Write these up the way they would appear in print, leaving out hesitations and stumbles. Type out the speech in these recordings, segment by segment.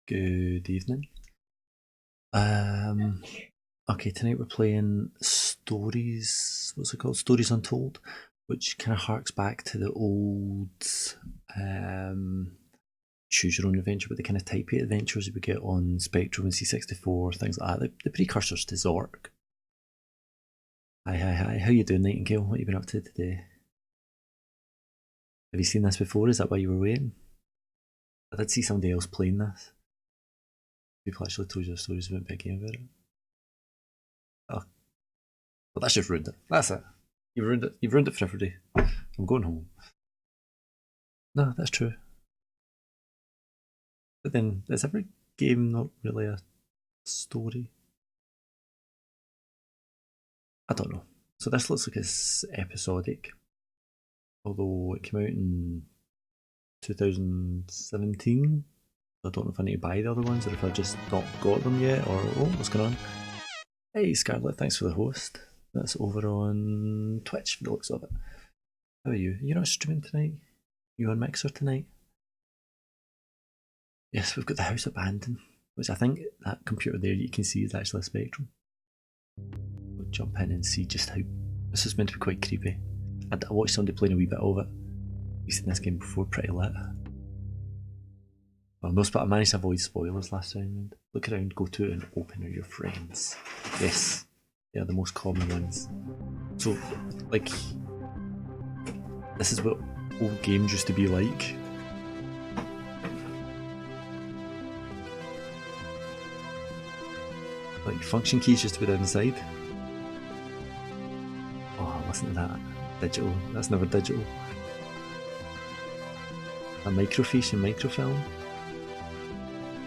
Good evening. Okay, tonight we're playing Stories. What's it called? Stories Untold, which kind of harks back to the old choose your own adventure, but the kind of type A adventures you would get on Spectrum and C64, things like that. The precursors to Zork. Hi. How you doing, Nightingale? What have you been up to today? Have you seen this before? Is that why you were waiting? I did see somebody else playing this. People actually told you stories about Big Game about it. Oh. Well, that's just ruined it. That's it. You've ruined it. You've ruined it for everybody. I'm going home. No, that's true. But then, is every game not really a story? I don't know. So this looks like it's episodic. Although it came out in 2017. I don't know if I need to buy the other ones or if I've just not got them yet, or what's going on? Hey Scarlett, thanks for the host. That's over on Twitch for the looks of it. How are you? You're not streaming tonight? You on Mixer tonight? Yes, we've got the house abandoned, which I think that computer there you can see is actually a Spectrum. We'll jump in and see just how... This is meant to be quite creepy. I watched somebody playing a wee bit of it. You've seen this game before, pretty lit. Well, most part I managed to avoid spoilers last time. Look around, go to it and open are your friends. Yes, they're the most common ones. So, like, this is what old games used to be like. Like, function keys used to be down the side. Oh, listen to that. Digital. That's never digital. A microfiche and microfilm.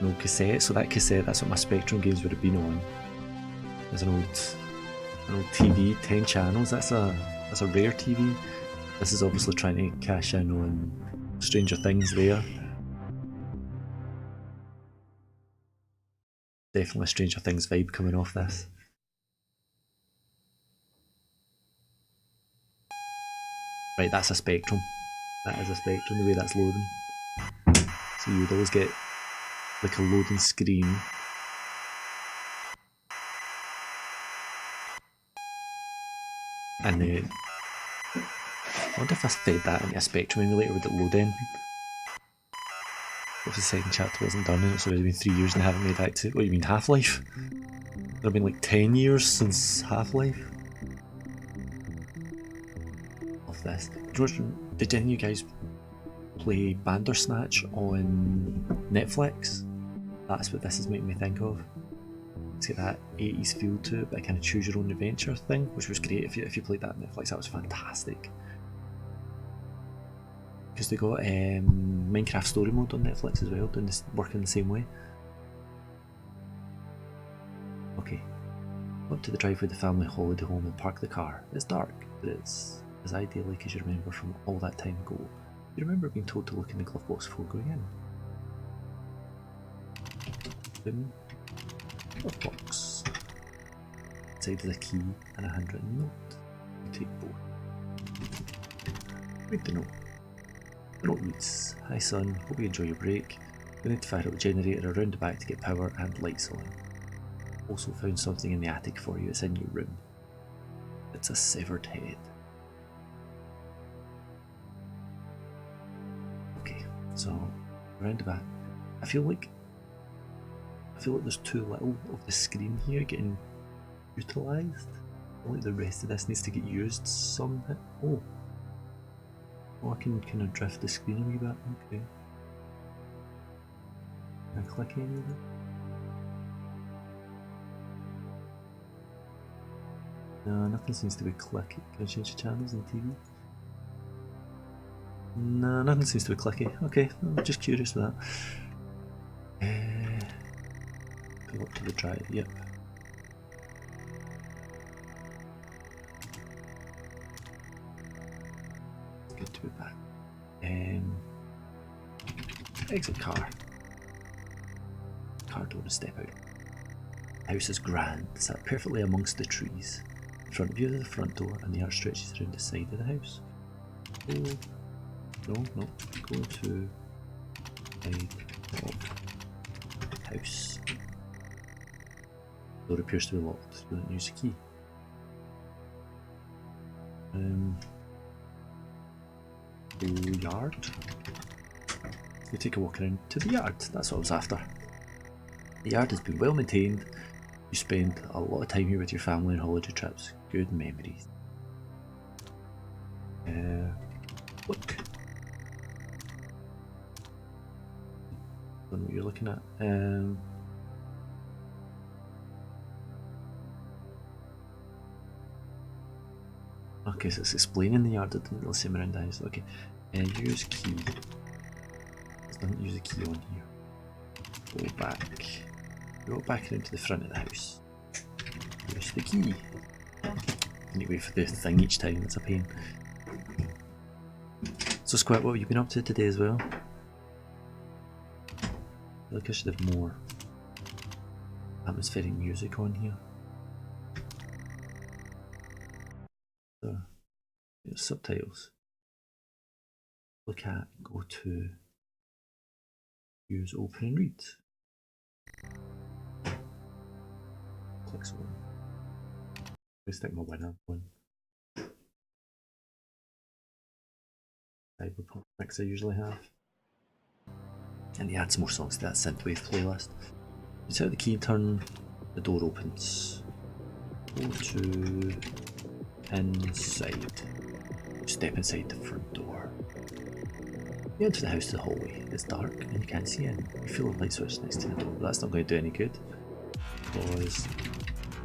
No cassette, so that cassette, that's what my Spectrum games would have been on. There's an old TV, 10 channels, that's a rare TV. This is obviously trying to cash in on Stranger Things there. Definitely a Stranger Things vibe coming off this. Right, that's a Spectrum. That is a Spectrum, the way that's loading. So you would always get like a loading screen. And then I wonder if I fed that into a Spectrum emulator, would it load in? If the second chapter wasn't done and it's already been 3 years and I haven't made that to... What do you mean, Half-Life? There have been like 10 years since Half-Life. Of this. Did any of you guys play Bandersnatch on Netflix? That's what this is making me think of. It's got that 80s feel to it, but a kind of choose your own adventure thing, which was great if you played that on Netflix. That was fantastic. Because they got Minecraft Story Mode on Netflix as well, working the same way. Okay, up to the driveway of the family holiday home and park the car. It's dark, but it's as idyllic as you remember from all that time ago. You remember being told to look in the glove box before going in. Boom. Glove box. Inside is a key and a handwritten note. You take both. Read the note. The note reads, "Hi son, hope you enjoy your break. We need to fire up the generator around the back to get power and lights on. Also found something in the attic for you, it's in your room. It's a severed head." Okay, so around the back. I feel like there's too little of the screen here getting utilised. I feel like the rest of this needs to get used somehow. Oh, I can kind of drift the screen a wee bit. Okay. Can I click any of it? No, nothing seems to be clicking. Can I change the channels on the TV? No, nothing seems to be clicky. Okay, I'm just curious with that. Go up to the drive, yep. It's good to be back. Exit car. Car door to step out. The house is grand, sat perfectly amongst the trees. In front of you is the front door and the arch stretches around the side of the house. No, no. Go to side of house. Door appears to be locked. You don't use the key. Yard. You take a walk around to the yard. That's what I was after. The yard has been well maintained. You spend a lot of time here with your family on holiday trips. Good memories. Look. Don't know what you're looking at. Okay, so it's explaining the yard. It didn't really say around the house. Okay. Use key. It doesn't use a key on here. Go back. Go back into the front of the house. Use the key. You need to wait for the thing each time. It's a pain. So Squid, what have you been up to today as well? I feel like I should have more atmospheric music on here. So, subtitles. Look at, go to use open and read. Click so. Let's stick my winner one. Cyberpunk mix I usually have. And he adds more songs to that synthwave playlist. You set the key, turn, the door opens. Go to inside. Step inside the front door. You enter the house to the hallway. It's dark and you can't see in. You feel a light switch next to the door, but that's not going to do any good because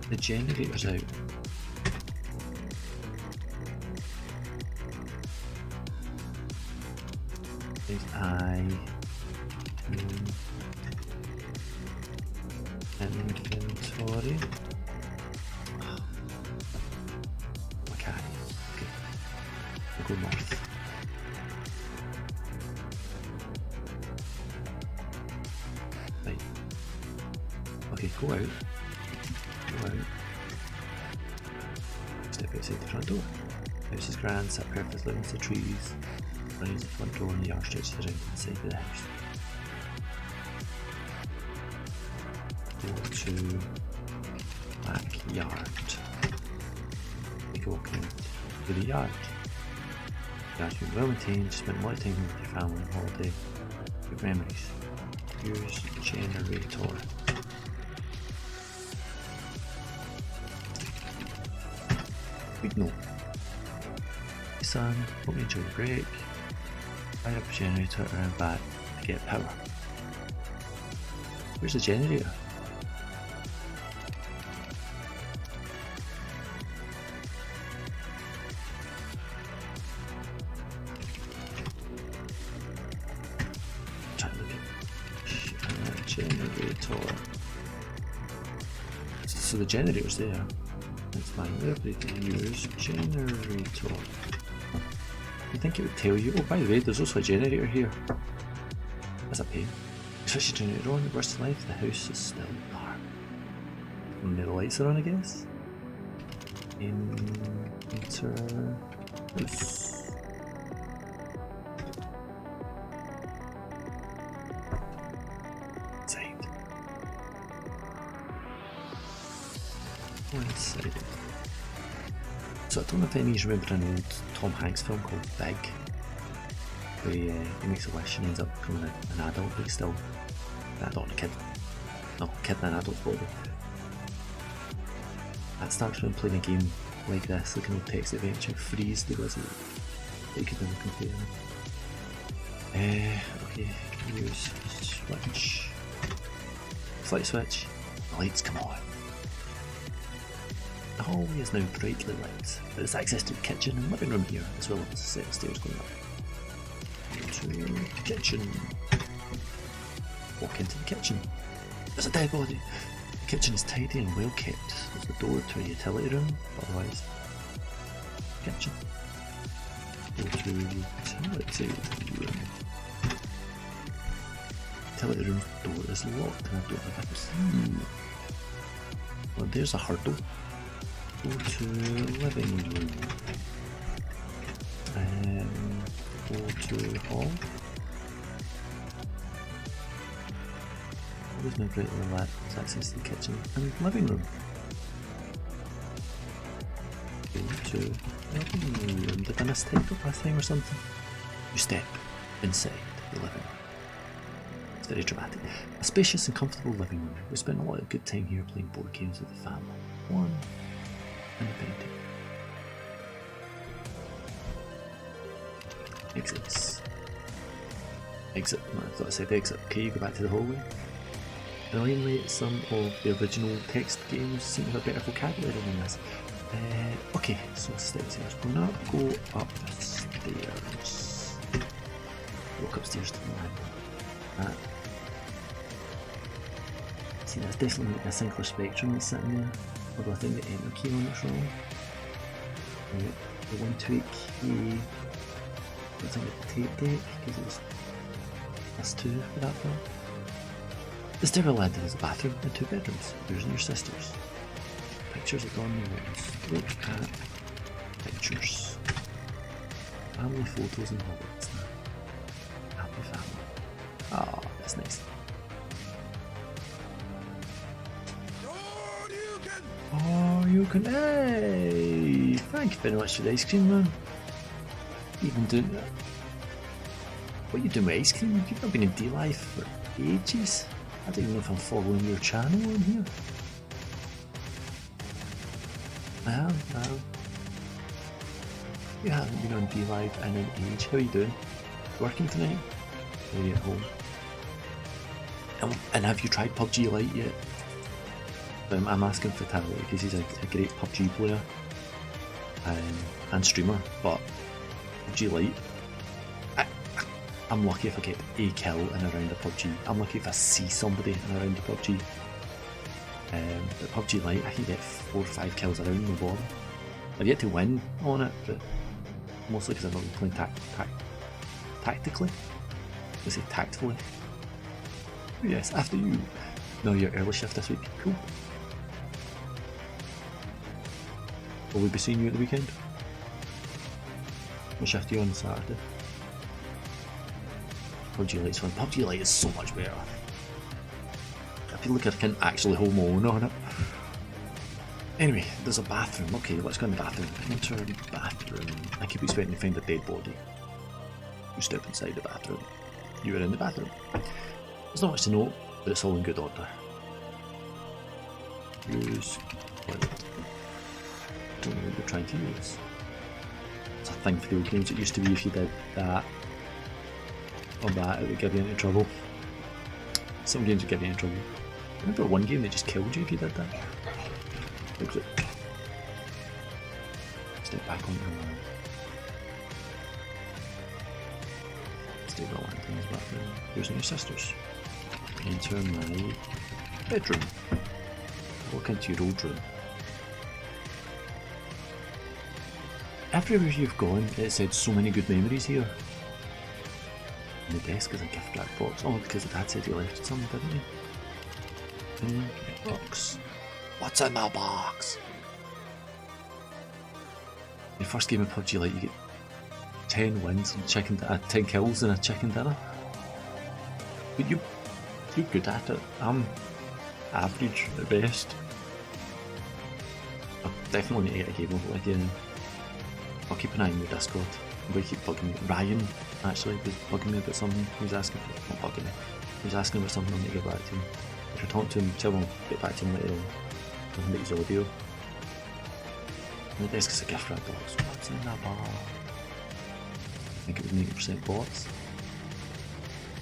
the generator's out. Inventory. Okay. We'll go north. Right. Okay, go out. Go out. Step outside the front door. House is grand, set perfectly with the trees. Use the front door and the yard stretches around inside the house. Go to backyard. Take a walk around to the yard. The yard's been well maintained, spent a lot of time with your family on holiday. Good memories. Use generator. Good note. Hey son, hope you enjoy the break. Fire up a generator around back to get power. Where's the generator? Try to look at generator. So the generator's there. It's my ability to use generator. You think it would tell you? Oh, by the way, there's also a generator here. That's a pain. Switch the generator on, burst to life, the house is still dark. And the lights are on, I guess. Enter house. Inside. Go inside. So I don't know if any of you remember an old Tom Hanks film called Big, where he makes a wish and ends up becoming an adult, but he's still an adult and a kid. No, a kid and an adult probably. That starts when playing a game like this, like an old text adventure, Freeze the Wizard. You could never compare them. Okay, use switch. Flight switch, the lights come on. The hallway is now brightly lit. There is access to the kitchen and living room here, as well as a set of stairs going up. To the kitchen. Walk into the kitchen. There's a dead body. The kitchen is tidy and well kept. There's a door to a utility room, otherwise kitchen. Go to utility room. Utility room door is locked and I don't have a key. Well, there's a hurdle. Go to living room. Go to into hall. Always move right to the left with access to the kitchen and living room. Into living room. Did I mistake it last time or something? You step inside the living room. It's very dramatic. A spacious and comfortable living room. We spent a lot of good time here playing board games with the family. Warm and inviting. Exits. Exit. No, I thought I said exit. Okay, you go back to the hallway. Annoyingly, some of the original text games seem to have better vocabulary than this. Okay, so stairs. We're not go upstairs. Walk upstairs to the library. See, that's definitely like a Sinclair Spectrum that's sitting there. Although I think the enter key on it's wrong. The 128 key. I think it's the tape deck because it was +2 for that film. The stairwell landing is a bathroom and 2 bedrooms. Yours and your sister's. Pictures are gone in the walls. Look at pictures. Family photos and holidays now. Happy family. Oh, that's nice. Oh, you can. Hey! Thank you very much for the ice cream, man. Even doing that. What are you doing with ice cream? You've not been in D-Life for ages. I don't even know if I'm following your channel on here. I am. You haven't been on D-Live in an age. How are you doing? Working tonight? Or are you at home? And have you tried PUBG Lite yet? I'm asking for Tyler because he's a great PUBG player and streamer, but PUBG Lite, I'm lucky if I get a kill in a round of PUBG. I'm lucky if I see somebody in a round of PUBG. But PUBG Lite, I can get 4 or 5 kills around the ball. I've yet to win on it, but mostly because I've not been playing tactically. I say tactfully. Yes, after you. No, you're early shift this week. Cool. Will we be seeing you at the weekend? What shift are you on Saturday? PUBG Lite's fun. PUBG Lite is so much better. I feel like I can actually hold my own on it. Anyway, there's a bathroom. Okay, let's go in the bathroom. Enter the bathroom. I keep expecting to find a dead body. You step inside the bathroom. You are in the bathroom. There's not much to note, but it's all in good order. Use toilet. Don't know what you're trying to use. It's a thing for video games. It used to be if you did that or that, it would give you into trouble. Some games would give you into trouble. I remember one game that just killed you if you did that. Exit. Step back onto the line. Stay the line in his bathroom. Yours and your sister's. Enter my bedroom. Walk into your old room. Everywhere you've gone, it said so many good memories here. And the desk is a gift wrap box. Oh, because the dad said he left some, didn't he? Box. What's in that box? Your first game of PUBG Lite, you get 10 wins and 10 kills and a chicken dinner. But you're good at it. I'm average at best. I definitely need to get a game of it again. I'll keep an eye on your Discord. I'm going to keep bugging me. Ryan actually was bugging me about something. He was asking for, not bugging me. He was asking about something I need to get back to him. If you're talking to him, tell him I'll get back to him later on. I'll make his audio. And the desk is a gift wrap box. What's in that bar? I think it was 90% bots.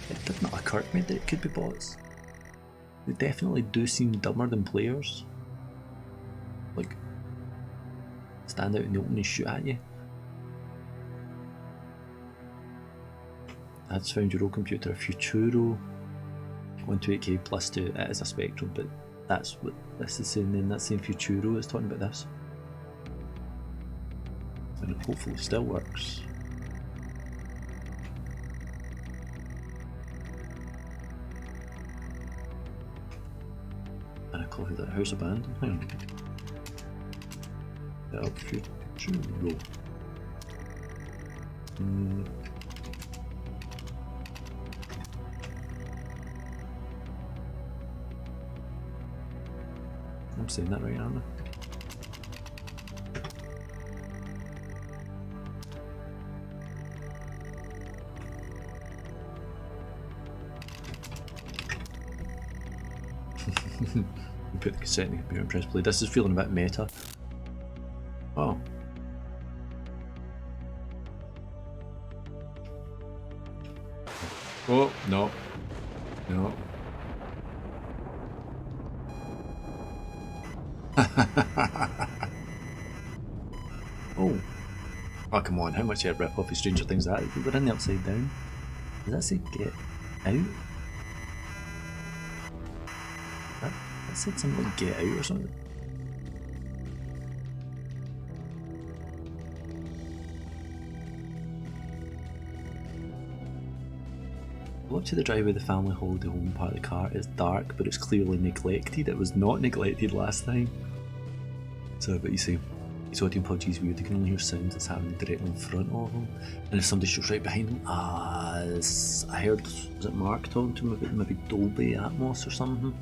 It did not occur to me that it could be bots. They definitely do seem dumber than players. Like, stand out in the open and shoot at you. That's found your old computer, a Futuro 128K plus 2. It is a Spectrum, but that's what this is saying. Then that same Futuro is talking about this. And it hopefully still works. And a coffee that house abandoned. Hang on. Futuro. I'm saying that right, aren't I? Put the cassette in the computer and press play. This is feeling a bit meta. Oh. Oh, no. No. Oh. Oh, come on. How much you rip off of Stranger Things that? We're in the Upside Down. Does that say get out? That said something like get out or something. Up to the driveway of the family holiday home part of the car. It's dark, but it's clearly neglected. It was not neglected last time. So, but you see, his audio PUBG is weird. You can only hear sounds that's happening directly in front of him. And if somebody's just right behind him, I heard, was it Mark talking to him about maybe Dolby Atmos or something?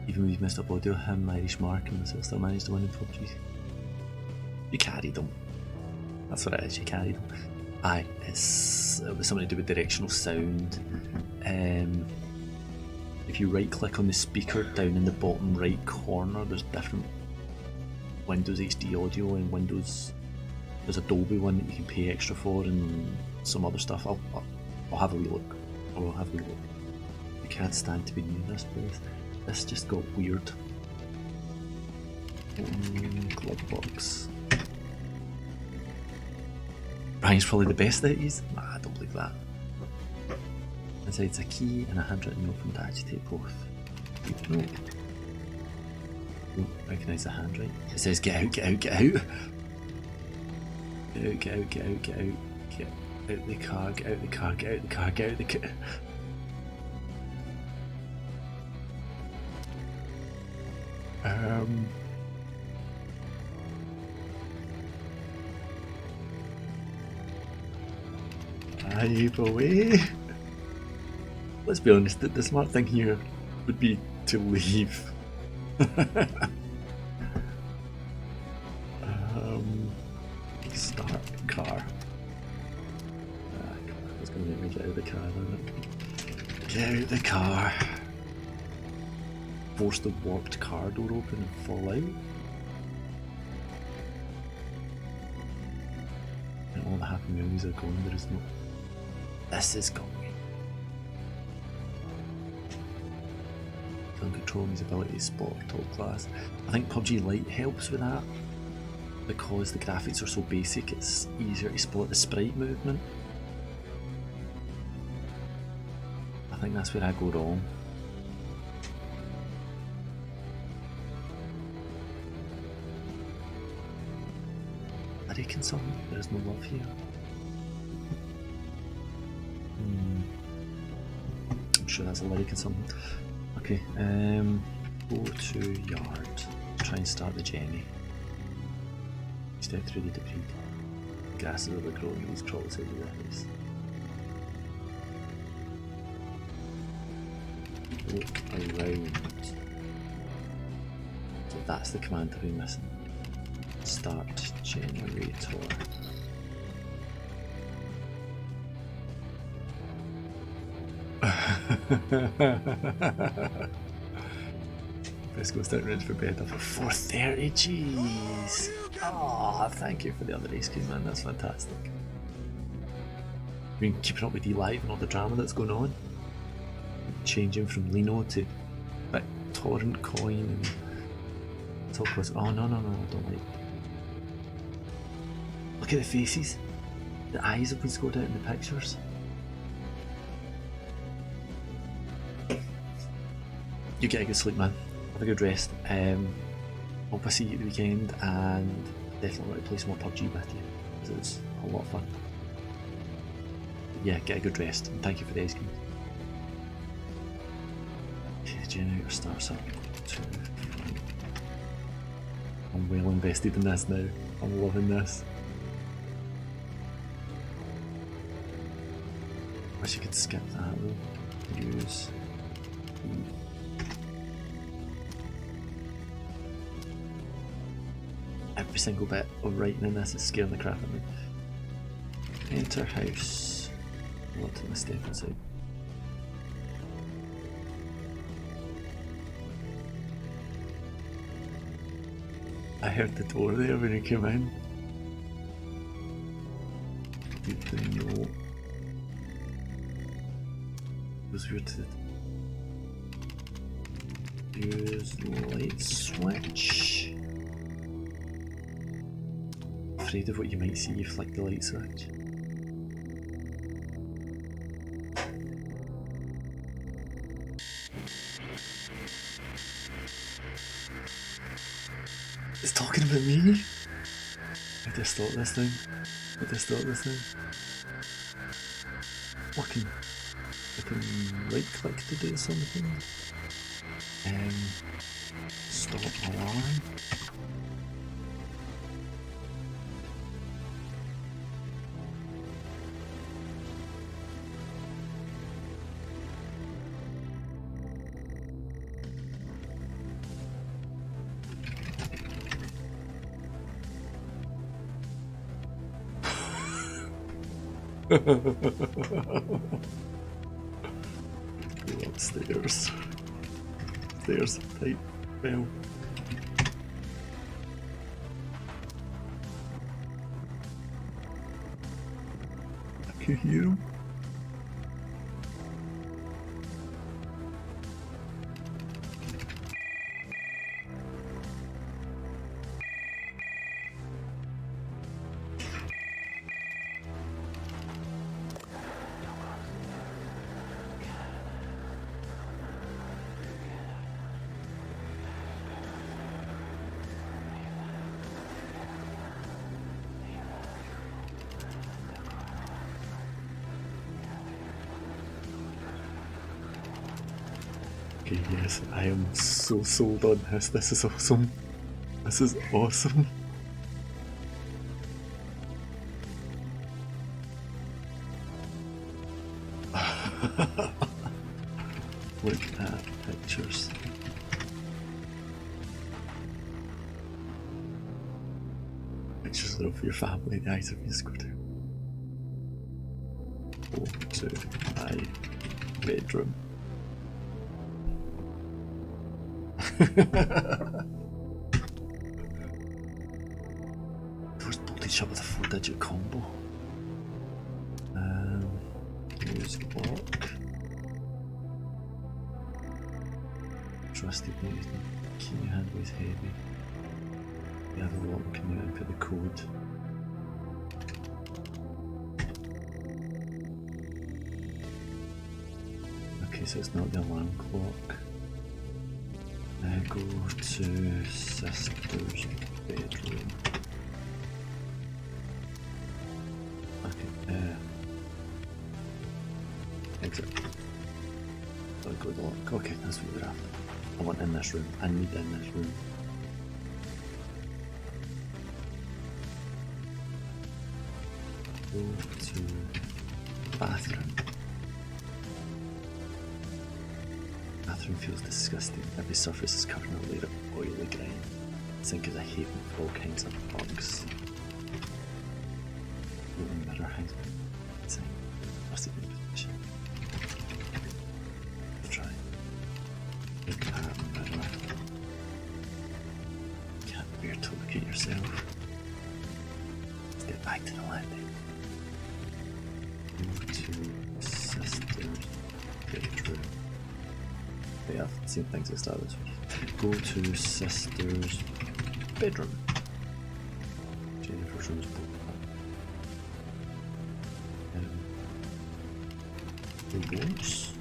Even when you've messed up audio, him, Irish Mark, and still managed to win in PUBG. You carried him. That's what it is, you carried him. Aye, it was something to do with directional sound. If you right click on the speaker down in the bottom right corner, there's different Windows HD audio and Windows. There's a Dolby one that you can pay extra for and some other stuff. I'll have a wee look. I will have a wee look. I can't stand to be near this place. This just got weird. Glove box. Brian's probably the best at these. Nah, I don't believe that. Inside's a key and a handwritten note from Dad. Take both. Nope. Don't recognise the handwriting. It says get out, get out, get out. Get out, get out, get out, get out. Get out the car, get out the car, get out the car, get out the car. Drive away. Let's be honest, the smart thing here would be to leave. Start car. That's going to make me get out of the car, isn't it? Get out of the car. Force the warped car door open and fall out. And all the happy memories are gone, there is no... This is going. Feeling control of his ability to spot top class. I think PUBG Lite helps with that. Because the graphics are so basic, it's easier to spot the sprite movement. I think that's where I go wrong. I reckon something. There's no love here. I'm sure that's a lyric and something. Okay, go to yard. Try and start the journey. Step through the debris. Grass is overgrown, these crawls out of the house. Look around. So that's the command that we're missing. Start generator. Best goes down ready for bed after 4:30. Jeez. Oh, thank you for the other ice cream, man. That's fantastic. I mean, keeping up with D-Live and all the drama that's going on. Changing from Lino to BitTorrent coin and it's all close. Oh no, I don't like. Look at the faces. The eyes have been scored out in the pictures. You get a good sleep, man. Have a good rest. Hope I see you at the weekend, and definitely want to play some more PUBG with you because it was a lot of fun. But yeah, get a good rest, and thank you for the ice cream. Okay, the generator starts up. I'm well invested in this now. I'm loving this. Wish you could skip that though. Use. Every single bit of writing in this is scaring the crap out of me. Enter house. What to my step inside? I heard the door there when you came in. Did know. It was weird to use light switch. Afraid of what you might see if you flick the light switch. It's talking about me. I just stop this thing. I just stop this thing. I can right click to do something. Stop alarm. Go upstairs. Stairs, tight bell. I can hear him. Okay, yes, I am so sold on this. This is awesome. This is awesome. Look at pictures. Pictures of your family, the eyes of your scooter. Go to my bedroom. Doors bolted shut with a 4-digit combo. Use lock. Trusted me. Key handle is heavy. We have a lock. Can you input the code? Okay, so it's not the alarm clock. Go to sister's bedroom. Okay, exit. I'll go to the lock. Okay, that's what we're after. I want in this room. I need in this room. Go to bathroom. Bathroom feels disgusting. Every surface is covered in a layer of oily grime. Sink is a haven for all kinds of bugs. Open mirror hangs inside. Must have been position. Try. Look at the mirror. Can't bear to look at yourself. Step back to the landing. Go to sister's bedroom. Yeah, same things I started with. Go to sister's bedroom. Jennifer's room is booked. The walls.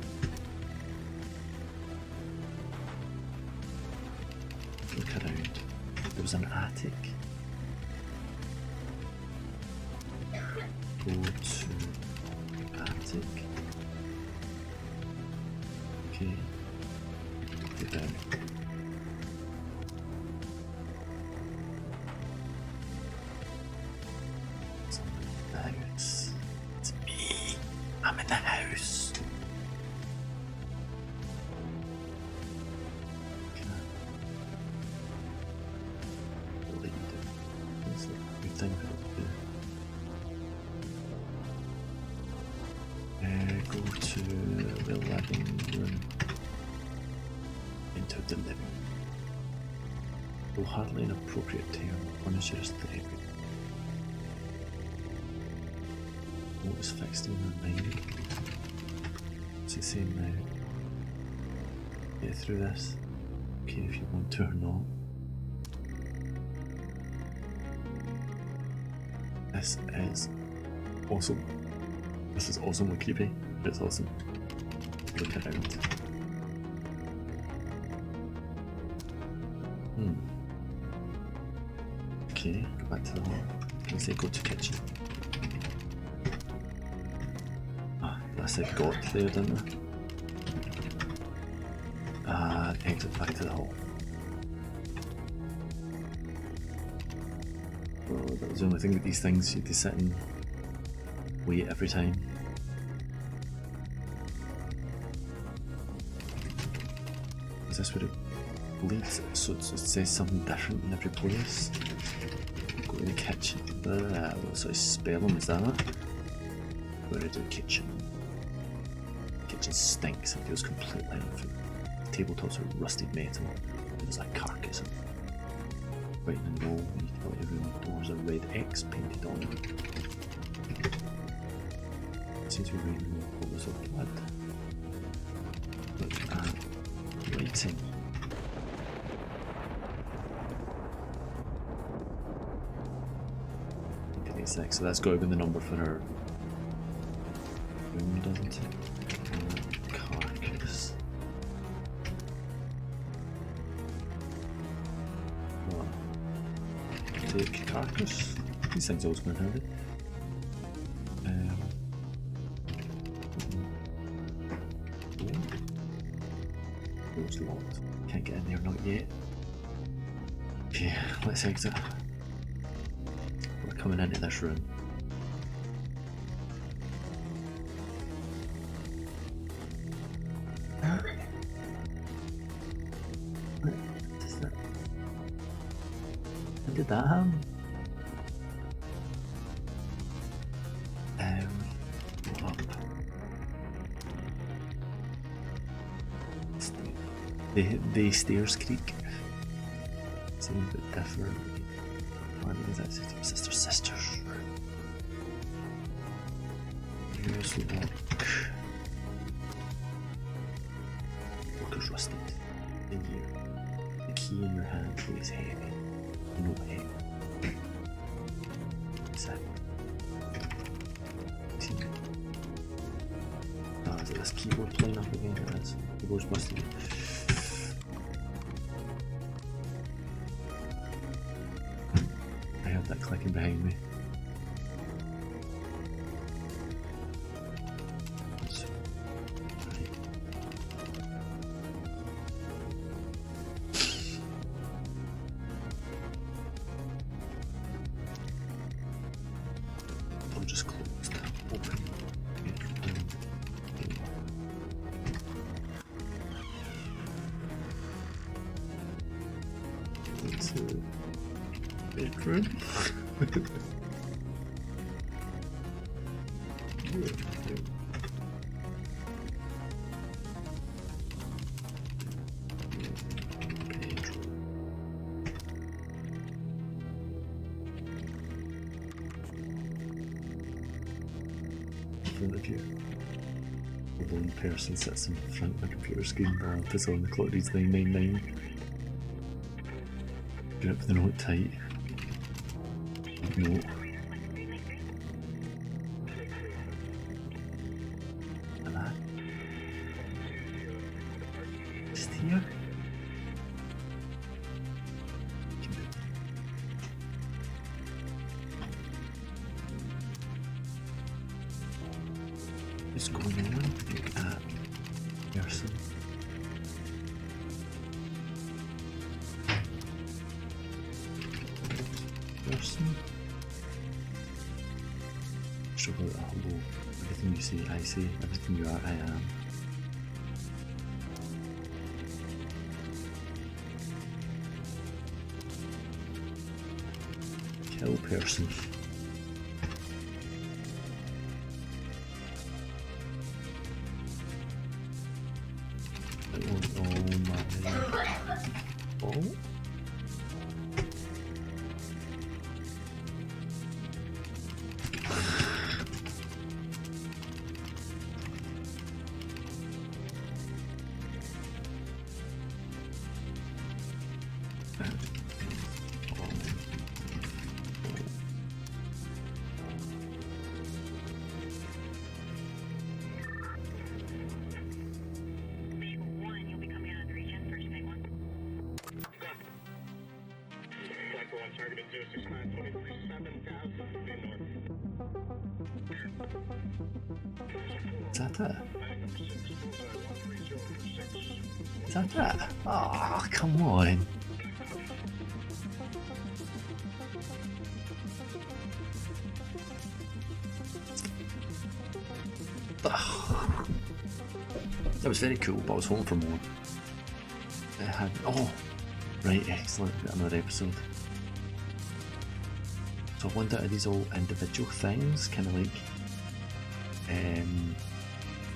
Look around. There was an attic. Go to attic. Okay. Down. It's in the house. It's me. I'm in the house. Can I lead? go to the living room. Into the living room. Though hardly an appropriate term, Punisher's therapy. What was fixed in her mind? What's it saying now? Get through this. Okay, if you want to or not. This is awesome. This is awesomely creepy. It's awesome. Look around. Okay, go back to the hall. Can say go to kitchen. I said got there, didn't I? Exit back to the hall. Oh, that was the only thing with these things, you had to sit and wait every time. Is this where it leads? So it says something different in every place. Go to the kitchen. What sort of spelling was that? Go to the kitchen. Kitchen stinks and feels completely unfit. The tabletops are rusted metal. There's a carcass right in the wall. Utility room doors are red X painted on them. It seems to be raining bubbles of blood. Look at writing. So that's got to be the number for her room, doesn't it? Carcass. What? Take carcass? These things always come in handy. Door's locked. Can't get in there, not yet. Okay, let's exit. We're coming into this room. What is that? When did that happen? Up. The stairs creak. Seems a bit different. Is that sisters? Here's the lock. Look is rusted. In here. The key in your hand weighs heavy. No heavy. What's that? Is it this keyboard playing up again? It is. The keyboard's busted. That clicking behind me. Door just closed. Open. It's a bedroom. In front of you, a lone person sits in front of a computer screen while puts on the clock reads 999. Grip the note tight. No. And that. Just here. What's going on? Look at person. Person. Sure about that hello. Everything you say, I say. Everything you are, I am. Kill person. Oh. Is that it? Is that it? Oh, come on. Ugh. That was very cool, but I was hoping for more. It had. Oh! Right, excellent. Got another episode. So I wonder, are these all individual things? Kind of like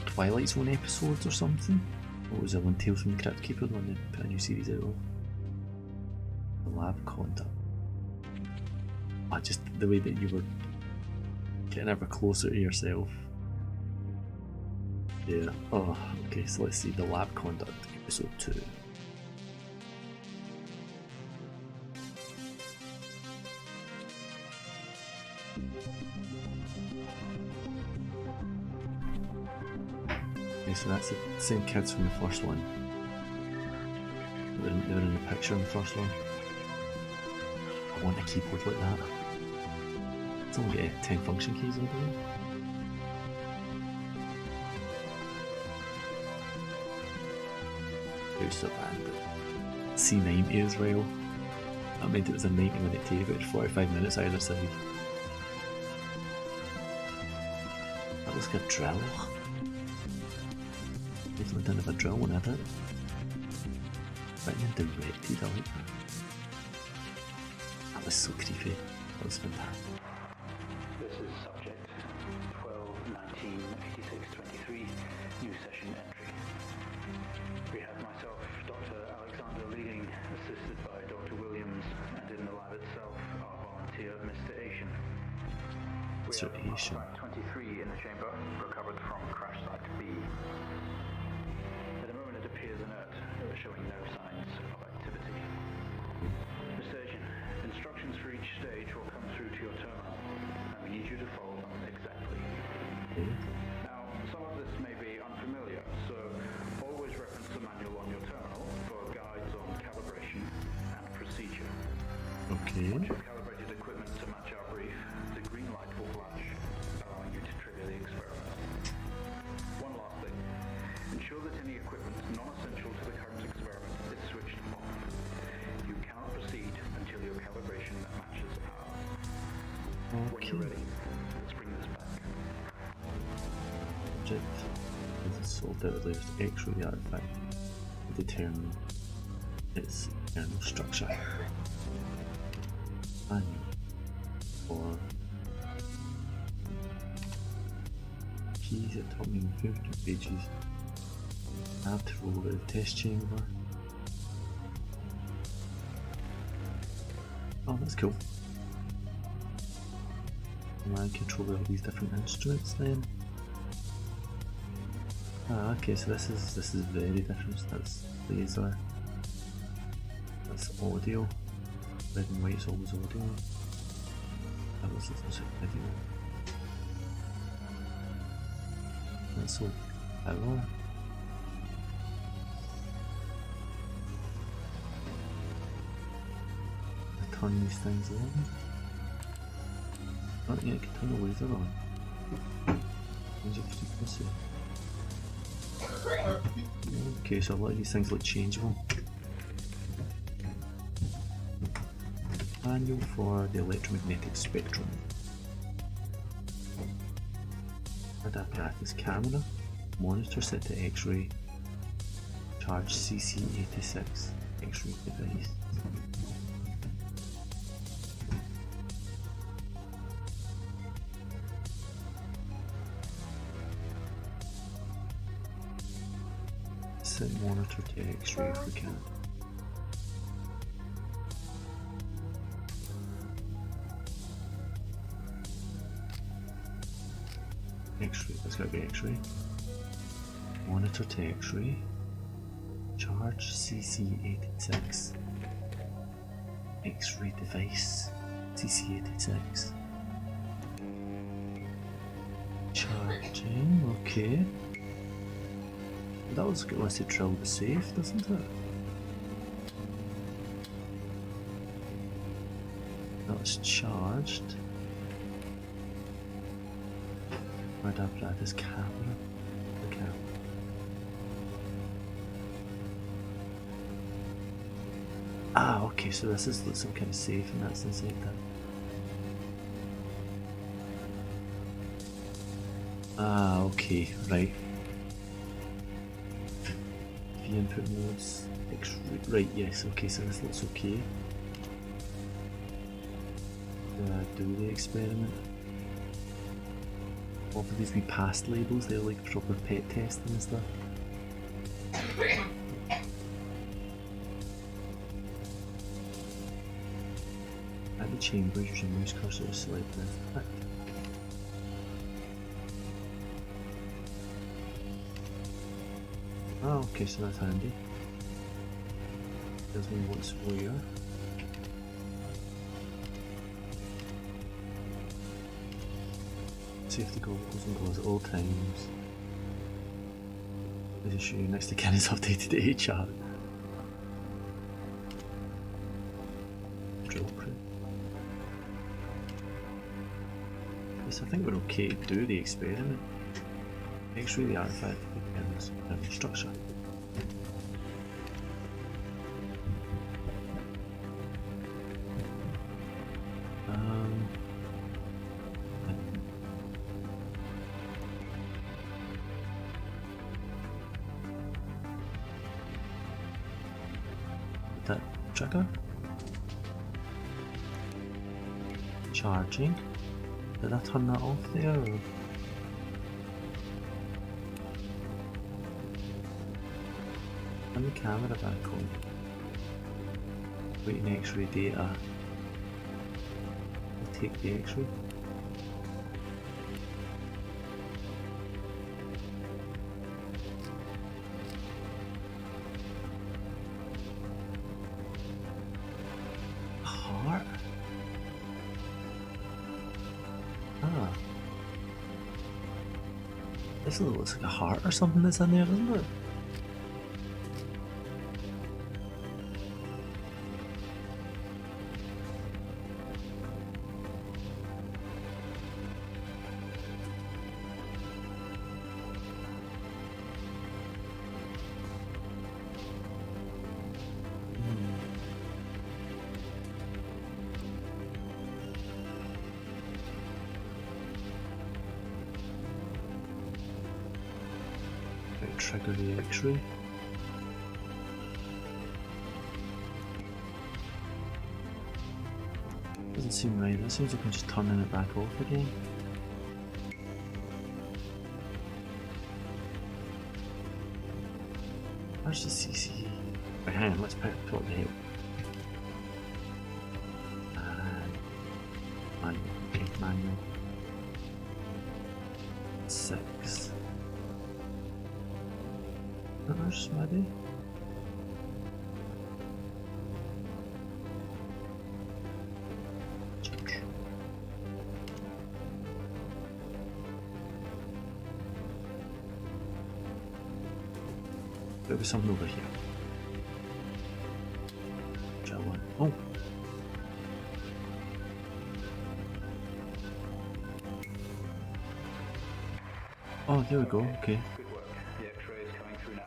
Twilight Zone episodes or something? Or was it one Tales from the Crypt Keeper, the one they put a new series out of? The lab conduct. Oh, just the way that you were getting ever closer to yourself. Yeah. Oh, okay, so let's see. The lab conduct, episode 2. Okay, so that's the same kids from the first one. They were in the picture in the first one. I want a keyboard like that. It's only got 10 function keys, I believe. House of Bandit. C90 as well. That meant it was a 90-minute tape, but 45 minutes either side. That looks like a drill. Definitely didn't have a drill one, had it? Written and directed, I like that. That was so creepy. That was fantastic. This is subject 12-19-86-23, new session entry. We have myself, Dr. Alexander leading, assisted by Dr. Williams, and in the lab itself, our volunteer, Mr. Asian. We have artifact 23 in the chamber, recovered from crash site B. At the moment it appears inert, showing no signs of activity. Mr. Asian, instructions for each stage will come through to your terminal, and we need you to follow them exactly. Now, some of this may be unfamiliar, so always reference the manual on your terminal for guides on calibration and procedure. Okay. Once you've calibrated equipment to match our brief, the green light will flash, allowing you to trigger the experiment. One last thing. Ensure that any equipment non-essential to the current experiment is switched off. You cannot proceed until your calibration matches ours. When you're ready, let's bring this back. Object is sold out of X-ray artifact to determine its internal structure. Manual for keys at top main 50 pages. Have to roll out of the test chamber. Oh, that's cool. I control all these different instruments then. Ah, okay, so this is very different. That's laser. That's audio. Red and white's always audio. That was video. That's all power. I turn these things on. Oh yeah, I can turn the laser on. Change its frequency. Okay, so a lot of these things look changeable. Manual for the electromagnetic spectrum. Apparatus camera. Monitor set to X-ray. Charge CC86. X-ray device. Set monitor to X-ray if we can. X-ray, that's gotta be X-ray. Monitor to X-ray. Charge CC86. X-ray device CC86. Charging, okay. That was good once to drill the safe, doesn't it? That was charged. Where'd I put this camera? The camera. Ah, okay, so this is some kind of safe and that's inside that. Ah, okay, right. The input modes, right, yes, okay, so this looks okay. Do the experiment. All of these wee past labels, they're like proper pet testing and stuff. At the chambers, use your mouse cursor to select this. Oh, okay, so that's handy. Tells me what's where. Safety goggles and gloves at all times. Please ensure your next to kin is updated HR. Drill print. Yes, I think we're okay to do the experiment. X-ray the artifact begins in structure. That trigger. Charging. Did I turn that off there? Or? Turn the camera back on. Waiting X-ray data. I'll take the X-ray. Heart? Ah. This looks like a heart or something that's in there, doesn't it? Trigger the X-ray. Doesn't seem right. That seems like I'm just turning it back off again. Where's the CC? Right, hang on, let's put up the help. Manual. Okay, manual. 6. Others, maybe? There'll be something over here. Drill one. Oh! Oh, there we go, okay. Good work. The X-ray is coming through now.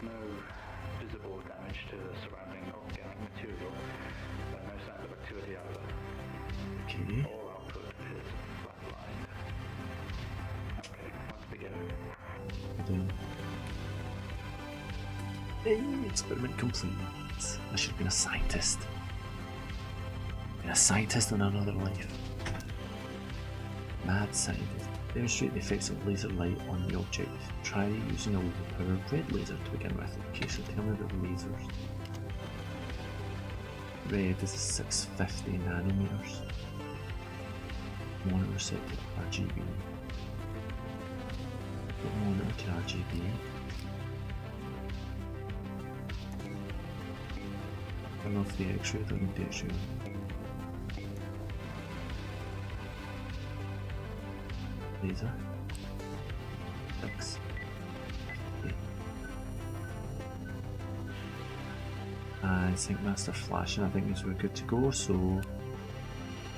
No visible damage to the surrounding organic material, but no sign of activity either. Okay. All output is flatlined. Okay, let's begin. Hey, experiment complete. I should have been a scientist. Been a scientist in another life. Mad scientist. Demonstrate the effects of laser light on the object. Try using a low-powered red laser to begin with. Okay, so tell me about lasers. Red is 650 nanometers. Monitor set to RGB. Put monitor to RGB. Turn off the X-ray, don't need the X-ray. Laser. 6. I think Master Flash, and I think we're good to go, so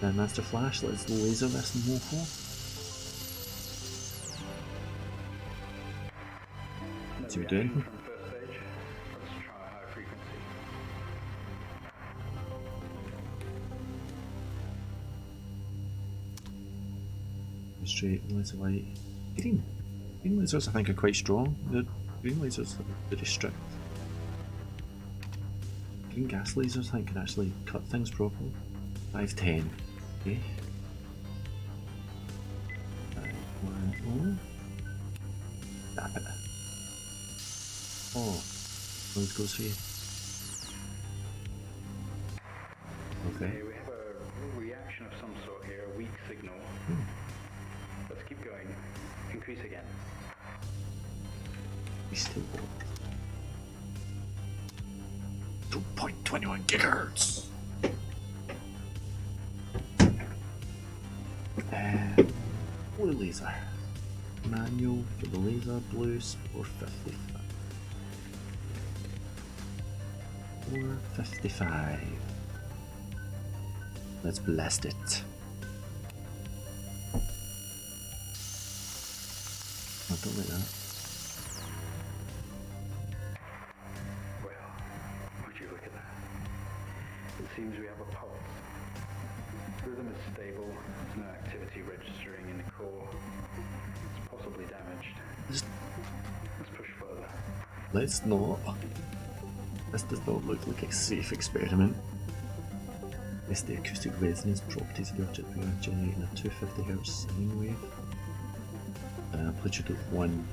then Master Flash, let's laser this mofo. What's he doing? From first stage. Let's try high frequency. Straight laser light. Green. Green lasers I think are quite strong. The green lasers are very strict. Green gas lasers I think can actually cut things properly. 510. Okay. 510. Tap it. Oh, those goes for you. Okay. We have a reaction of some sort here, a weak signal. Let's keep going. Increase again. He's still 2.21 gigahertz. Blue laser. Manual for the laser, blues 455. 455. Let's blast it. I don't like that. Well, would you look at that? It seems we have a pulse. Rhythm is stable, there's no activity registering in the core. It's possibly damaged. Just Let's push further. let's not. This does not look like a safe experiment. It's the acoustic resonance properties of the object we are generating a 250 Hz sine wave. An amplitude of 1.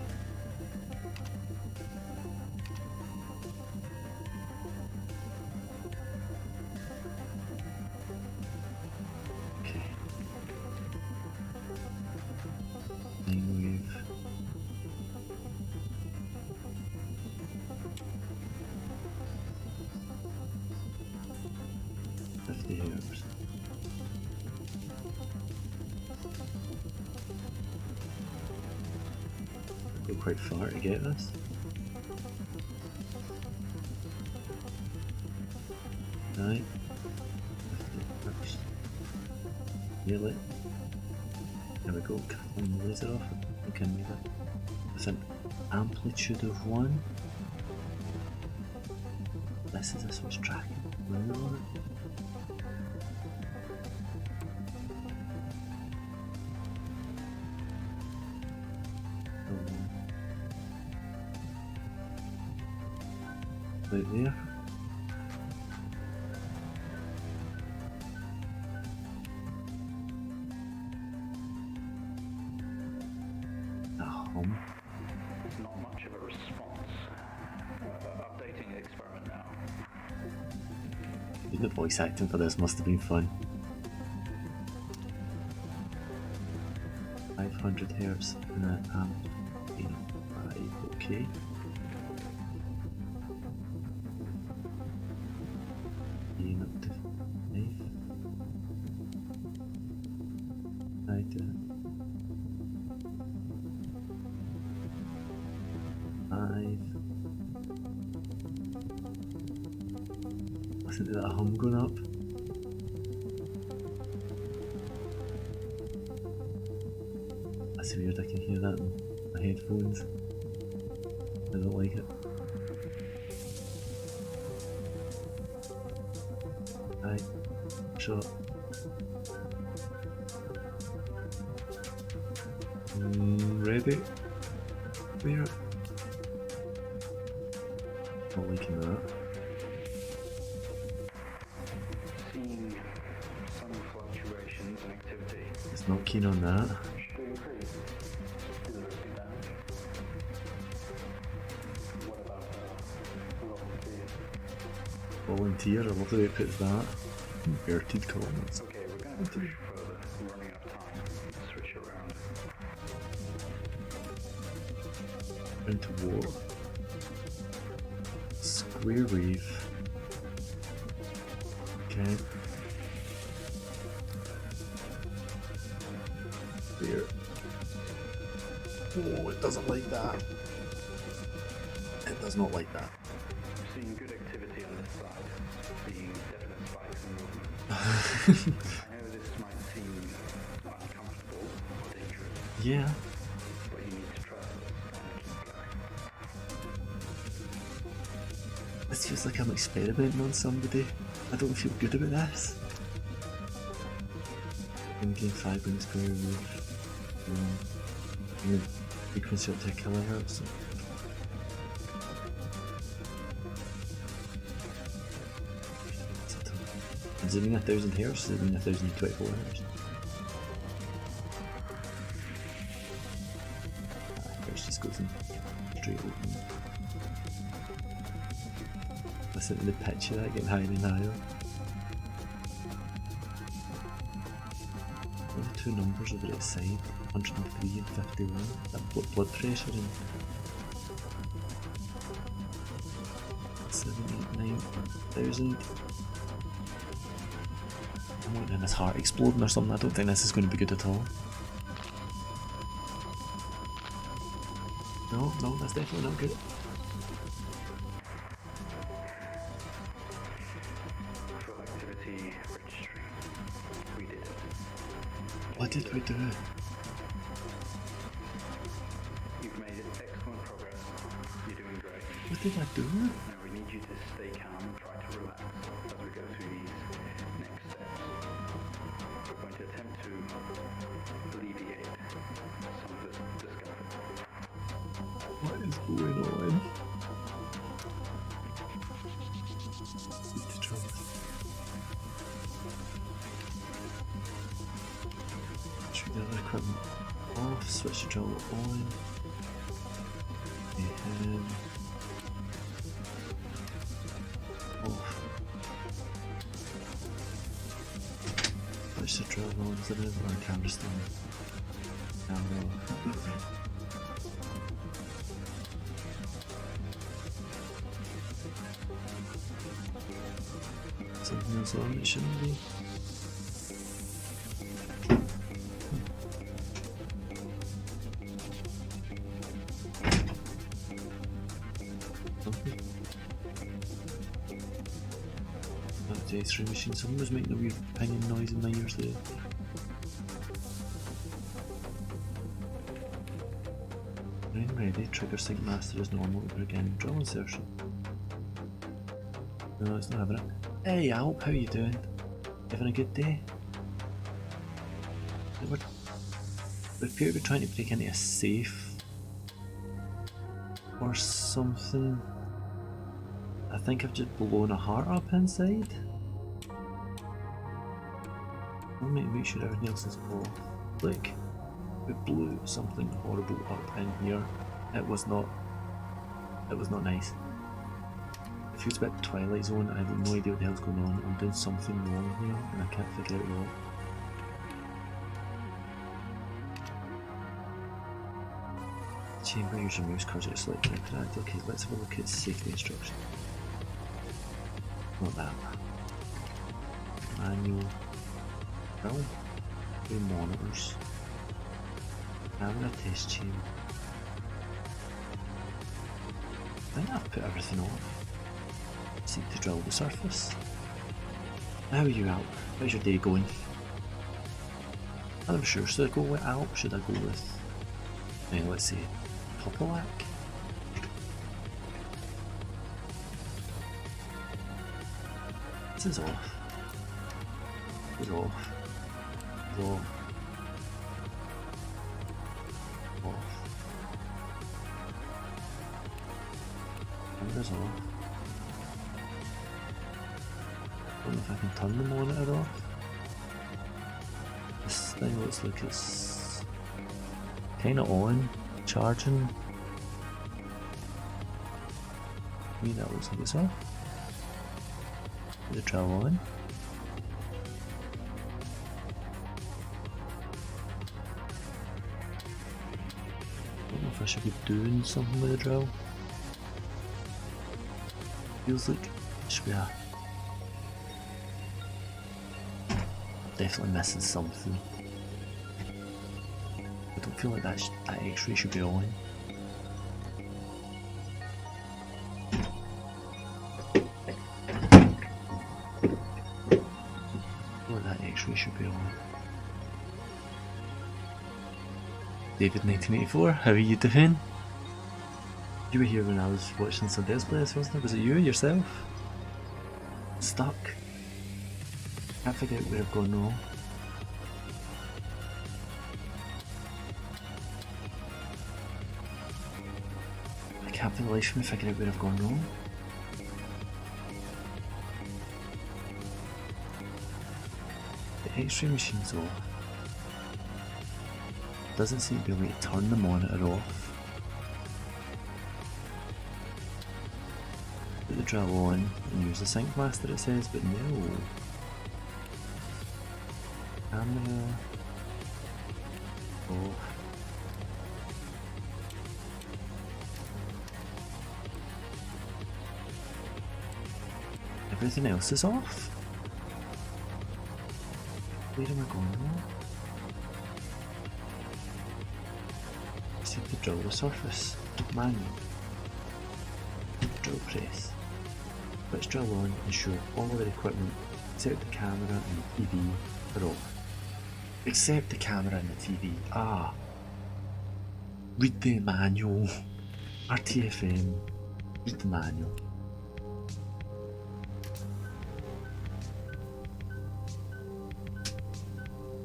Okay. Sine wave. Hertz. Go quite far to get this. Right. 50 Hertz. Nearly. There we go. Cutting the laser off. We can move it with an amplitude of 1. This is what's tracking. Remember on it? Right there. Not much of a response. Updating the experiment now. The voice acting for this must have been fun. 500 Hz and an amp. 85, okay. Gain up to 5. Right to 5. Listen to that hum going up. That's weird, I can hear that in my headphones. I don't like it. Aye, shut up. Ready? Clear. Not liking that. Seeing some fluctuations in activity. It's not keen on that. Should we increase? Is it risking damage? What about volunteers? Volunteer, I love the way it puts that. Inverted columns. Okay, we're going to push further. We're running out of time. Into war. Square wave. Okay. There. Oh, it doesn't like that. It does not like that. Seeing good activity on this side, seeing definite spikes in movement. I know this might seem uncomfortable or dangerous, Yeah. but you need to trust us and keep going. This feels like I'm experimenting on somebody. I don't feel good about this. I'm getting 5 rings per move. Frequency up to a kilohertz. Does it mean 1000 hertz? Does it mean 1024 hertz? Hertz just goes in straight open. Listen to the pitch of that getting higher and higher. The two numbers over its side, 103 and 51. That blood pressure and 7, 8, 9,000. I'm waiting on his heart exploding or something. I don't think this is going to be good at all. No, that's definitely not good. Full activity registering. We did it. What did we do? You've made excellent progress. You're doing great. What did I do? Now we need you to stay calm and try to relax as we go through these next steps. We're going to attempt to alleviate some of this discomfort. What is going on? Need to try. Switch the other equipment off, switch the drill on. And off. Switch the drill on, is it over on camera still? Camera off. Something else on it shouldn't be. Okay. That X-ray machine. Someone was making a weird pinging noise in my ears there. When ready, trigger sync master is normal. Again, drill insertion. No, it's not having it. Hey Alp, how you doing? Having a good day? We appear to be trying to break into a safe or something. I think I've just blown a heart up inside. I'll make sure everything else is off. Like, we blew something horrible up in here. It was not nice. It feels a bit Twilight Zone. I have no idea what the hell's going on. I'm doing something wrong here and I can't figure out what. Chamber, use your mouse cursor to select and interact. Okay, let's have a look at safety instructions. Not that. Manual. Well, 2 monitors. Camera test chamber. I think I've put everything on. Seek to drill the surface. How are you, Alp? How's your day going? I'm sure. Should I go with Alp? Should I go with, let's see, Popolac? This is off. This is off. Off. Off. Camera's off. I don't know if I can turn the monitor off. This thing looks like it's kinda on, charging. To me that looks like it's off. The drill on. I don't know if I should be doing something with the drill. Feels like it should be a... Definitely missing something. I don't feel like that X-ray should be on. That X-ray should be on. David 1984, how are you doing? You were here when I was watching Sunday's Place, wasn't it? Was it you yourself? Stuck. Can't figure out where I've gone wrong. I can't for the life of me figure out where I've gone wrong. The X-ray machine's off. Doesn't seem to be able to turn the monitor off. Put the drill on and use the sync master, it says, but no. Camera off. Everything else is off. Where am I going now? See the drill the surface. Manual. Drill press. Switch drill on, ensure all of the equipment except the camera and the TV are off. Except the camera and the TV. Ah. Read the manual. RTFM. Read the manual.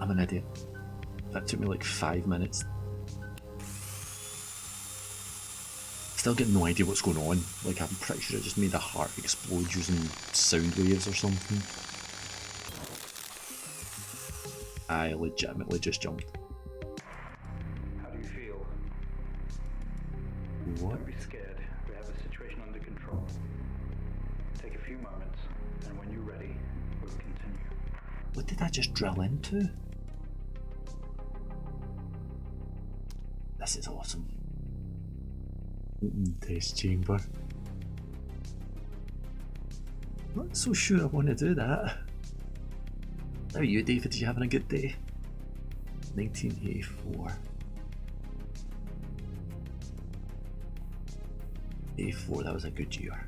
I'm an idiot. That took me like 5 minutes. Still get no idea what's going on. Like, I'm pretty sure it just made a heart explode using sound waves or something. I legitimately just jumped. How do you feel? What? Don't be scared. We have the situation under control. Take a few moments, and when you're ready, we'll continue. What did I just drill into? This is awesome. Test chamber. Not so sure I want to do that. How are you, David? Are you having a good day? 1984. 84, that was a good year.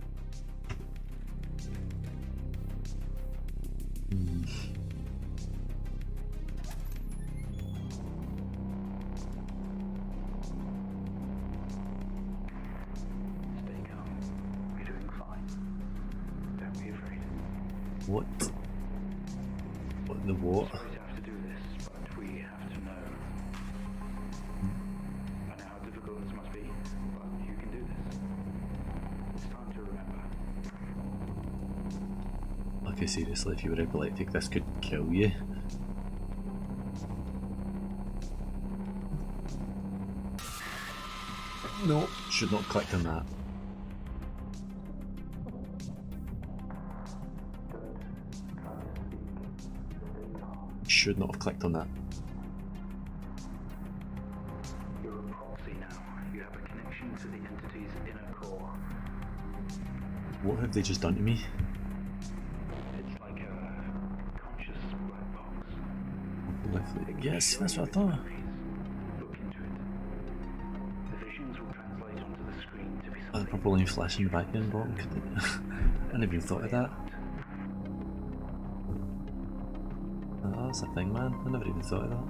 What? What the what? Sorry to have to do this, but we have to know. I know how difficult this must be, but you can do this. It's time to remember. Okay, seriously, if you were epileptic, this could kill you. No, should not click on that. Should not have clicked on that. You're a proxy now. You have a connection to the entity's inner core. What have they just done to me? It's like a conscious black box. Yes, that's what I thought. Look into it. The visions will translate onto the screen to be Oh, the proper line flashing in the background bottom. I never even thought of that. Oh, that's a thing, man. I never even thought of that.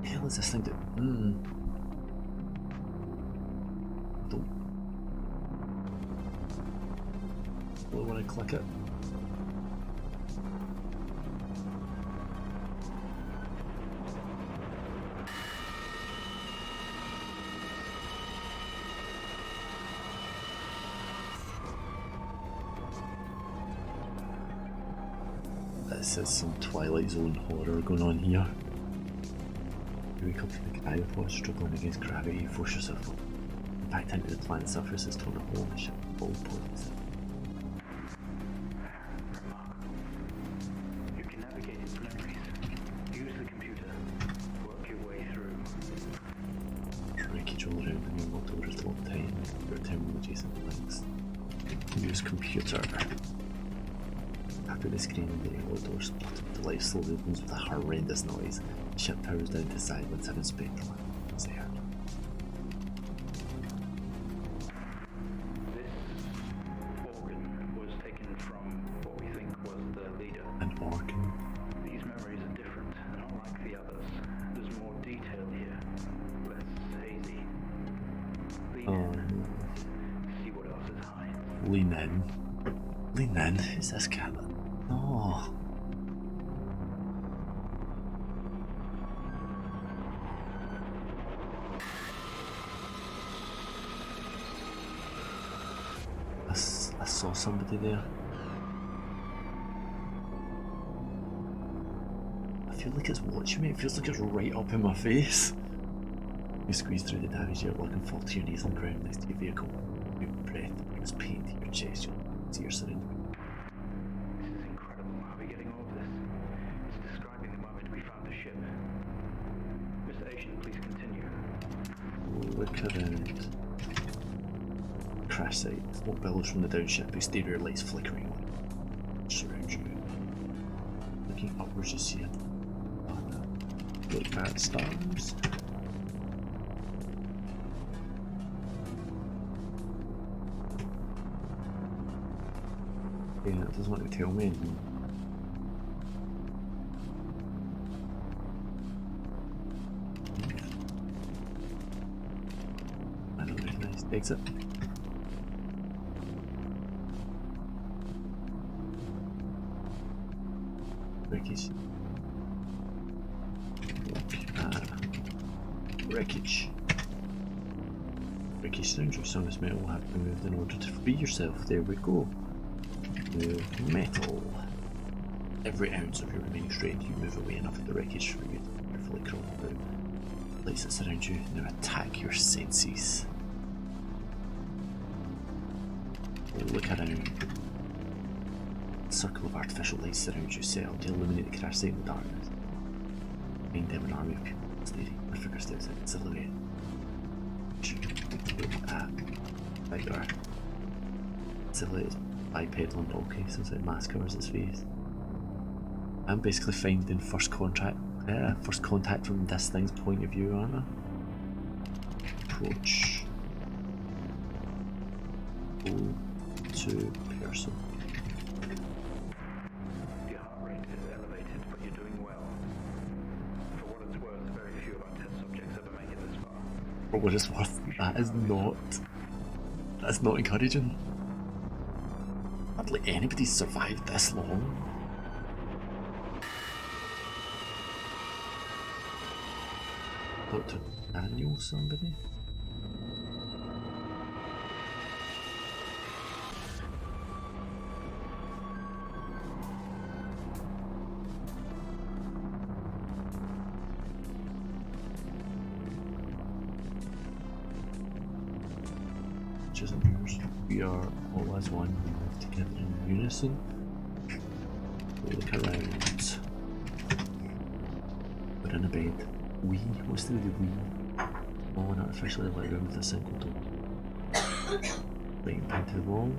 The hell is this thing do? Don't want to click it. This is some Twilight Zone horror going on here. You wake up to the cryopod struggling against gravity, force yourself back into the planet's surface as torn a hole in the ship. All points. You can navigate its memories. Use the computer. Work your way through. Wreckage all around. Your terminal adjacent links. Use computer. After the screen in the airlock door spotted, the light slowly opens with a horrendous noise. The ship powers down to silence and inspector is there. This organ was taken from what we think was the leader. An organ? These memories are different, not like the others. There's more detail here, less hazy. Lean in. See what else is hiding. Lean in. Lean in? Who's this cat? Oh. I saw somebody there. I feel like it's watching me. It feels like it's right up in my face. You squeeze through the damaged airlock and fall to your knees on the ground next to your vehicle. Your breath brings pain to your chest. You see your surroundings. This is incredible. How are we getting all of this? It's describing the moment we found the ship. Mr. Asian, please continue. Look around. Crash site. Smoke billows from the downship. Exterior lights flickering. Surround you. Looking upwards, you see it. Look at stars. Yeah, it doesn't want to tell me anything. I don't recognise. Exit. Wreckage. Wreckage. Wreckage surrounds you. Some of this metal will have to be moved in order to free yourself. There we go. Move metal. Every ounce of your remaining strength, you move away enough of the wreckage for you to carefully crawl through. Lights that surround you now attack your senses. Look around. A circle of artificial lights surrounds you, set up to illuminate the crash site in the darkness. Behind them, an army of people staring. A figure steps out in silhouette. Look at Tiger. Silhouette is bipedal and bulky, so it's like mask covers its face. I'm basically finding first contact from this thing's point of view, aren't I? Approach. Go to person. Your heart rate is elevated, but you're doing well. For what it's worth, very few of our test subjects ever make it this far. For what it's worth, that's not encouraging. Hardly anybody's survived this long. Dr. Daniel, somebody? Which isn't yours. We are all as one. We move together in unison. Look around. We're in a bed. We? What's the we? Oh, and artificially let room with a single door. Right into the wall.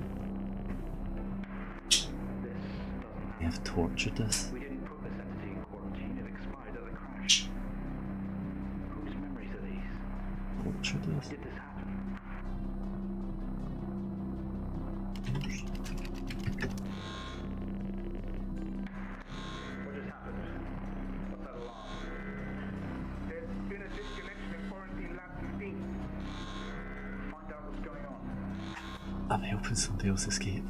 They have tortured us. We didn't put this entity in quarantine. It expired at the crash. Whose memories are these? Tortured us? When did this happen? What just happened? What's that alarm? There's been a disconnection in quarantine lab 15. Find out what's going on. I'm helping somebody else escape.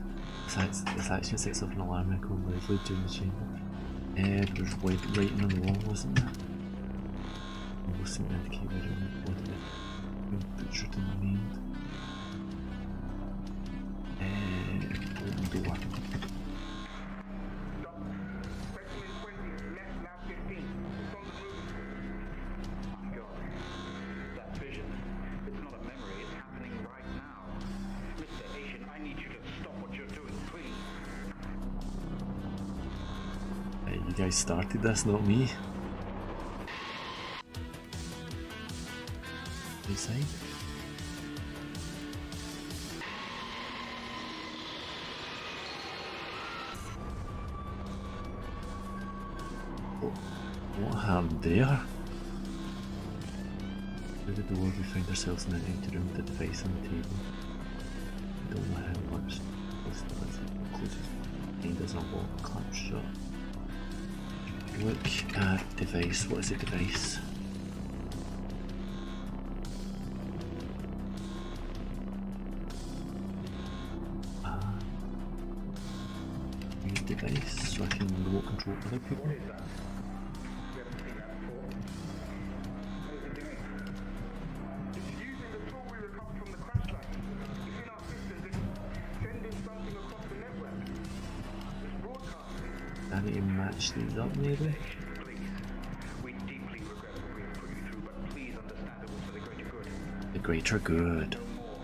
This action sets off an alarm echo loudly during the chamber. There was white writing on the wall, wasn't there? Almost seemed to indicate whether the body had been butchered and maimed. Open door. Stop. Specimen 20, left lab 15. It's on the roof. My God. That vision. It's not a memory. It's happening right now. Mr. Asian, I need you to stop what you're doing, please. Hey, you guys started this, not me. Inside. there. Through the door, we find ourselves in an empty room with a device on the table. We don't know how it works. Closes behind us and a wall clamped shut. Look at device. What is the device? Use device so I can remote control other people. I need to match these up maybe. Please, we deeply regret what we have put you through, but please understand it was for the greater good. The greater good. No more.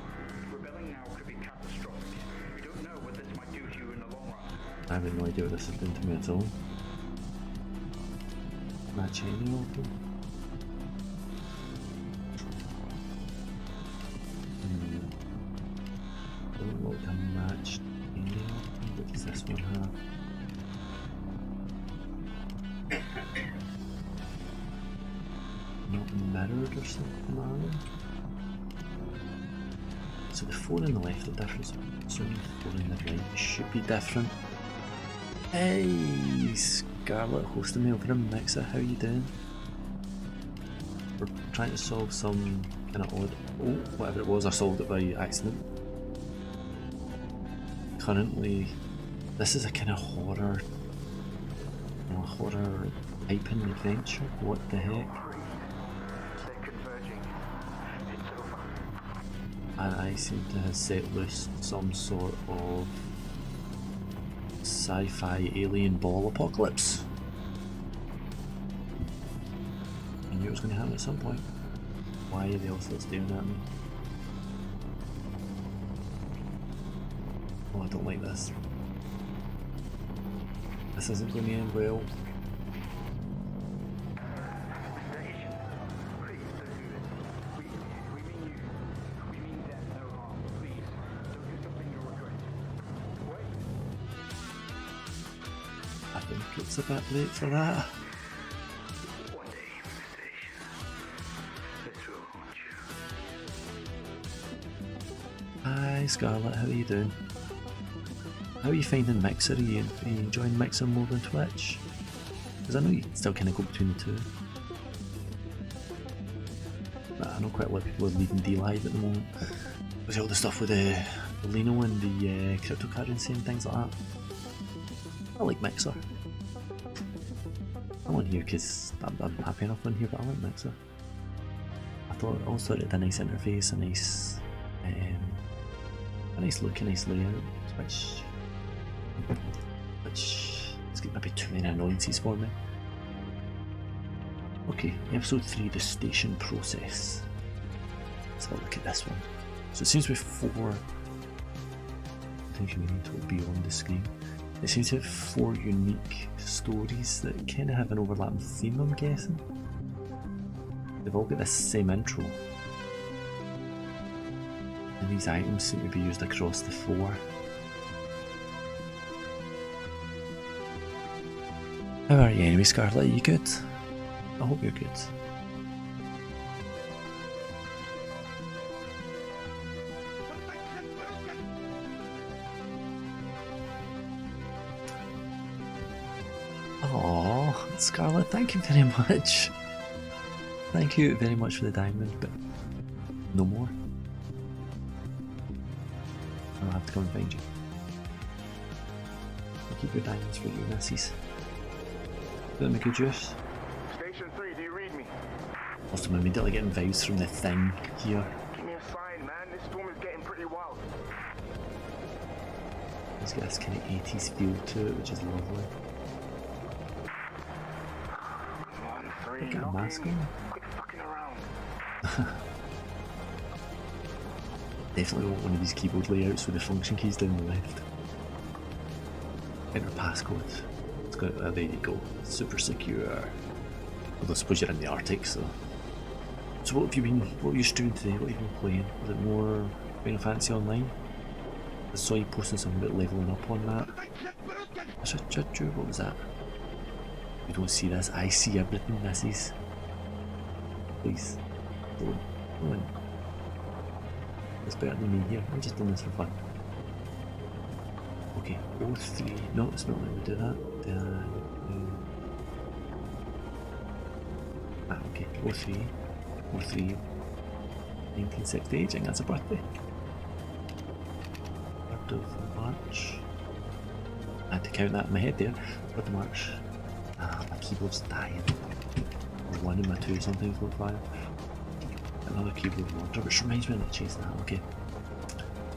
Rebelling now could be catastrophic. You don't know what this might do to you in the long run. I have no idea what this is doing to me at all. Match any of them? Don't look to match any of them. What does this one have? Not mirrored or something, are they? So the 4 on the left are different, so the 4 on the right should be different. Hey, Scarlet hosting me over in Mixer, how you doing? We're trying to solve some kind of odd, whatever it was, I solved it by accident. Currently, this is a kind of horror, horror typing adventure, what the heck? And I seem to have set loose some sort of sci-fi alien ball apocalypse. I knew it was going to happen at some point. Why are they all still staring at me? Oh, I don't like this. This isn't going to end well. I think it's a bit late for that. One day, Mr. Asian, this will haunt you. Hi Scarlet, how are you doing? How are you finding Mixer? Are you enjoying Mixer more than Twitch? Because I know you still kind of go between the two. But I know quite a lot of people are leaving D-Live at the moment. There's all the stuff with the Lino and the cryptocurrency and things like that. I like Mixer. I'm on here because I'm happy enough on here, but I like Mixer. I always thought it had a nice interface, a nice look, a nice layout, which it's got maybe too many annoyances for me. Okay, episode 3, the station process. Let's have a look at this one. So it seems with 4 things you need to be on the screen. It seems to have 4 unique stories that kind of have an overlapping theme, I'm guessing. They've all got this same intro. And these items seem to be used across the 4. How are you anyway, Scarlet? Are you good? I hope you're good. Oh, Scarlet, thank you very much. Thank you very much for the diamond, but no more. I'll have to come and find you. I'll keep your diamonds for you, missies. Will it make a juice? Station 3, do you read me? Also, I'm immediately getting vibes from the thing here. Give me a sign, man. This storm is getting pretty wild. It's got this kind of 80s feel to it, which is lovely. Come on, 3. Got a mask on. Quit fucking around. Definitely want one of these keyboard layouts with the function keys down the left. Enter passcode. It's got, there you go. Super secure. Although I suppose you're in the Arctic, so. So what are you streaming today? What have you been playing? Was it more Final Fantasy Online? I saw you posting something about leveling up on that. What was that? You don't see this. I see everything. This is. Please. Don't. It's better than me here. I'm just doing this for fun. Okay, 03. No, it's not letting me do that. Okay, 03. 03. 1968, I think that's a birthday. 3rd of March. I had to count that in my head there. 3rd of March. My keyboard's dying. Or 1 and my 2 sometimes go fire. Another keyboard monitor, which reminds me I need to chase that. Okay.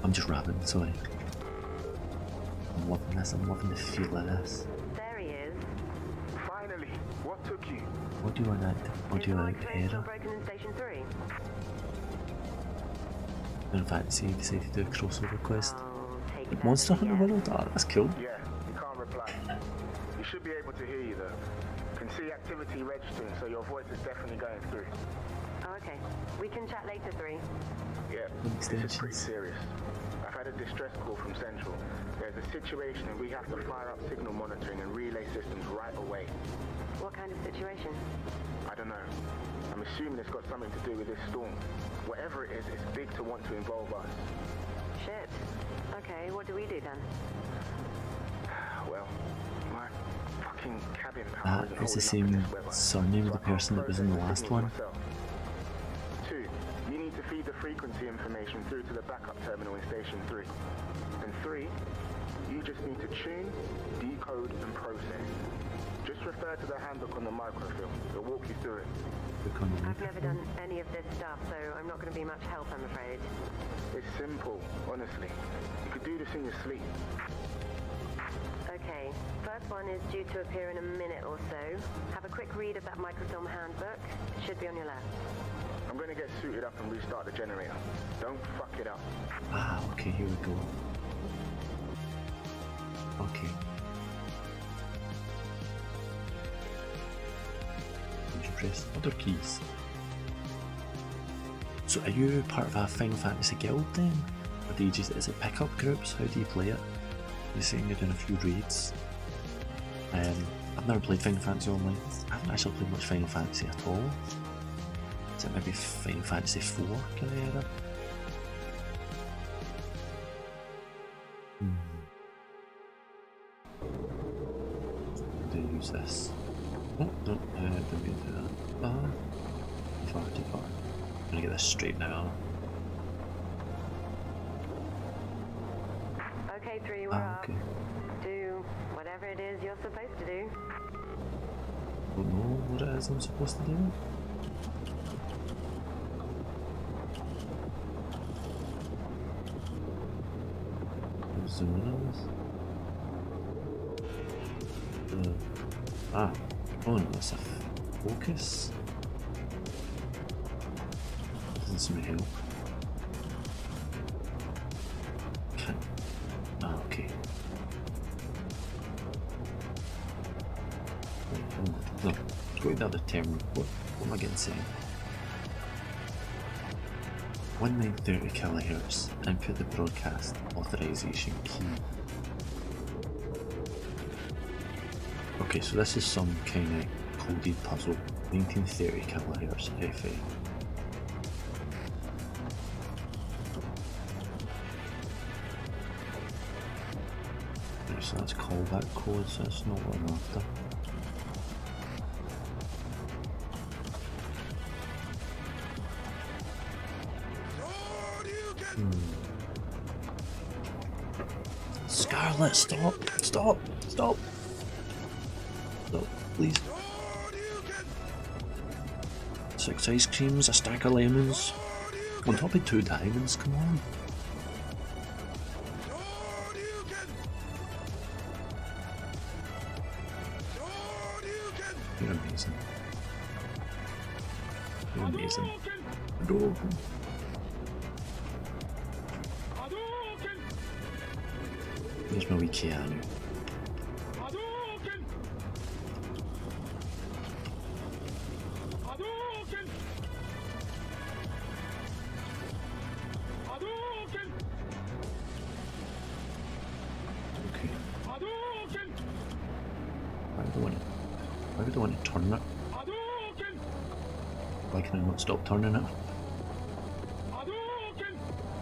I'm just rapping, sorry. I'm loving this, I'm loving the feel of this. There he is. Finally, what took you? What do you want to What do you want to hear? Broken in Station 3. In fact, see, you decided to do a crossover quest. Take that Monster Hunter again. World? Oh, that's cool. Yeah, you can't reply. You should be able to hear you though. Can see activity registering, so your voice is definitely going through. Oh, okay. We can chat later, 3. Yeah, this is pretty Extensions. serious. I've had a distress call from Central. There's a situation and we have to fire up signal monitoring and relay systems right away. What kind of situation? I don't know. I'm assuming it's got something to do with this storm. Whatever it is, it's big to want to involve us. Shit. Okay, what do we do then? Well, my fucking cabin power That isn't is the holding up in same this weather, surname of so the I can't person that was in the process last signals one. myself. 2, you need to feed the frequency information through to the backup terminal in Station 3. And 3, you just need to tune, decode, and process. Just refer to the handbook on the microfilm. It'll walk you through it. I've never done any of this stuff, so I'm not going to be much help, I'm afraid. It's simple, honestly. You could do this in your sleep. Okay, first one is due to appear in a minute or so. Have a quick read of that microfilm handbook. It should be on your left. I'm going to get suited up and restart the generator. Don't fuck it up. Okay, here we go. Okay. You press other keys. So are you part of a Final Fantasy guild then? Or do you just, is it pickup groups? How do you play it? You're saying you're doing a few raids. I've never played Final Fantasy Online. I haven't actually played much Final Fantasy at all. Is it maybe Final Fantasy 4 kind of era? Do you use this? Oh, no, don't mean to do that. Too far. I'm gonna get this straight now. Okay, 3, we're up. Okay. Do whatever it is you're supposed to do. Don't know what it is I'm supposed to do. Zoom in on this. Oh no, that's a focus. Doesn't seem to help. Okay. No, go to the other terminal. What am I getting saying? 1930 kilohertz. Input the broadcast authorization key. Okay, so this is some kind of coded puzzle. 1930 kilohertz FA. So that's callback code, so that's not what I'm after. Scarlet, stop! Stop! Stop! Stop, please. 6 ice creams, a stack of lemons. On top of 2 diamonds, come on. You're amazing. You're amazing. Adorable. Here's my wee Keanu. Why turn it. Why can I not stop turning it?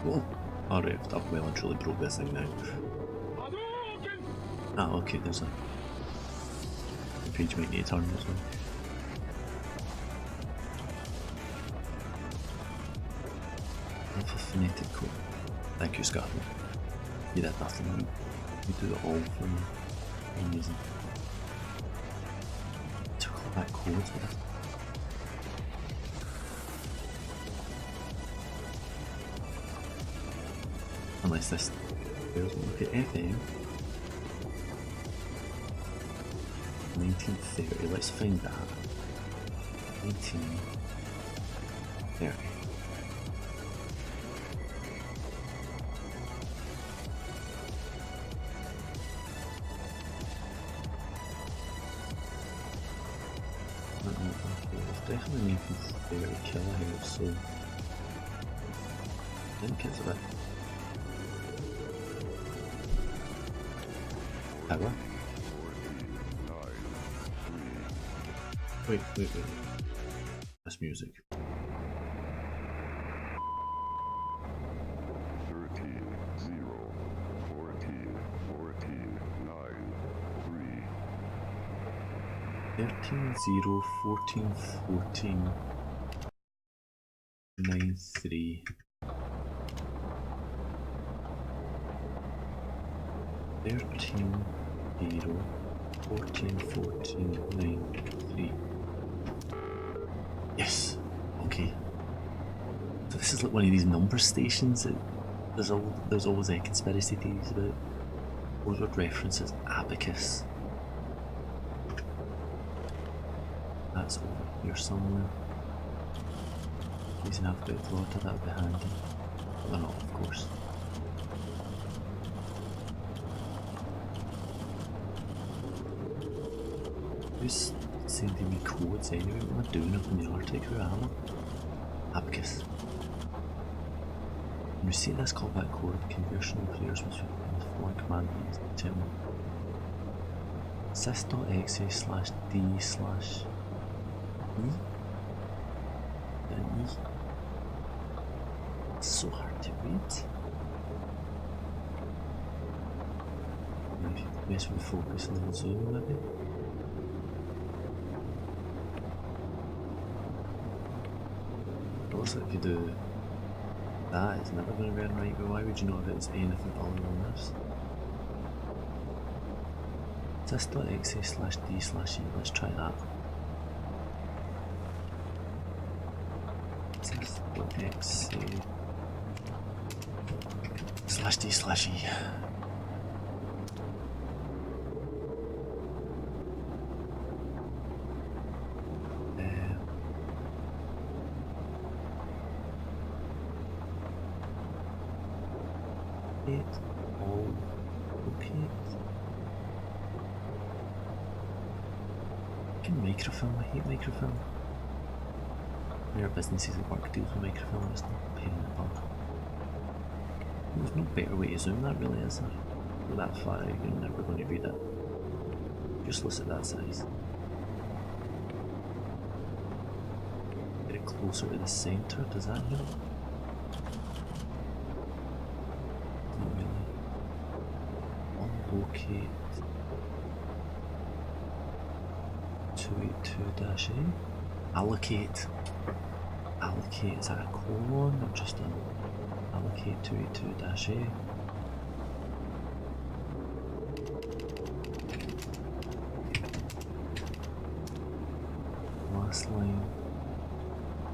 Whoa! Alright, I've well and truly broke this thing now. Ah, okay, there's a page might need to turn as well. Alpha phonetic code. Thank you, Scotland. You did nothing. You do it all for me. Amazing. Took all that code with it. Unless this fails, look at FM 1930, let's find that. 1930. It's definitely 1930 kilohertz, so I think it's a bit power. Wait. That's music. 13, 0, 14, 14, 9, 3. 13, 0, 14, 14, 9, 3. 13, 0, 14, 14, 9, 3. Yes! Okay. So this is like one of these number stations that there's always a conspiracy theories about. Word references, abacus. That's over here somewhere. Use an alphabetical order, that would be handy. But they're not, of course. Who's sending me codes anyway? What am I doing up in the Arctic? Who am I? Abacus. When we see this callback code, conversion operators must be the following command means determine sys.exe/d/e. An E. It's so hard to read. Maybe best we focus on the zoom maybe. Looks like if you do that, it's never going to be right, but why would you know if it's anything other than this? sys.exe/d/e, let's try that. sys.exe/d/e. All okay. Microfilm, I hate microfilm. There are businesses that work deals with microfilm, it's not a pain in the butt. There's no better way to zoom that really, is there? Go that far out, you're never going to read it. Useless at that size. Get it closer to the centre, does that help? Not really. Unlocate 282-A. Allocate. Allocate, is that a colon or just an allocate 282-A? Last line.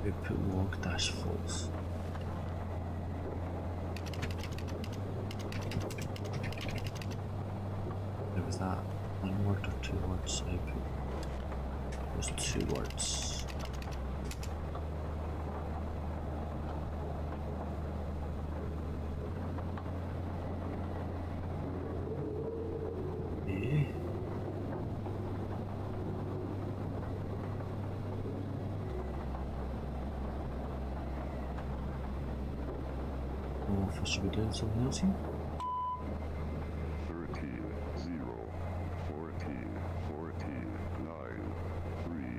Output log dash false. Now was that one word or 2 words output? It was 2 words. Should we do something else here? 13, 0, 14, 14, 9, 3.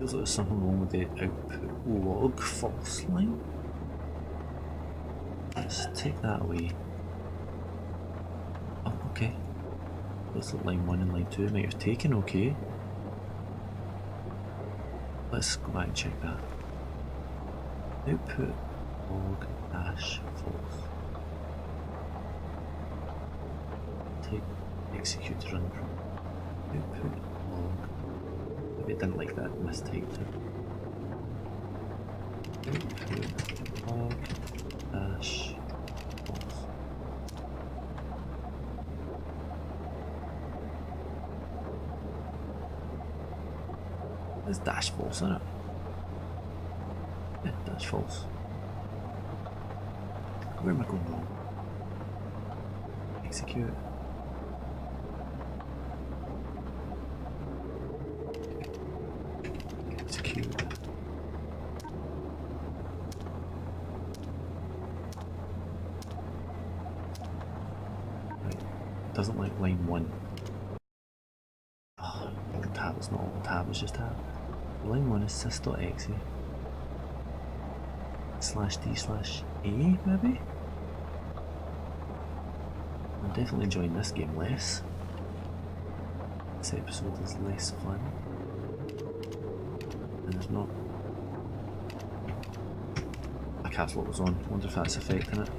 Feels like there's something wrong with the output log false line. Let's take that away. Oh, okay. Looks like line 1 and line 2 might have taken okay. Let's go back and check that. Output log dash false. Take execute to run from output log. Maybe it didn't like that, mistyped it. Output log dash false. There's dash false in it. Yeah, dash false. Where am I going wrong? Execute. Execute. Right. Doesn't like line 1. Oh, alt tab is not alt tab, it's just tab. Line 1 is sys.exe /d/a maybe? I'm definitely enjoying this game less. This episode is less fun. And there's not... My caps lock was on, wonder if that's affecting it.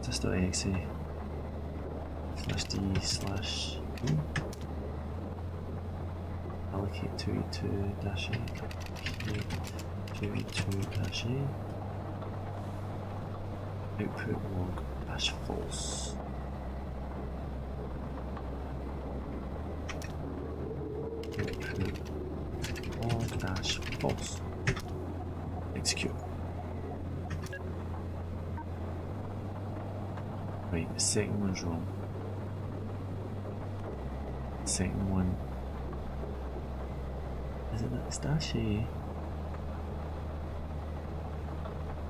Sys.exe /d/e allocate 282-a 282-a output log dash false. Output log dash false. Execute. Right, the second one's wrong. The second one, is it that it's dash A?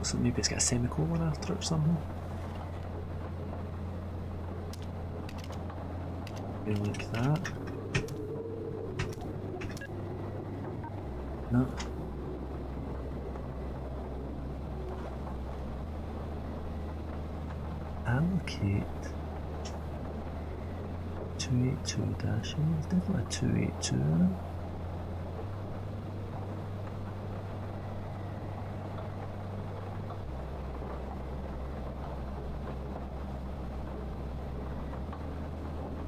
So maybe it's got a semicolon after it or something. Maybe like that. No. Allocate 282 dash A. There's definitely a 282 in it.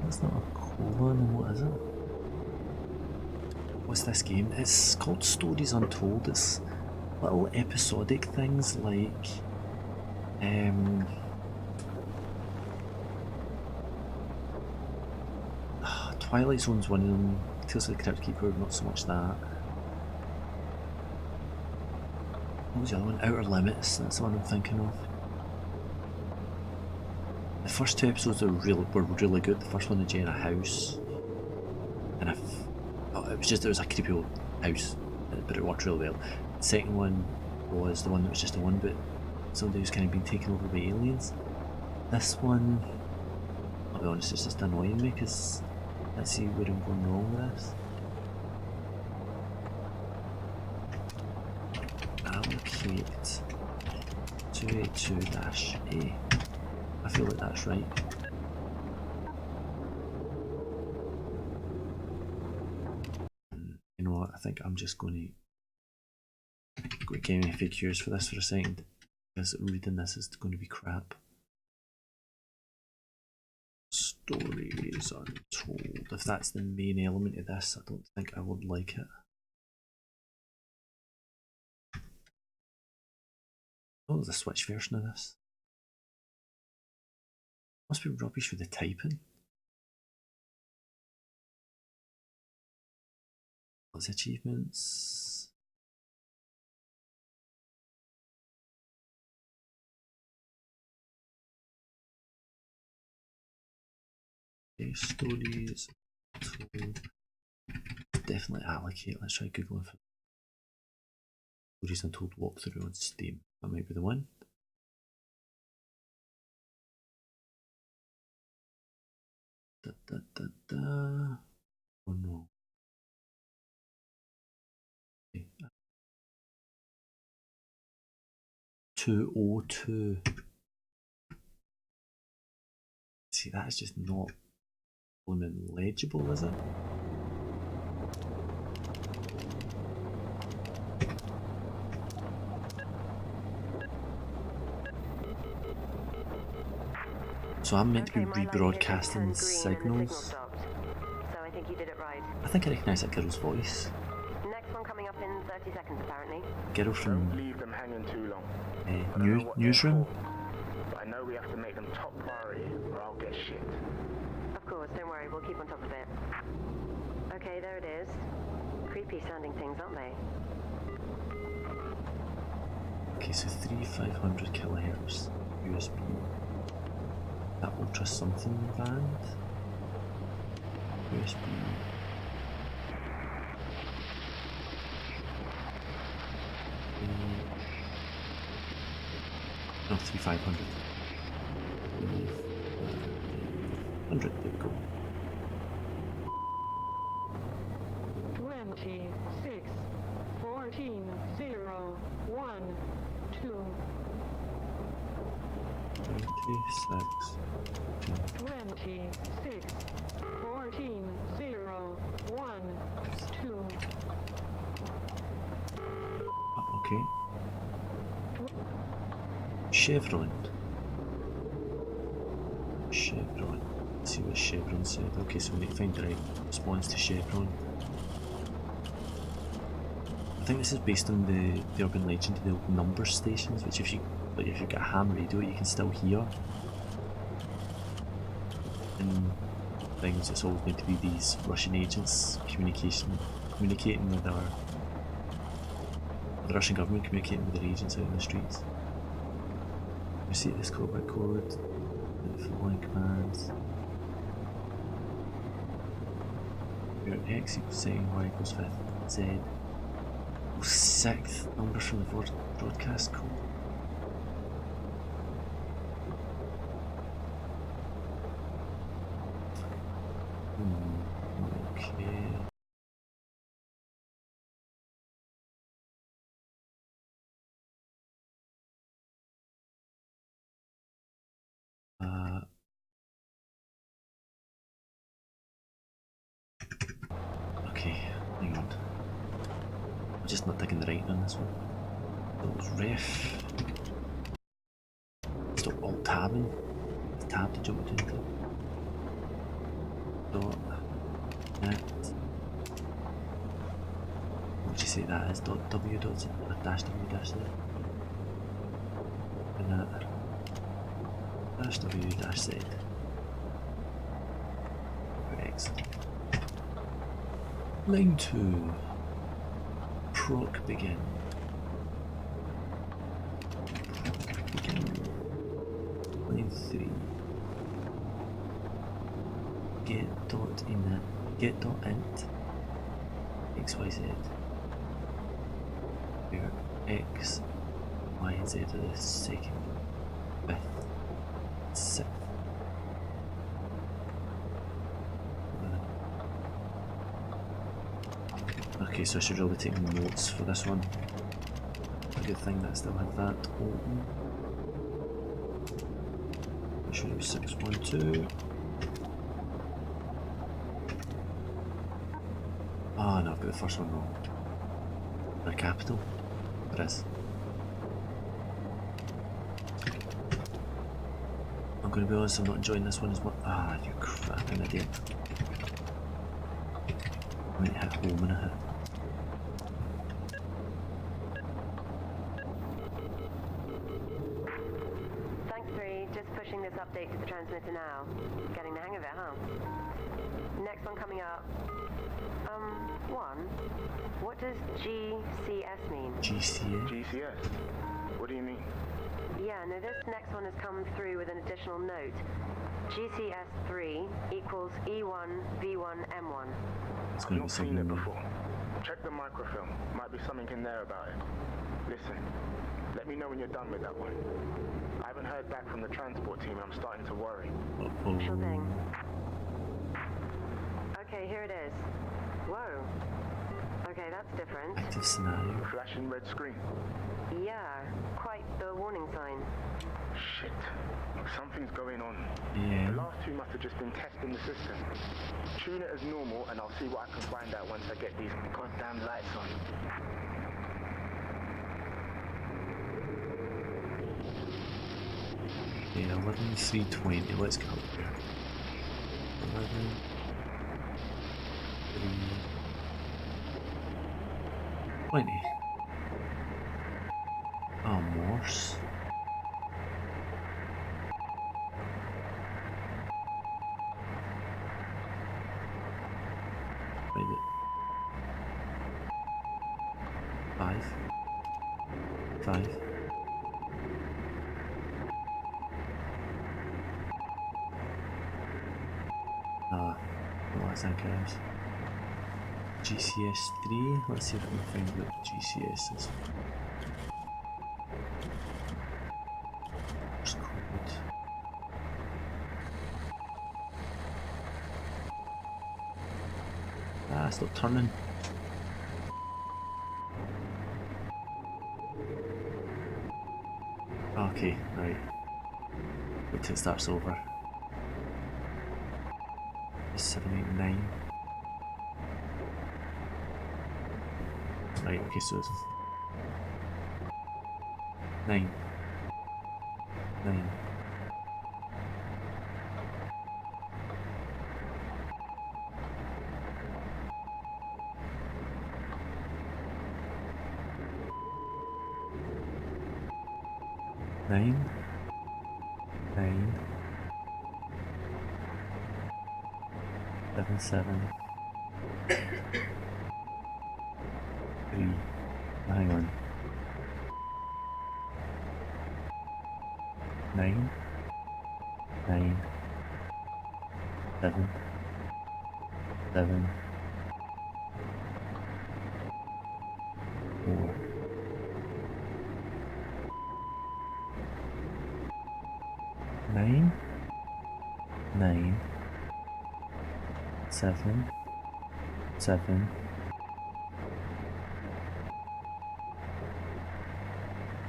That's not a colon, what is it? What's this game? It's called Stories Untold. It's little episodic things like Twilight Zone's one of them. Tales of the Crypt Keeper, not so much that. What was the other one? Outer Limits, that's the one I'm thinking of. The first 2 episodes were really good. The first one, the Jenna house, and it was a creepy old house, but it worked really well. The second one was the one that was just the one, but somebody who's kind of been taken over by aliens. This one, I'll be honest, it's just annoying me because let's see where I'm going wrong with this. Allocate 282-A. I feel like that's right. You know what? I think I'm just going to get me figures for this for a second, because reading this is going to be crap. Stories Untold. If that's the main element of this, I don't think I would like it. Oh, there's a Switch version of this. Must be rubbish with the typing. What's the achievements? Okay, Stories Untold. Definitely allocate. Let's try Googling for Stories Untold walkthrough on Steam. That might be the one. Oh no. 202. See, that is just not legible, is it? So I'm meant to be rebroadcasting signals. So I think you did it right. I think I recognise that girl's voice. Next one coming up in 30 seconds, apparently. Girl from Don't leave them hanging too long. I don't know what they're newsroom. for, but I know we have to make them top priority or I'll get shit. Of course, don't worry, we'll keep on top of it. Okay, there it is. Creepy sounding things, aren't they? Okay, so 3500 kilohertz USB. That ultra something band. USB. No, 3500. 100, there we go. 26, 14, 0, 1, 2. 26. 26, 14, 0, 1, 2. Oh, okay. Chevron. Chevron. Let's see what Chevron said. Okay, so we need to find the right response to Chevron. I think this is based on the urban legend of the old number stations, which if you've got a ham radio you can still hear. And things, it's always meant to be these Russian agents communicating with the Russian government communicating with their agents out in the streets. You see this code by code, the following commands. Your X equals second, Y equals fifth, Z. Oh, sixth number from the broadcast code. Okay. Okay, hang on. I'm just not digging the right on this one. So it was ref. Stop alt tabbing. Tab to jump into. Dot net. What would you say that is? Dot W dot Z, dash W dash Z. And that dash W dash Z. Excellent. Line 2. Proc begin. Line 3. Get dot init. Get dot int. XYZ. Where X, Y, and Z are the second, fifth, sixth. Okay, so I should really take notes for this one. A good thing that I still had that open. I should have 612. Oh no, I've got the first one wrong. For a capital. It is. I'm going to be honest, I'm not enjoying this one as much. Ah, you crapping idiot. I might hit home in a hit. Thanks, 3. Just pushing this update to the transmitter now. Getting the hang of it, huh? Next one coming up. 1. What does GCS mean? GCA? GCS? What do you mean? Yeah, no, this next one has come through with an additional note. GCS3 equals E1V1M1. It's I've going to be not seen something it new. before. Check the microfilm. Might be something in there about it. Listen, let me know when you're done with that one. I haven't heard back from the transport team. I'm starting to worry. Uh-oh. Sure thing. Okay, here it is. Whoa. Okay, that's different. Active scenario. Flashing red screen. Yeah, quite the warning sign. Shit. Something's going on. Yeah. The last two must have just been testing the system. Tune it as normal and I'll see what I can find out once I get these goddamn lights on. Yeah, 11:320. Let's go here. 11. 20. Oh, Morse. Wait it. 5. 5. Well, that's anchors. GCS 3. Let's see if I can find what GCS is. Morse code. Still turning. Okay, right. Wait till it starts over. 789. Right, okay, so it's 9. 9. 9. 9. 7. 3. Hang on. 9. 9. 7. 7. 4. 9. 9. 7. 7.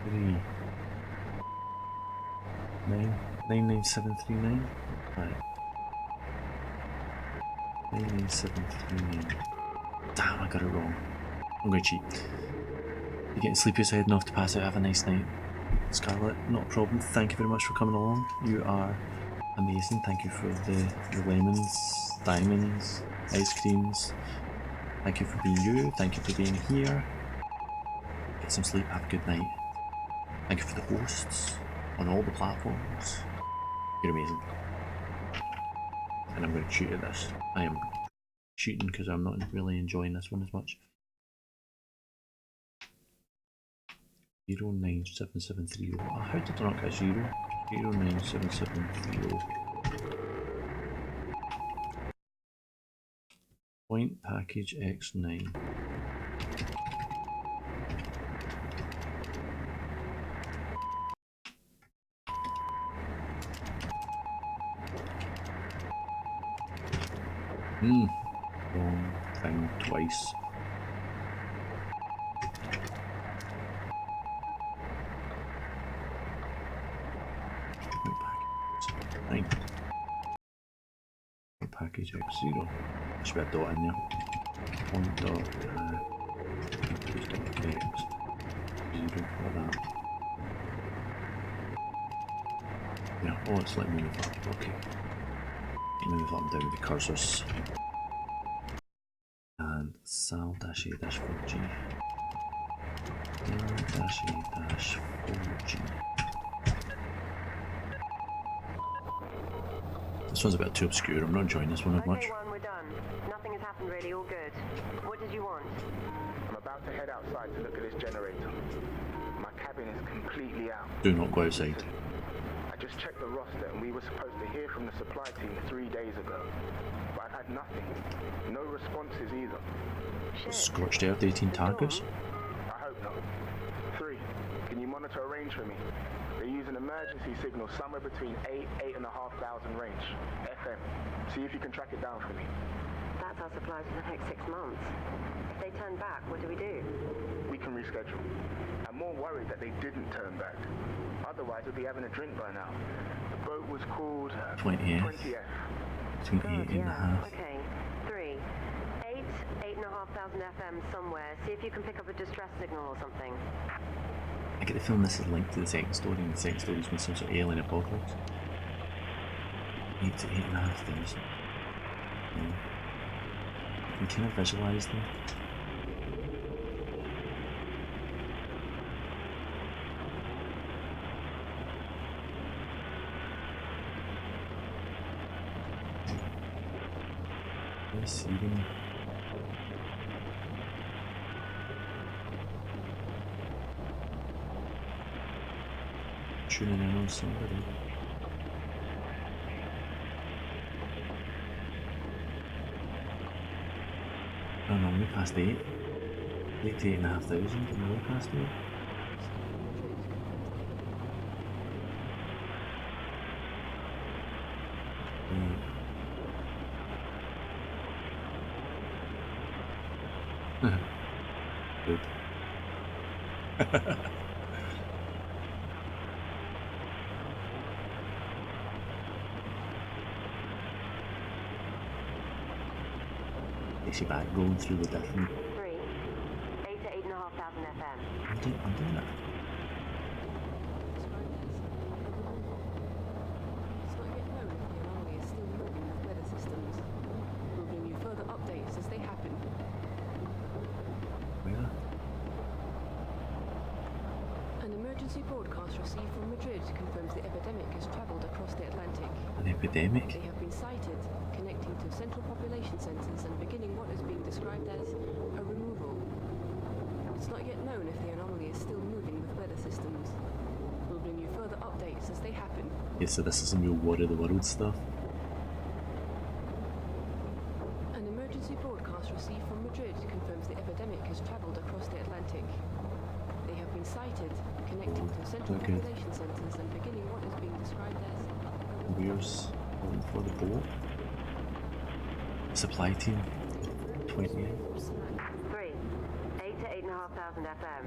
3. 9. 99739. Right. 99739. Damn, I got it wrong. I'm going to cheat. You're getting sleepy, so heading off to pass out. Have a nice night. Scarlett, not a problem. Thank you very much for coming along. You are amazing. Thank you for the lemons, diamonds, ice creams. Thank you for being you. Thank you for being here. Get some sleep. Have a good night. Thank you for the hosts on all the platforms. You're amazing. And I'm going to cheat at this. I am cheating because I'm not really enjoying this one as much. 097730. Oh, how did I not get 0? 097730. Point package X9. Wrong thing twice. Point package X0. There should be a dot in there. Point dot package dot X 0 for that. Yeah, oh, it's letting me move up. Okay. Move up and down with the cursors. And sal-a-4g. Sal-a-4g. This one's a bit too obscure. I'm not enjoying this one as much. Okay, we're done. Nothing has happened really. All good. What did you want? I'm about to head outside to look at this generator. My cabin is completely out. Do not go outside. I just checked the roster and we were supposed to hear from the supply team 3 days ago. But I've had nothing. No responses either. Shit. Scorched earth 18 targets. I hope not. 3. Can you monitor a range for me? They use an emergency signal somewhere between 8,500 range. FM. See if you can track it down for me. That's our supplies for the next 6 months. If they turn back, what do we do? We can reschedule. I'm more worried that they didn't turn back. Otherwise, we'd be having a drink by now. The boat was called 20F. 20F. Between God, 8 and a half. Okay. 3. 8,500 FM somewhere. See if you can pick up a distress signal or something. I get the feeling this is linked to the second story, and the second story's been some sort of alien apocalypse. 8 to 8,500. Yeah. You can kind of visualise them. Receiving. Tuning in on somebody. Oh no, we passed 8. 8 to 8,500, and we're past 8. Good. Takes you back, going through the different. 3. 8 to 8,500 FM. I'm doing it. It's not yet known if the anomaly is still moving with weather systems. We'll bring you further updates as they happen. Where? An emergency broadcast received from Madrid confirms the epidemic has traveled across the Atlantic. An epidemic? They have been sighted, connecting to central population centers and beginning what is being described as a removal. It's not yet known if the anomaly is still moving with weather systems. We'll bring you further updates as they happen. Yeah, so this is some real War of the World stuff. An emergency broadcast received from Madrid confirms the epidemic has traveled across the Atlantic. They have been sighted, connecting to central Okay. population centers and beginning what is being described as Where's going for the boat? Supply team. 20. 3. 8 to 8,500 FM.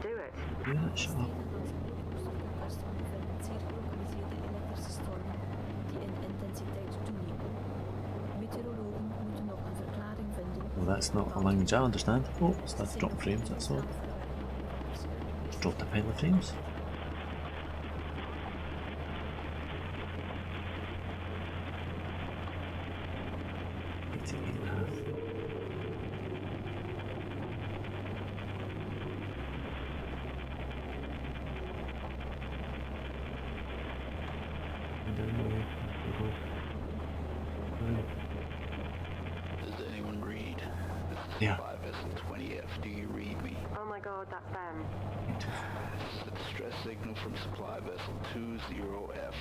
Do it. Yeah, shut up. zeer gelokaliseerde elektrische stormen die in intensiteit toenemen. Meteorologen moeten nog een verklaring vinden. Well, that's not a language I understand. Oh, it's that drop frames, that's all. Dropped a pile of frames. Does anyone read? This is Yeah. 5S20F. Do you read me? Oh my god, that's them. This is a distress signal from supply vessel 20F.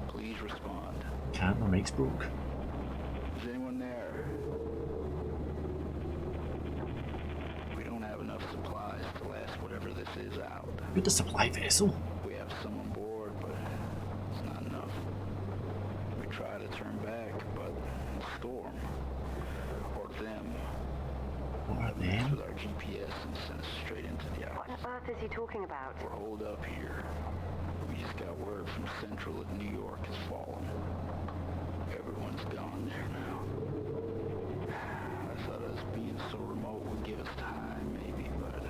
Please respond. Can't, my mic's broke. Is anyone there? We don't have enough supplies to last whatever this is out. You're the supply vessel. We have some on board, but it's not enough. We try to turn back, but the storm, or them, What are messed them? with our GPS and sent us straight into the What ice. on earth is he talking about? We're holed up here. We just got word from Central that New York has fallen. Everyone's gone there now. I thought us being so remote would give us time, maybe, but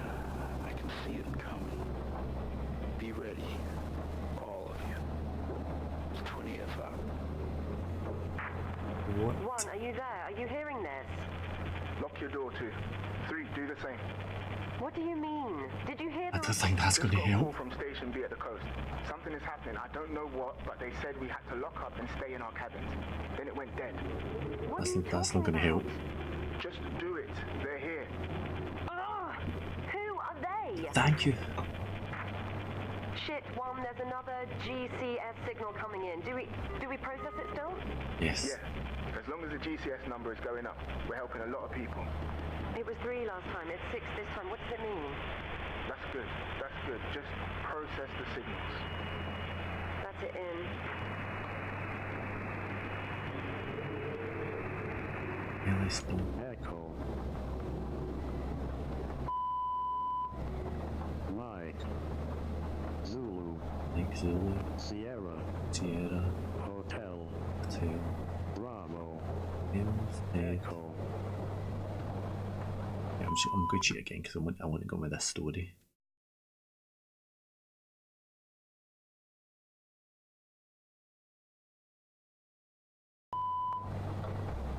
I can see them coming. Be ready, all of you. It's 20F out. What? 1, are you there? Are you hearing this? Lock your door too. 3, do the same. What do you mean? Did you hear I the... don't think that's Just going to got a call help. from Station B at the coast. Something is happening. I don't know what, but they said we had to lock up and stay in our cabins. Then it went dead. What are you That's not going to talking help. about? Just do it. They're here. Ugh! Who are they? Thank you. Shit, 1, there's another GCF signal coming in. Do we process it still? Yes. Yeah. As long as the GCS number is going up, we're helping a lot of people. It was 3 last time, it's 6 this time. What does it mean? That's good. That's good. Just process the signals. That's it in. LSD. Echo. Mike. Zulu. Mike Zulu. Sierra. Sierra. Hotel. Hotel. Bravo. Ed. Echo. Yeah, I'm going to cheat again because I want to go with this story.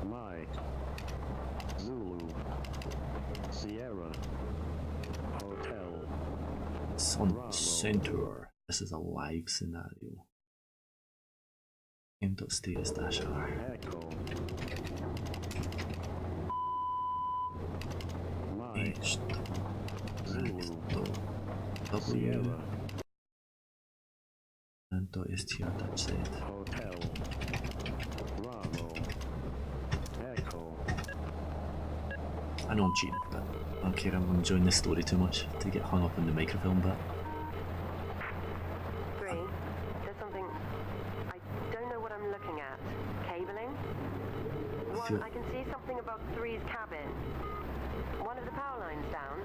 Mike. Zulu. Sierra. Hotel. Sun Center. This is a live scenario. M.status-r. Echo. Mike. H. Zulu. W. Sierra. And .str.z. Hotel. Bravo. Echo. I know I'm cheating, but I don't care. I'm enjoying this story too much to get hung up on the microfilm bit. 3. There's something... I don't know what I'm looking at. Cabling? 1. I can see something above 3's cabin. One of the power lines down.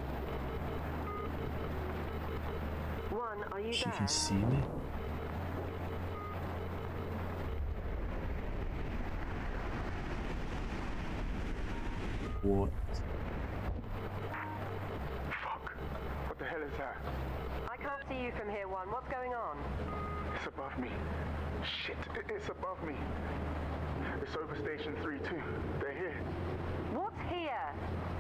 1, are you She there? can see me. What? Fuck. What the hell is that? I can't see you from here, 1. What's going on? It's above me. Shit, it's above me. It's over station 3 too. They're here. What's here?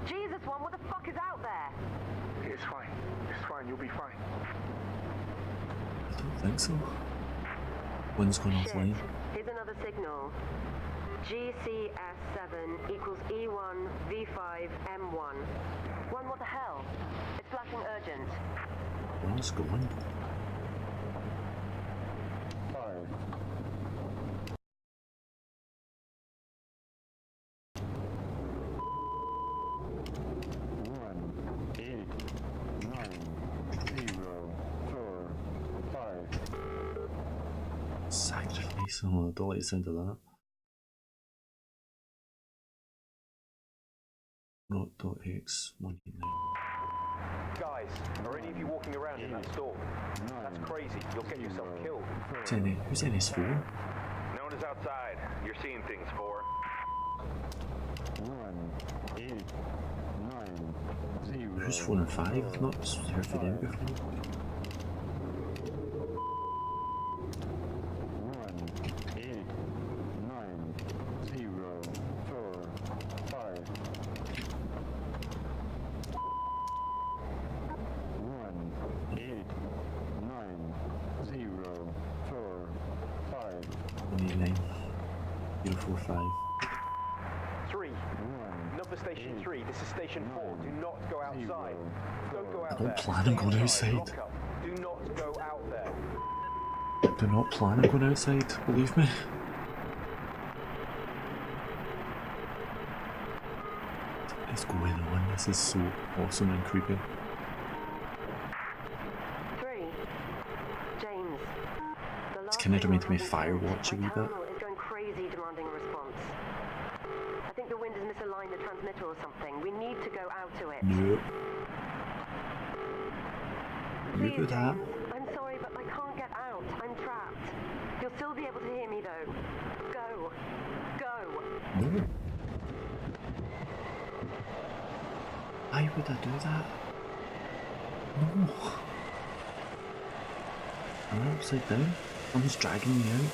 Jesus, 1, what the fuck is out there? It's fine. It's fine. You'll be fine. I don't think so. One's gone Shit. offline. Here's another signal. GCS7 equals E1 V5 M1. 1, what the hell? It's flashing urgent. One's gone. 5. 1, 8, 9, 0, 4, 5. Sacrifice. Oh, I don't like the sound of that. Not.x 189. Guys, are any of you walking around in that storm? That's crazy. You'll get yourself killed. Who's in his phone? No one is outside. You're seeing things, 4. 1, 8, 9, 0. Who's 4 and 5? I've not heard of them before. 1, 8, 9, 0, 4, 5. 1, 8, 9, 0, 4, 5. 189. 045. 3. Number station 3. This is station 4. Do not go outside. Don't go out don't there. plan on Stay going inside. outside. Lock up. Do not go out there. Do not plan on going outside, believe me. What is going on? This is so awesome and creepy. 3. James. The last kinda signal reminded me of hasn't Firewatch sent. a wee My bit. terminal is going crazy demanding a response. I think the wind has misaligned the transmitter or something. We need to go out to it. Nope. Please, Look at that. James. I'm sorry, but I can't get out. I'm trapped. You'll still be able to hear me, though. Go. Go. No. Why would I do that? No. I'm upside down. Someone's dragging me out.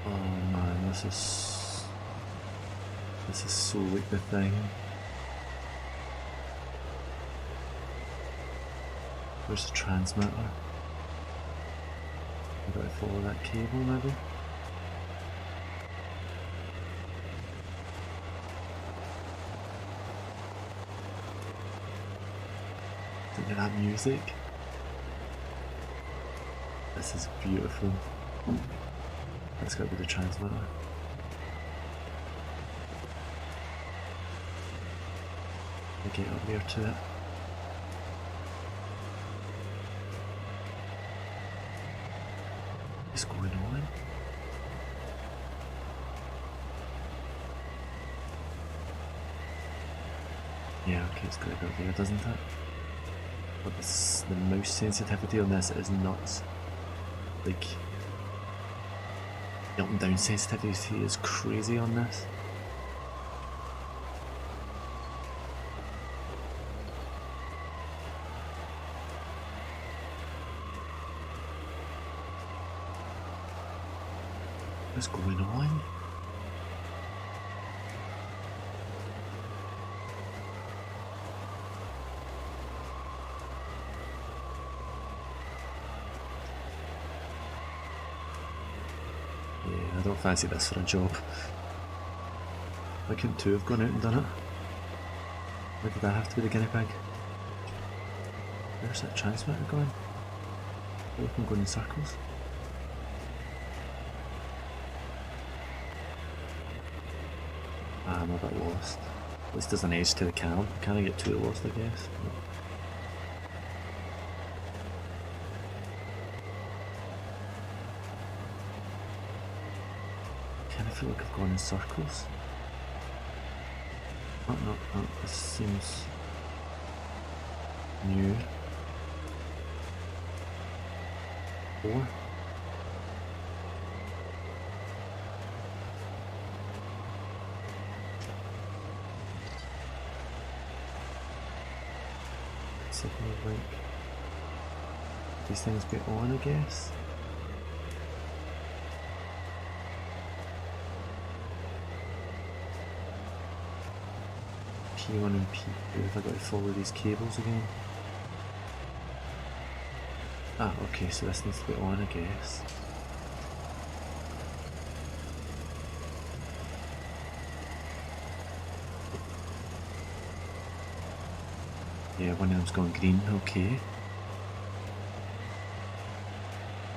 Oh man, this is so like the thing. Where's the transmitter? I gotta follow that cable maybe? Look at that music. This is beautiful. That's gotta be the transmitter. I get up there to it. What's going on? Yeah, okay, it's got to go there, doesn't it? But this, the mouse sensitivity on this is nuts. Like, the up and down sensitivity is crazy on this. What's going on? Yeah, I don't fancy this for a job. Why couldn't two have gone out and done it? Why did I have to be the guinea pig? Where's that transmitter going? I feel like I'm going in circles. I'm a bit lost. At least there's an edge to the cam. Can I get too lost, I guess? No. Kind of feel like I've gone in circles. Oh, no, this seems new. 4. Signal link. These things be on, I guess. P1 and P2. Have I got to follow these cables again? Ah, okay, so this needs to be on, I guess. Yeah, one of them's gone green, okay.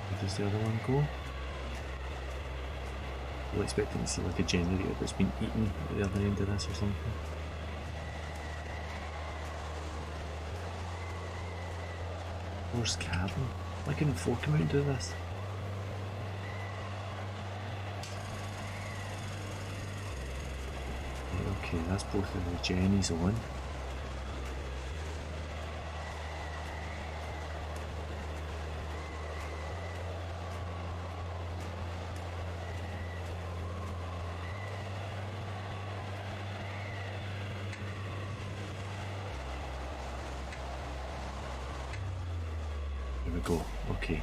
Where does the other one go? I'm expecting to see like a generator that's been eaten at the other end of this or something. Where's cabin? Why couldn't 4 come out and do this? Okay, that's both of the Jennies on. Here we go, okay.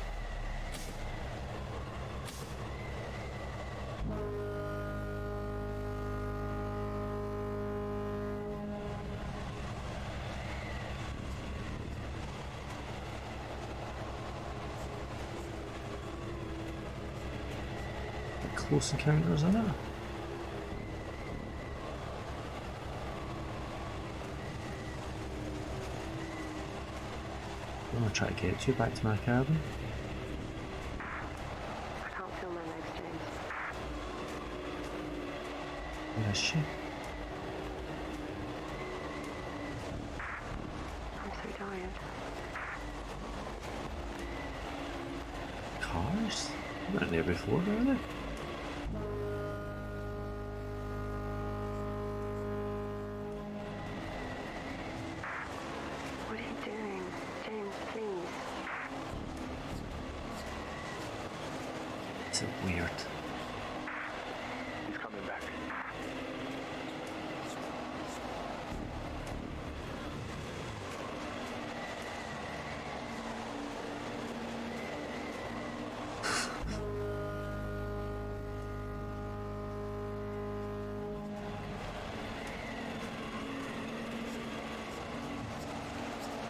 Close encounters, isn't it? I'm gonna try to get you back to my cabin. I can't feel my legs, James. Where is she? I'm so tired. Cars? I've been in there before, haven't I? What are you doing? James, please. It's weird. He's coming back.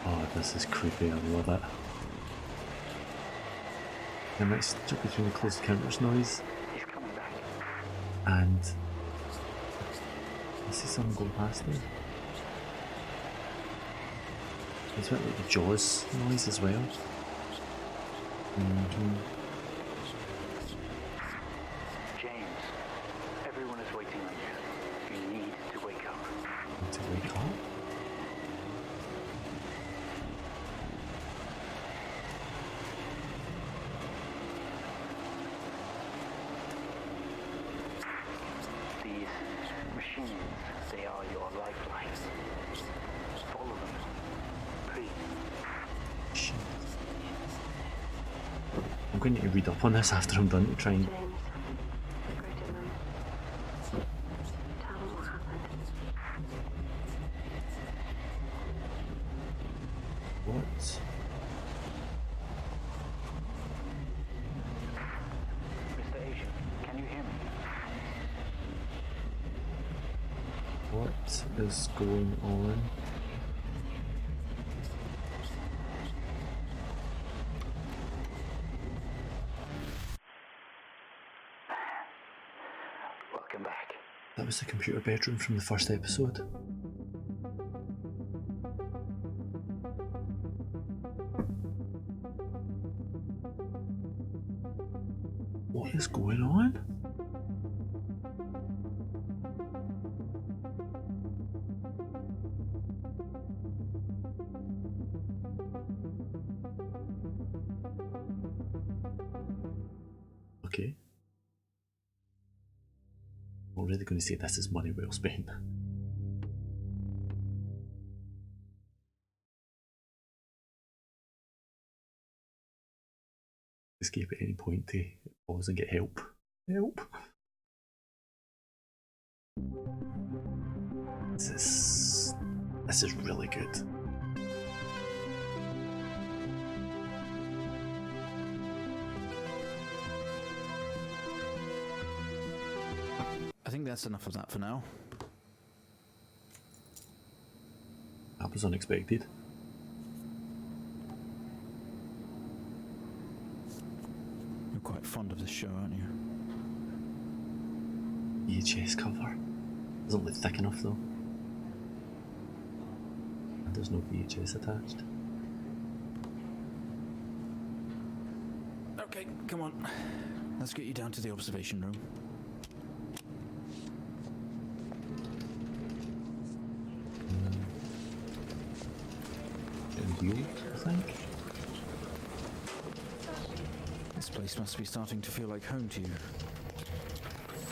Oh, this is creepy, I love it. I might stuck between the close encounters noise He's coming back. and I see someone go past there. It's a bit like the Jaws noise as well. James, everyone is waiting on you. You need to wake up. Need to wake up. machines. They are your lifelines. Follow them. Please. Shit. I'm going to read up on this after I'm done to try and... James, go to them. Tell them what happened. What? Mr. Asian, can you hear me? What is going on? Welcome back. That was the computer bedroom from the first episode. What is going on? Okay. I'm already going to say this is money well spent. Escape at any point to pause and get help. Help! This is really good. I think that's enough of that for now. That was unexpected. You're quite fond of this show, aren't you? VHS cover. Doesn't look thick enough though. And there's no VHS attached. Okay, come on. Let's get you down to the observation room. And you, I think? This place must be starting to feel like home to you.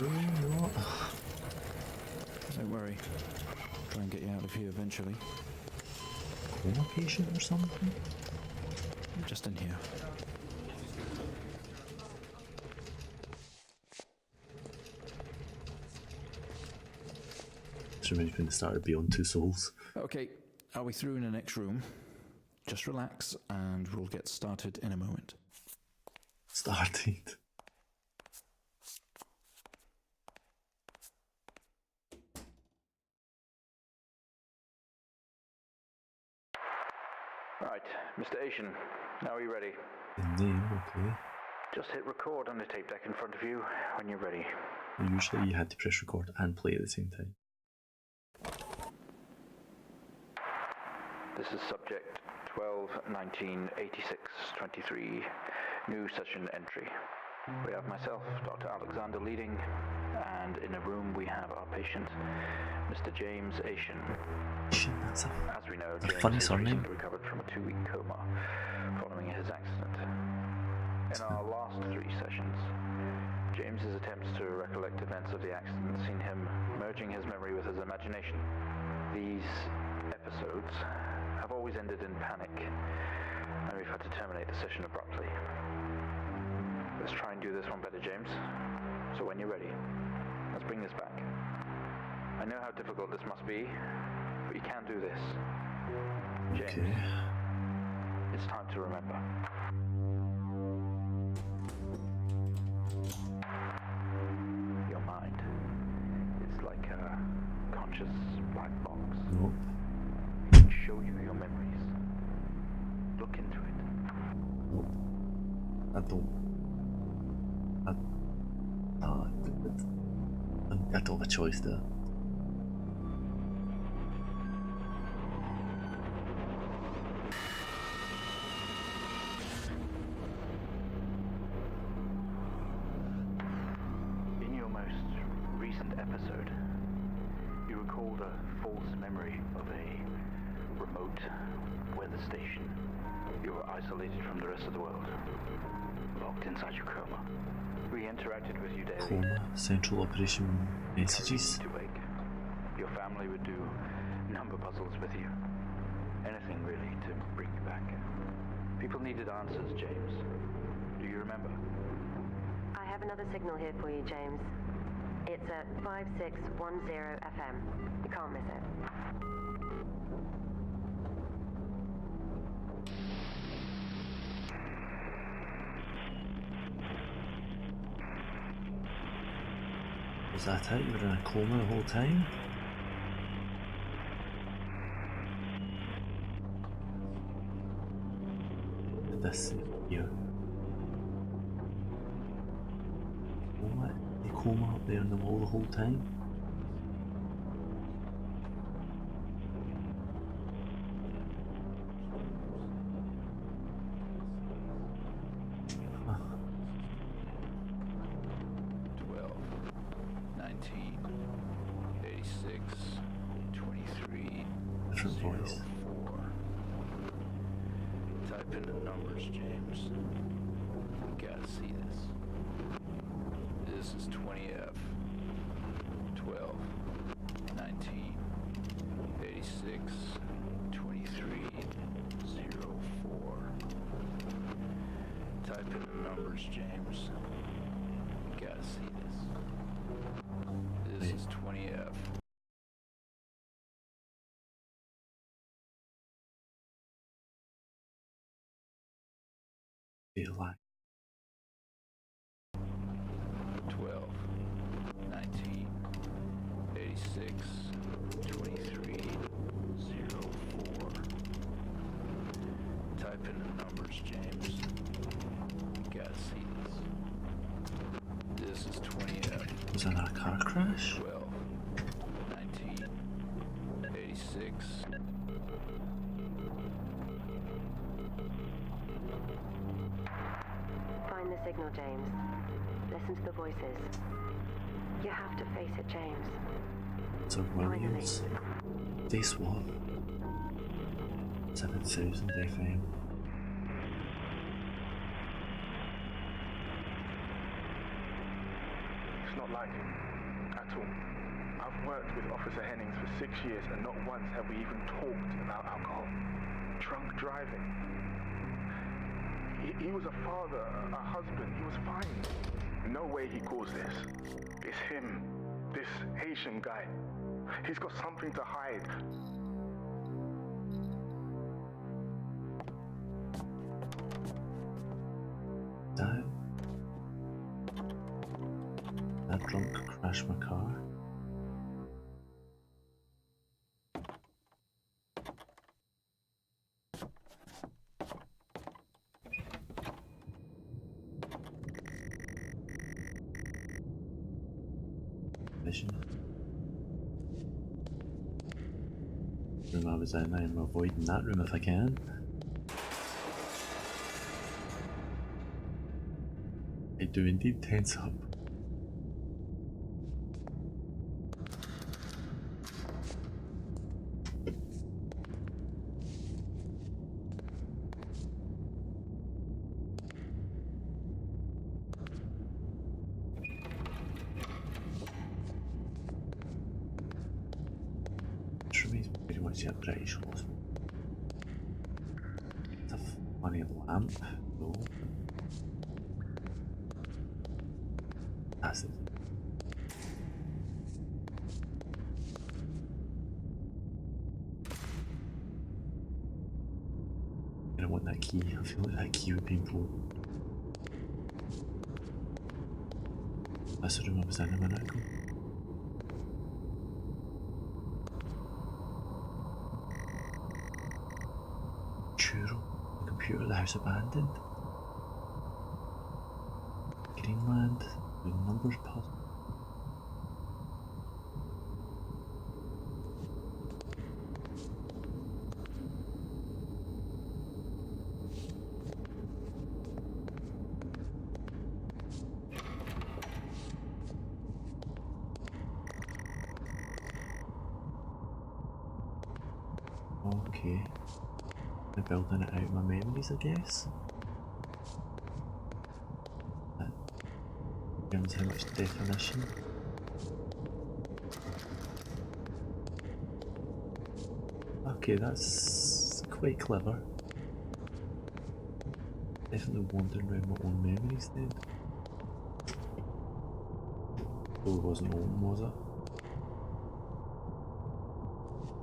No. Don't worry. Try and get you out of here eventually. Coma patient or something? Just in here. This reminds me when they started Beyond Two Souls. Okay, are we through in the next room? Just relax and we'll get started in a moment. Started. Right, Mr. Asian, now are you ready? The name, okay. Just hit record on the tape deck in front of you when you're ready. Usually you had to press record and play at the same time. This is subject 12-19-86-23, new session entry. We have myself, Dr. Alexander leading, and in a room we have our patient, Mr. James Asian. That's As we know, a James funny has surname. recently recovered from a 2-week coma following his accident. In our last 3 sessions, James's attempts to recollect events of the accident seen him merging his memory with his imagination. These episodes have always ended in panic, and we've had to terminate the session abruptly. Let's try and do this one better, James. So when you're ready, let's bring this back. I know how difficult this must be, but you can do this. James, Okay. it's time to remember. Your mind, it's like a conscious black box. Nope. It can show you your memories. Look into it. Nope. I don't. I don't have a choice there. In your most recent episode, you recalled a false memory of a remote weather station. You were isolated from the rest of the world, locked inside your coma. We interacted with you daily. Coma, central operation messages. To wake. Your family would do number puzzles with you. Anything really to bring you back. People needed answers, James. Do you remember? I have another signal here for you, James. It's at 5610 FM. You can't miss it. Was that it? You were in a coma the whole time? Did this here? What? The coma up there in the wall the whole time? Huh. 12, 19, 86, 23, Different voice. 04. Type in the numbers, James. You gotta see this. This is 20F. 12, 19, 86, 23, 04. Type in the numbers, James. You gotta see this. This is 20F. Feel like 12, 19, 86, 23, 04. Type in the numbers, James. You gotta see this. This is 20F. was that a car crash? 12, 19, 86. Find the signal, James. Listen to the voices. You have to face it, James. So Williams. Face what? 7000 FM. It's not like him at all. I've worked with Officer Hennings for 6 years and not once have we even talked about alcohol. Drunk driving. He was a father, a husband, he was fine. No way he caused this. It's him, this Haitian guy. He's got something to hide. That drunk crashed my car. Vision. Room I was in, I am avoiding that room if I can. I do indeed tense up. Which remains pretty much a British hospital. It's a funny lamp, though. That's it. I don't want that key. I feel like that key would be important. That's the room I was in a minute ago. Churro. The computer of the house abandoned. Greenland. The numbers puzzle. Okay. I'm building it out of my memories, I guess. That depends how much definition. Okay, that's quite clever. Definitely wandering around my own memories then. Door wasn't open, was it?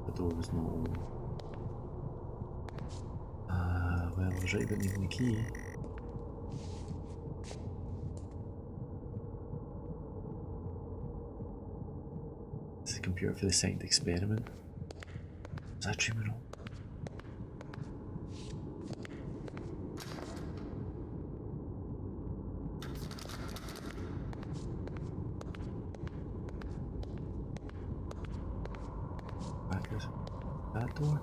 The door was not open. Well, I was right about needing the key. It's the computer for the second experiment. Was I dreaming on? Back is that door?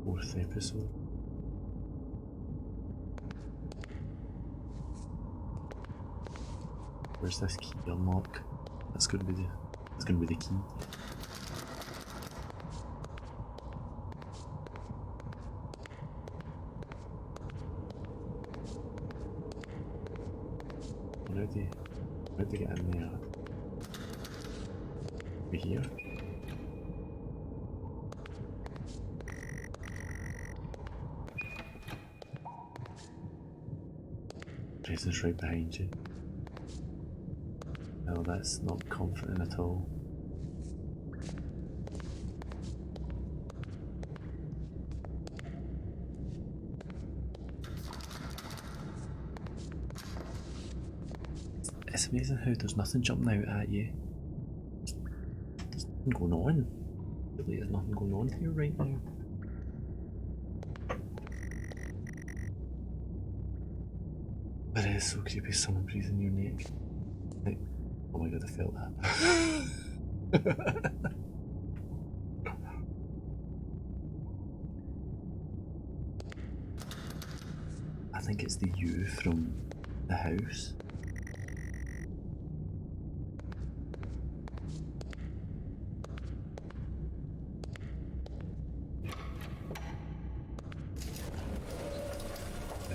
Fourth episode. Where's this key unlock? That's gonna be the key. How'd they get in there? We here? Presence right behind you. No, that's not comforting at all. It's amazing how there's nothing jumping out at you. There's nothing going on. Really, there's nothing going on here right now. But it is so creepy, someone breathing your neck. Like, oh my god, I felt that. I think it's the you from the house.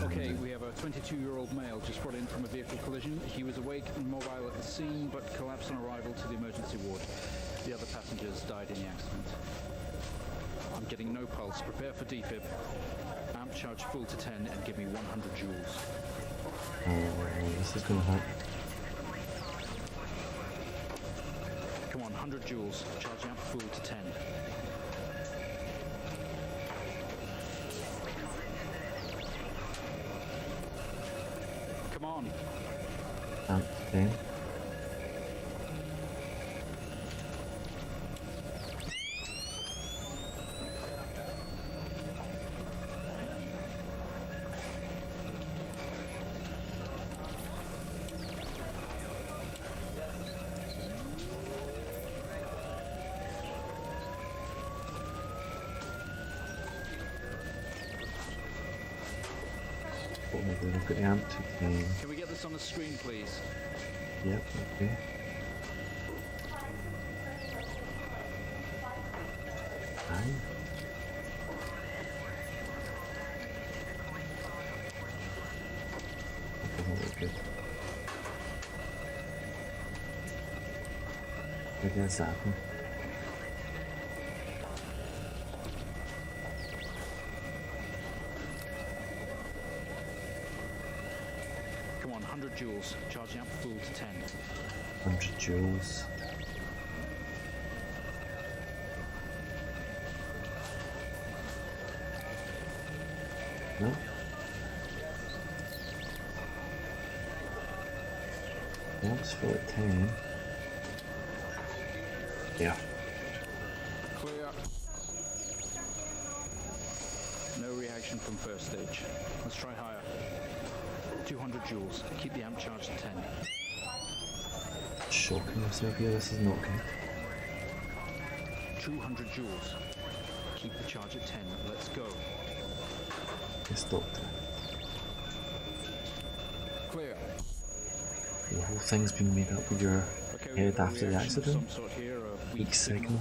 Okay, we have a 22-year-old male just brought in from a vehicle collision. He was awake and mobile at the scene, but collapsed on arrival to the emergency ward. The other passengers died in the accident. I'm getting no pulse. Prepare for defib. Amp charge full to 10 and give me 100 joules. Oh, this is gonna hurt. Come on, 100 joules. Charge amp full to 10. Come on. Amp 10. Oh my god, I've got the amp to 10. Can we get this on the screen, please? Yep, okay. Fine. That doesn't look good. Maybe that's happened. Come on, 100 joules. Charge amp full to 10. 100 joules. No? Amp's full at 10. Yeah. Clear. No reaction from first stage. Let's try higher. 200 joules. Keep the amp charged at 10. Shocking myself here, this is not good. 200 joules. Keep the charge at 10. Let's go. Yes, doctor. Clear. The whole thing's been made up with your Okay, we head have a after the reaction of accident. some sort here. A Weak signal.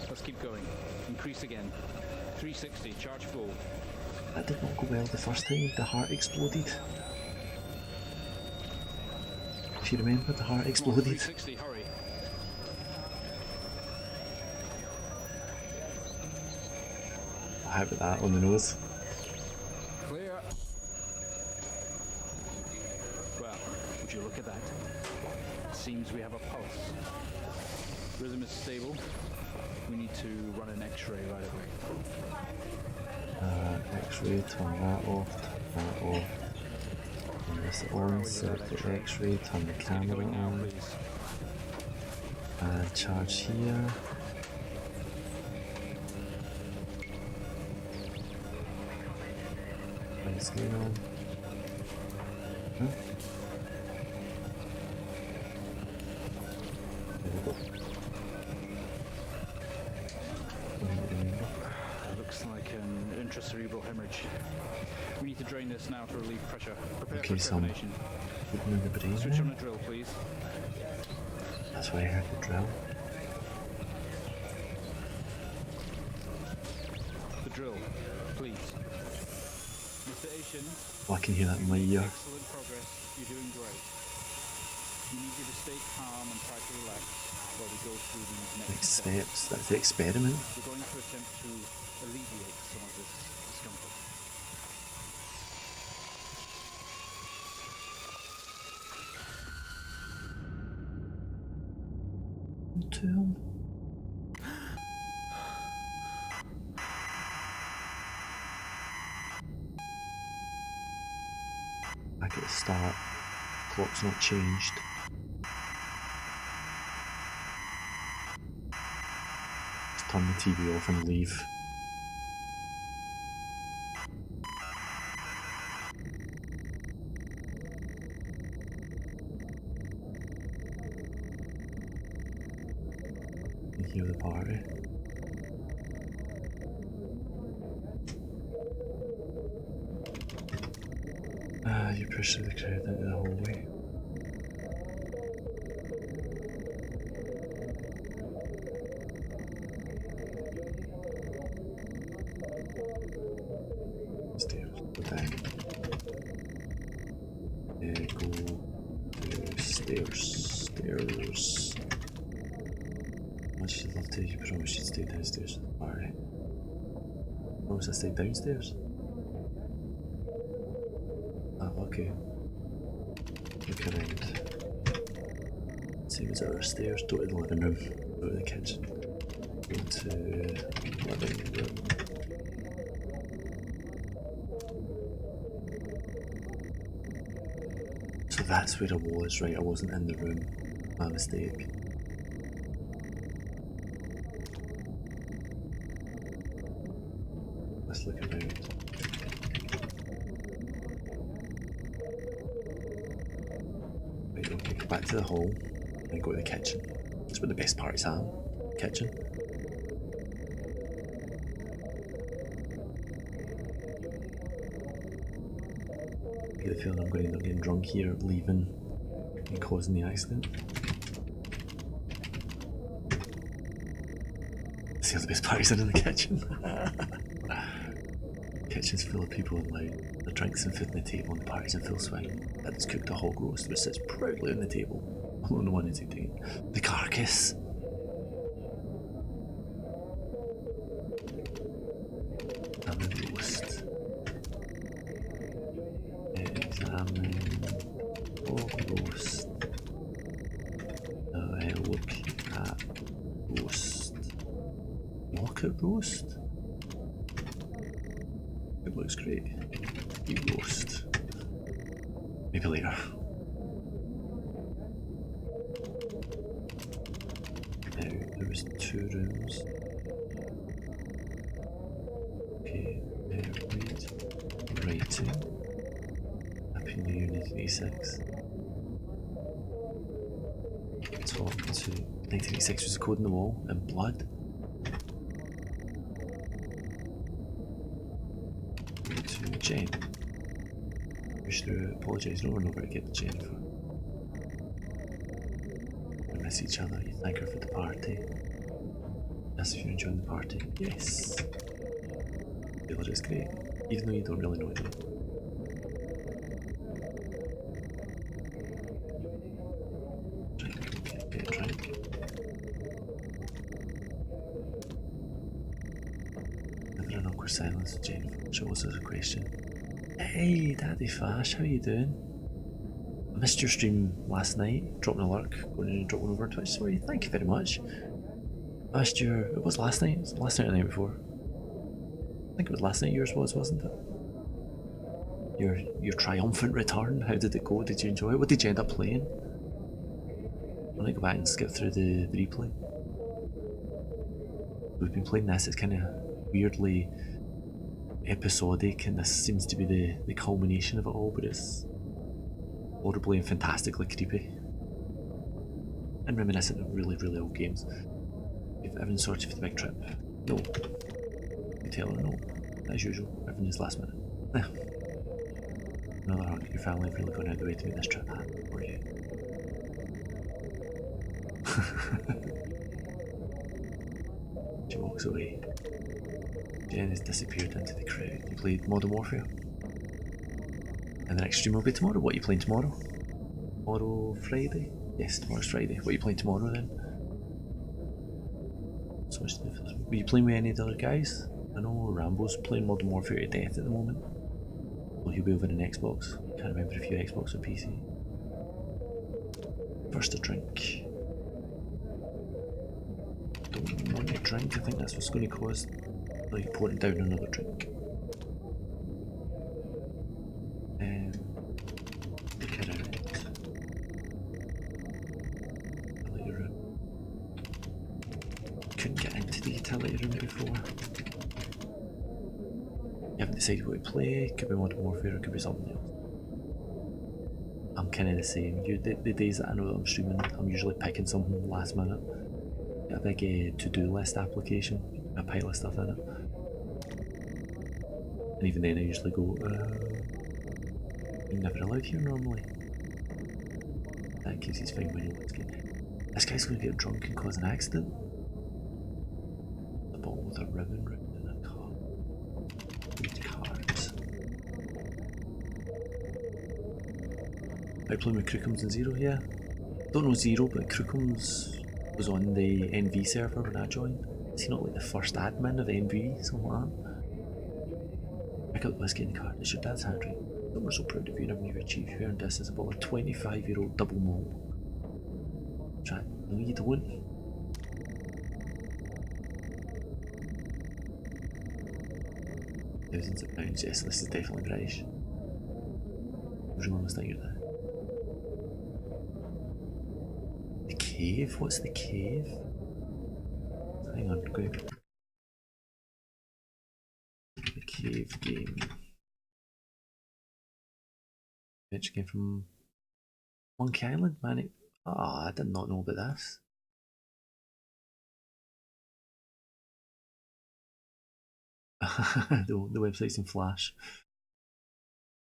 Let's keep going. Increase again. 360, charge full. That did not go well the first time. The heart exploded. If you remember, the heart exploded. 360, hurry. How about that on the nose? Clear. Well, would you look at that? Seems we have a pulse. Rhythm is stable. We need to run an X-ray right away. X-ray, turn that off, turn that off. Turn this on, set the X-ray, turn the camera on. Charge here. What's going on? Huh? There we go. Looks like an intracerebral hemorrhage. We need to drain this now to relieve pressure. Prepare Okay, for some termination. opening the brain. Switch on the drill, please. That's why I heard the drill. The drill, please. Mr. Asian. Oh, I can hear that in my ear. Excellent progress. You're doing great. We need you to stay calm and try to relax while we go through these next Steps. That's the experiment. We're going to attempt to alleviate some of this discomfort. Untold. Back at the start. Clock's not changed. Just turn the TV off and leave. You hear the party. You push through the crowd into the hallway. Stairs, go down. Go to stairs. Stairs. Much as I'd love to, you probably should stay downstairs. Alright. Oh, was I stay downstairs? Oh, okay. Look around. Same as our stairs. Go to the living room. Go to the kitchen. Go to living room. So that's where I was, right? I wasn't in the room. My mistake. Let's look around. Right, okay, go back to the hall and go to the kitchen. That's where the best parties are. Kitchen. I get the feeling I'm going to end up getting drunk here, leaving and causing the accident. See how the best parties are in the kitchen. Kitchen's full of people and loud. The drinks and food on the table and the party's in full swing. Dad's cooked a hog roast which sits proudly on the table. I'm on the one who's eating it. The carcass. And the roast. Examine hog roast. Look at roast. Look at roast? It looks great. Eat roast. Maybe later. Now, there was 2 rooms. Okay, read writing. Happy New Year 1986. Talk to 1986 was the code on the wall in blood. To Jane. Wish to apologise over and over again to Jennifer. miss each other. You thank her for the party. Yes, if you're enjoying the party. Yes. Taylor is great, even though you don't really know it yet. Drink. Get a drink. Never an awkward silence with Jennifer. She always has a question. Hey, Daddy Fash, how you doing? I missed your stream last night. Dropping a lurk, going in and dropping over on Twitch. Sorry, thank you very much. I missed your. It was last night? It was last night or the night before? I think it was last night yours was, wasn't it? Your triumphant return. How did it go? Did you enjoy it? What did you end up playing? I'm gonna go back and skip through the replay. We've been playing this. It's kind of weirdly episodic, and this seems to be the culmination of it all, but it's horribly and fantastically creepy and reminiscent of really, really old games. If everyone's sorted for the big trip, no. You tell her no, as usual. Everything is last minute. Another hug. Your family have really gone out of the way to make this trip happen for you. She walks away. Jen has disappeared into the crowd. You played Modern Warfare. And the next stream will be tomorrow. What are you playing tomorrow? Tomorrow Friday? Yes, tomorrow's Friday. What are you playing tomorrow then? So much to do. Were you playing with any of the other guys? I know Rambo's playing Modern Warfare to death at the moment. Well, he'll be over an Xbox. Can't remember if you Xbox or PC. First a drink. Don't want a drink. I think that's what's going to cause like pouring down another drink. Look it out. Utility room. Couldn't get into the utility room before. You haven't decided what to play. Could be Modern Warfare, or could be something else. I'm kind of the same. The days that I know that I'm streaming, I'm usually picking something last minute. Got a big to-do list application, a pile of stuff in it. And even then I usually go, you're never allowed here normally. That gives he's fine when you're whiskey. This guy's going to get drunk and cause an accident. A bottle with a ribbon written in a car. Read cards. Are you playing with Crookums and Zero? Yeah. Don't know Zero, but Crookums was on the NV server when I joined. Is he not like the first admin of NV? Something like that. Pick up the whiskey in the card. It's your dad's handwriting. We're so proud of you and everything you've achieved. You earned this as a bottle of 25-year-old double malt. Try. No, you don't. Thousands of pounds. Yes, this is definitely British. Who's your mum's think that? The cave? What's the cave? Hang on, quick. The cave game. Adventure game from Monkey Island, man. I did not know about this. the website's in Flash.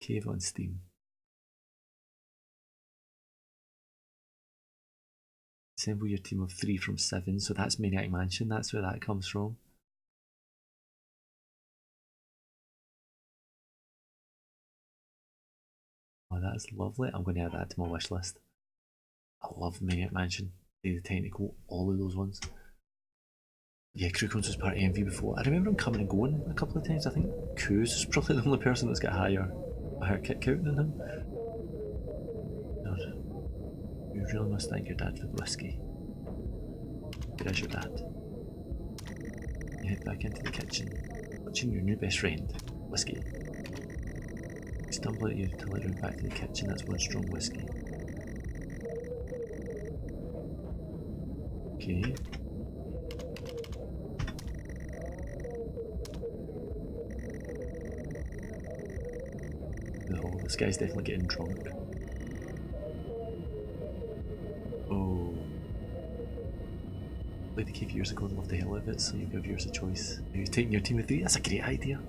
Cave on Steam. Assemble your team of 3 from 7, so that's Maniac Mansion, that's where that comes from. Oh, that's lovely. I'm going to add that to my wish list. I love Maniac Mansion. The Technical, all of those ones. Yeah, Crookums was part of MV before. I remember him coming and going a couple of times. I think Coos is probably the only person that's got a higher kick count than him. God. You really must thank your dad for the whiskey. Where is your dad? You head back into the kitchen, watching your new best friend, whiskey. You stumble out your utility room back to the kitchen. That's one strong whiskey. Okay. Oh, this guy's definitely getting drunk. Oh. Played the cave years ago and loved the hell out of it, so you give yours a choice. You're taking your team of 3? That's a great idea.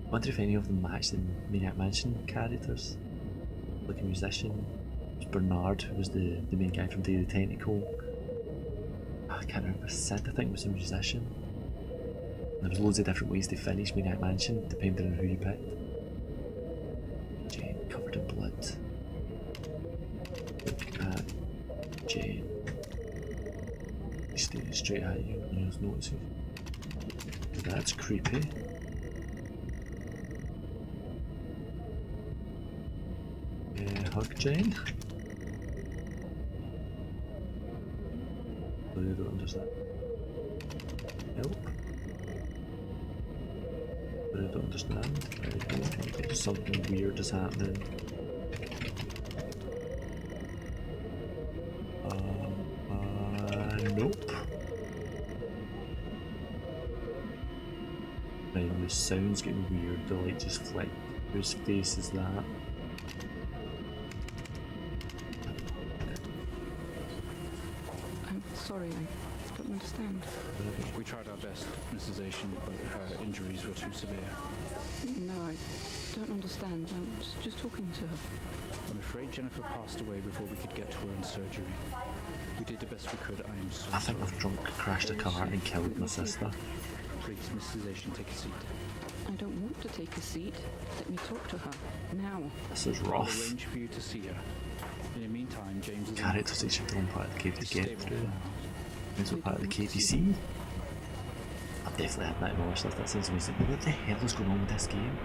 I wonder if any of them match the Maniac Mansion characters. Like a musician, It was Bernard, who was the main guy from Daily Technical. I can't remember. Sid, I think, was a musician. And there was loads of different ways to finish Maniac Mansion, depending on who you picked. Jane, covered in blood. Look at Jane. He's staring straight at you, and he's noticing. That's creepy. Hug Jane? I don't understand. Help? But I don't understand. I don't think something weird is happening. Nope. Right, the sound's getting weird. The light just flicked. Whose face is that? I'm sorry, I don't understand. We tried our best, Mrs. Asian, but her injuries were too severe. No, I don't understand. I'm just talking to her. I'm afraid Jennifer passed away before we could get to her in surgery. We did the best we could. I am so I think I've drunk crashed a car and killed my sister. Please, Mrs. Asian, take a seat. I don't want to take a seat. Let me talk to her. Now. This is I'll rough. arrange for you to see her. In the meantime, James is... Characters each have one part of the cave to get stable through. now. James was part of the KDC. I've definitely had that in my watch list. That sounds amazing. What the hell is going on with this game?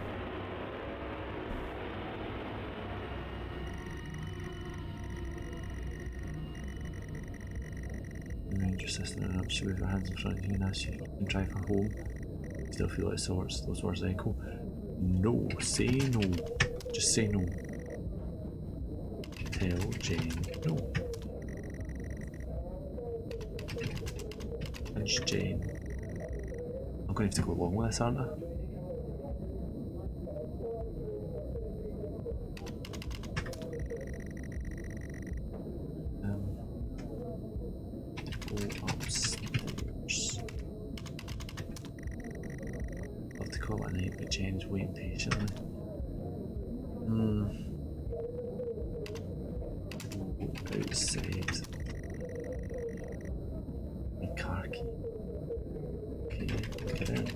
Arrange your sister and up. She wave her hands in front of you and ask you if you can drive her home. Still feel like swords. Those words echo. No. Say no. Just say no. Tell Jane no. Punch Jane. I'm going to have to go along with this, aren't I? Go upstairs. I'll have to call it a night, but Jane's waiting patiently. Outside. My car key. Okay, get out.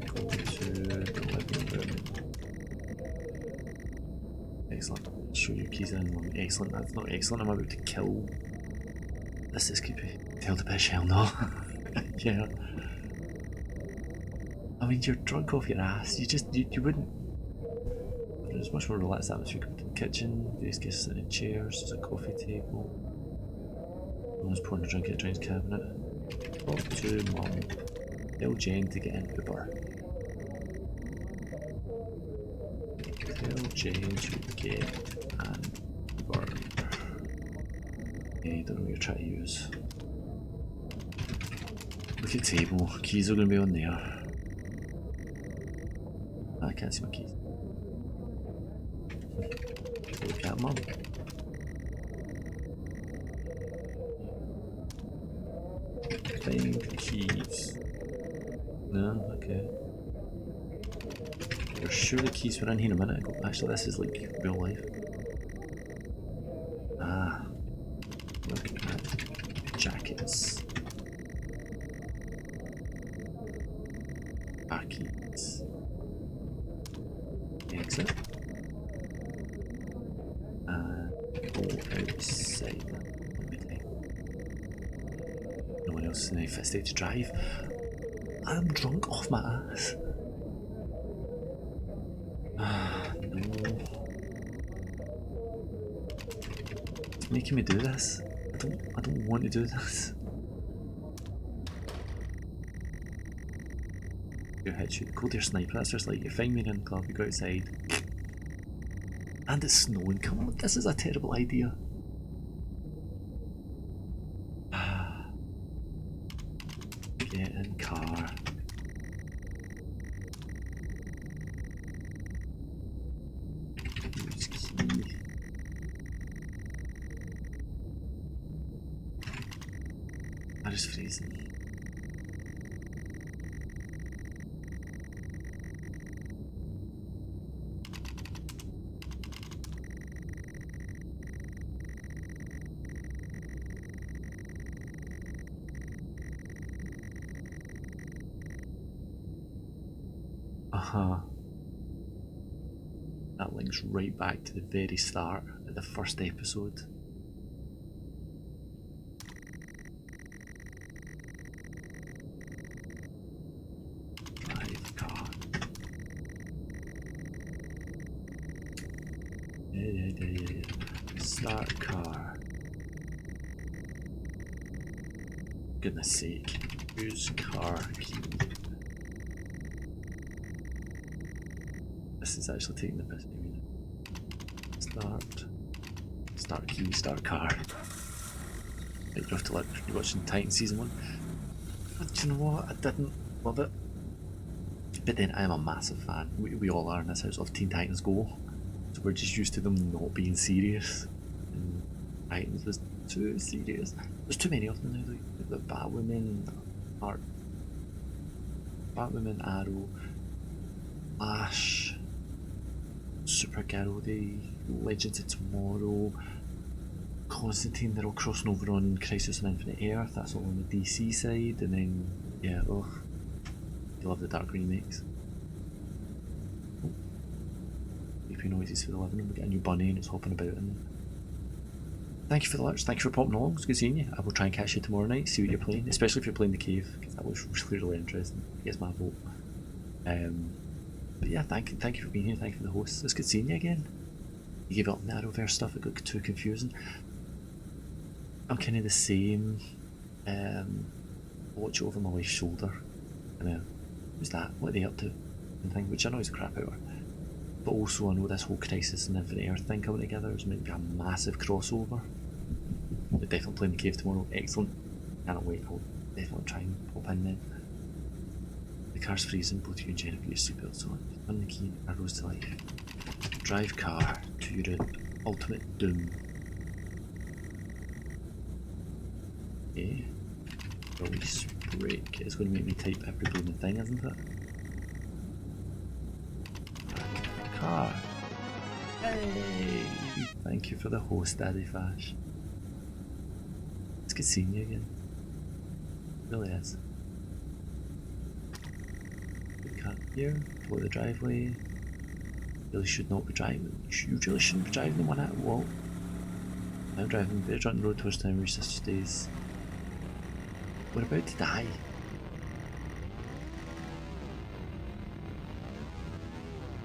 Go to the living room. Excellent. Show your keys in. Excellent. That's not excellent. I'm about to kill. This is creepy. Tell the bitch hell no. Yeah. I mean, you're drunk off your ass. You wouldn't. There's much more relaxed atmosphere. Come to the kitchen. Various guests sitting in chairs. There's a coffee table. Someone's pouring a drink at a drinks cabinet. Talk to Mum. Tell Jane to get an Uber. Tell Jane to get an Uber. I don't know what you're trying to use. Look at table. Keys are going to be on there. I can't see my keys. Look at Mum. Find keys. No, okay. You're sure the keys were in here a minute ago? Actually, this is like real life. Ah. Look at jackets. Our keys. Exit. Go outside. No one else in a fit state to drive. I'm drunk off my ass. No. It's making me do this. I don't want to do this. Your head shoot. Go to your sniper. That's just like you find me in the club, you go outside. And it's snowing. Come on, this is a terrible idea. Get in car. Use key. I'm just freezing. That links right back to the very start of the first episode. Drive car. Yeah. Start car. Goodness sake. Use car key. This is actually taking the piss out of me. Start key, start car. Right, you have to look. You're watching Titan season 1. But do you know what? I didn't love it. But then I am a massive fan. We all are in this house of Teen Titans Go. So we're just used to them not being serious. And Titans was too serious. There's too many of them now. Like the Batwoman, Arrow, Flash, Supergirl, the Legends of Tomorrow, Constantine. They're all crossing over on Crisis on Infinite Earth. That's all on the DC side. And then, yeah, oh, I love the Dark remakes. Oh. Creepy noises for the living room. We get a new bunny and it's hopping about in there. Thank you for the alerts. Thank you for popping along. It's good seeing you. I will try and catch you tomorrow night, see what you're playing, especially if you're playing the cave, because that looks really interesting. I guess my vote. But yeah, thank you for being here. Thank you for the host. It's good seeing you again. You gave up on the Arrowverse stuff. It got too confusing. I'm kind of the same. Watch over my wife's shoulder. Who's that? What are they up to? And thing, which I know is a crap hour. But also I know this whole Crisis and Infinite Earth thing coming together is meant to be a massive crossover. We're definitely playing the cave tomorrow. Excellent. Cannot wait. I'll definitely try and pop in then. The car's freezing. Both you and Jen have your seatbelts on. Turn the key. Arrows to life. Drive car to your ultimate doom. Okay. Release brake. It's going to make me type every blooming thing, isn't it? Car. Hey! Thank you for the host, Daddy Fash. It's good seeing you again. It really is. Good car here. Follow the driveway. Really should not be driving. You really shouldn't be driving the one at wall. I'm driving. Better on the road towards town where your sister stays. We're about to die.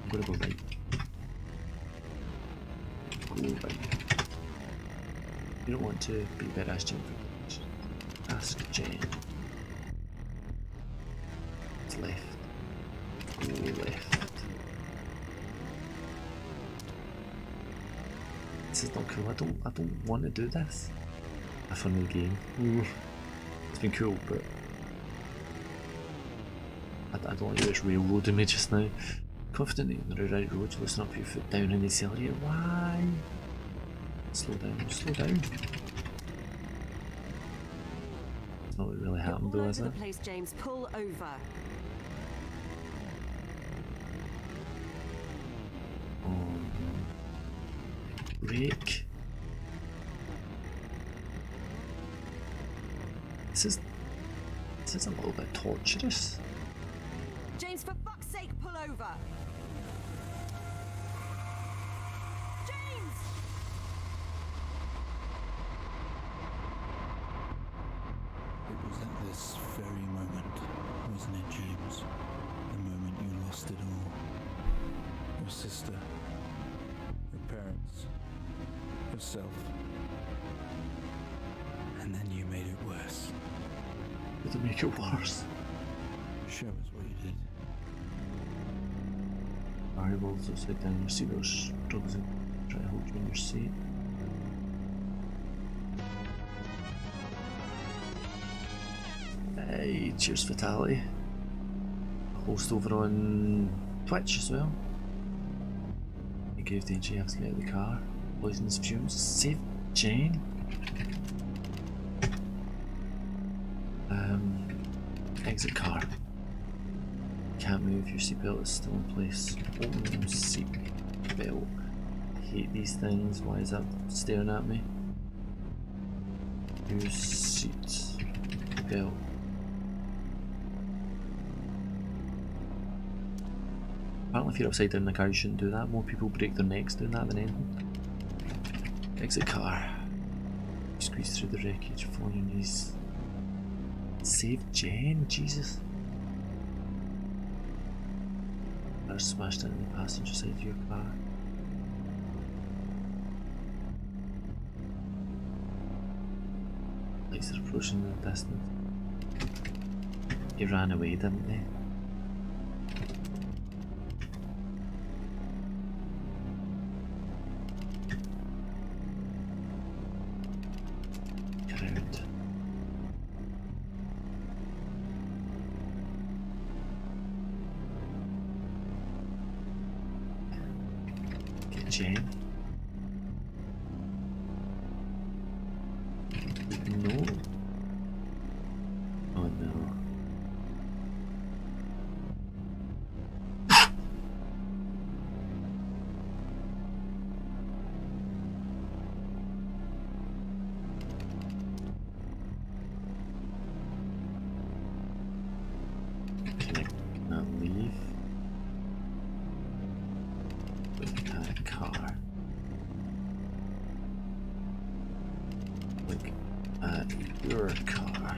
I'm gonna go right. Go right. You don't want to be a bit ask Jen for ask Jen. It's left. Go left. This is not cool. I don't want to do this. A fun new game. Ooh. It's been cool, but I don't like this railroading me just now. Confident in the right road, listen up your foot down in the accelerator. Why? Slow down, slow down. It's not what really happened though, is it? All over the place, James. Pull over. Brake. This is a little bit torturous. James, for fuck's sake, pull over. James! It was at this very moment, wasn't it, James? The moment you lost it all. Your sister, your parents, yourself. And then you made it worse. Did it make it worse? Show us what you did. Variables upside down, you see those drugs and try to hold you in your seat. Hey, cheers Fatality. Host over on Twitch as well. He gave the AJ to get out of the car. Poisonous fumes. Save Jane. Exit car. Can't move, your seatbelt is still in place. Open your seatbelt. I hate these things. Why is that staring at me? Use seat belt. Apparently if you're upside down in the car you shouldn't do that. More people break their necks doing that than anything. Exit car. Squeeze through the wreckage, fall on your knees. Save Jen, Jesus. Car smashed into the passenger side of your car. Lights are approaching in the distance. He ran away, didn't they? Crowd. Get Jen. No. Oh no. Can I leave with that car? Look at your car.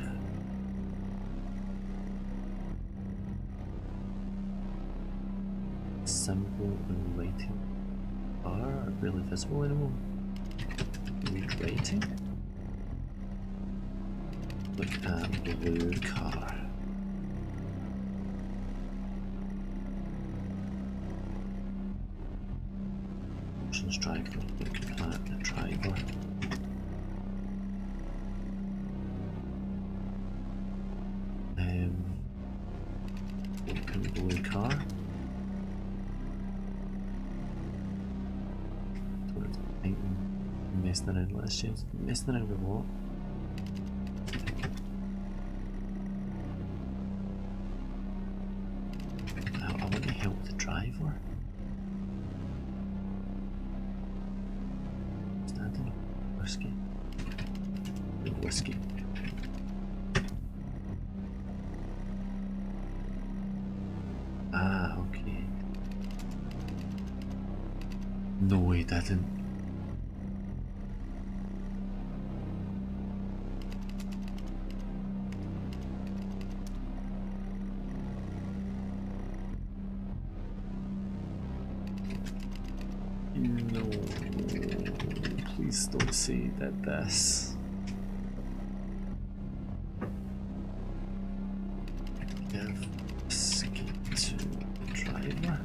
Symbol and writing are really visible anymore. Read writing. Look at blue car. Options driver. Look at the driver. Open blue car. Don't think I'm messing around with this, James. Messing around with what? I want to help the driver. Standing up. Whiskey. Whiskey. Ah, okay. No, he didn't. No, please don't say he did this. Give escape to the driver.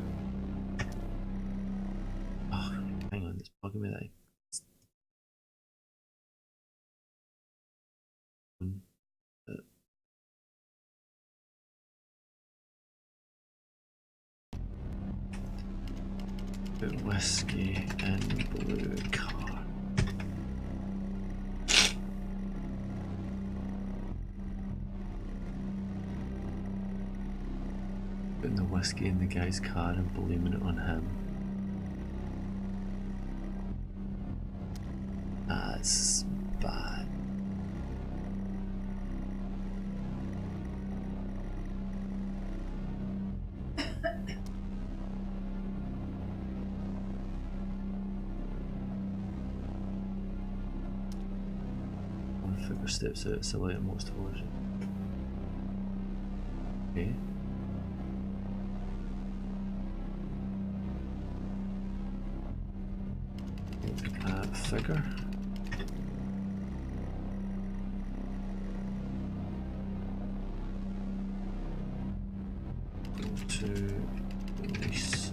Oh, hang on, it's bugging me that put whiskey in blue car. Putting the whiskey in the guy's car and blaming it on him. That's bad. One figure steps out, silhouette most towards you. Okay. Figure. Go to release.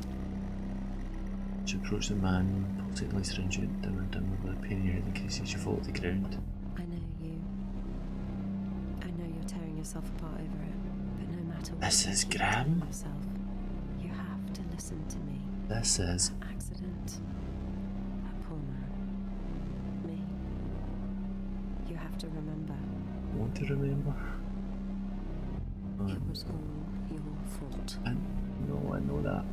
To approach the man, pulsate the lights around you, dimmer and dimmer with a pain in your head in case you fall to the ground. I know you. I know you're tearing yourself apart over it, but no matter what. This is Graham. Yourself, you have to listen to me. This is Accident. That poor man. Me. You have to remember. Want to remember? It was all your fault. I know that.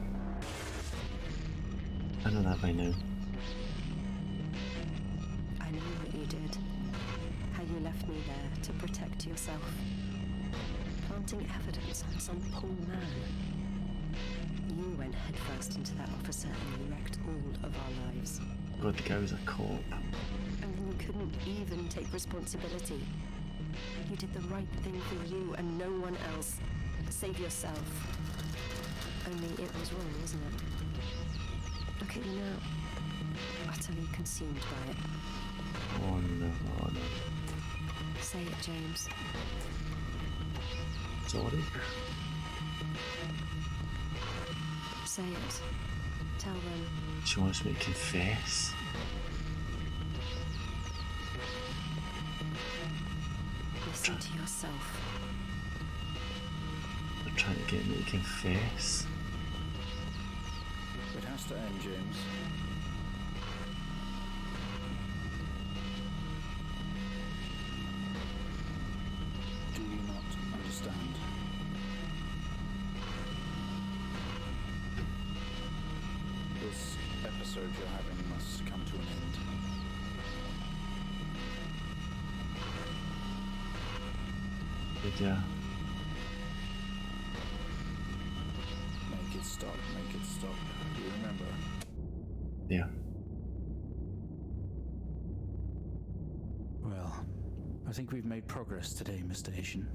I know that by now. I know what you did. How you left me there to protect yourself. Planting evidence on some poor man. You went headfirst into that officer and you wrecked all of our lives. God, the guy was a cop. And then you couldn't even take responsibility. You did the right thing for you and no one else. Save yourself. Only it was wrong, wasn't it? Look at you now. Utterly consumed by it. Oh no, oh no. Say it, James. Sorry? Say it. Tell them. She wants me to confess. Listen to yourself. They're trying to get me to confess. It has to end, James. Do you not understand? This episode you're having must come to an end. But yeah. Make it stop, make it stop. Do you remember? Yeah. Well, I think we've made progress today, Mr. Asian.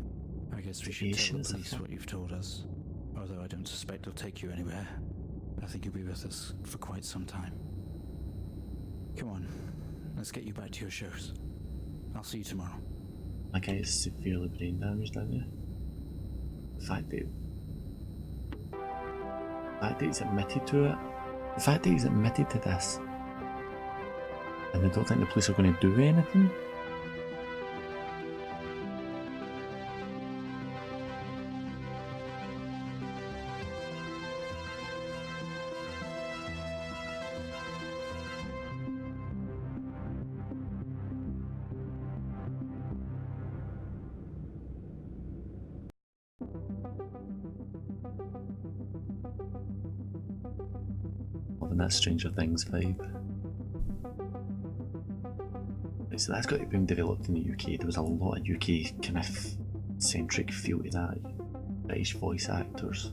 I guess we should Asian tell is the a police thing. what you've told us. Although I don't suspect they'll take you anywhere. I think you'll be with us for quite some time. Come on, let's get you back to your shows. I'll see you tomorrow. That guy is severely brain damaged, aren't you? The fact that he's admitted to it. The fact that he's admitted to this. And they don't think the police are going to do anything. Loving that Stranger Things vibe. Right, so that's got to be being developed in the UK. There was a lot of UK kind of centric feel to that. British voice actors.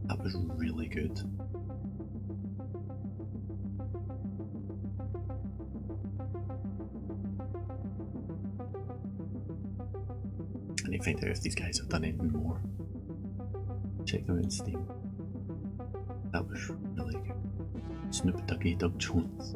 That was really good. I need to find out if these guys have done anything more. Check them out on Steam. That was really good. Snoop Doggy Doug Jones.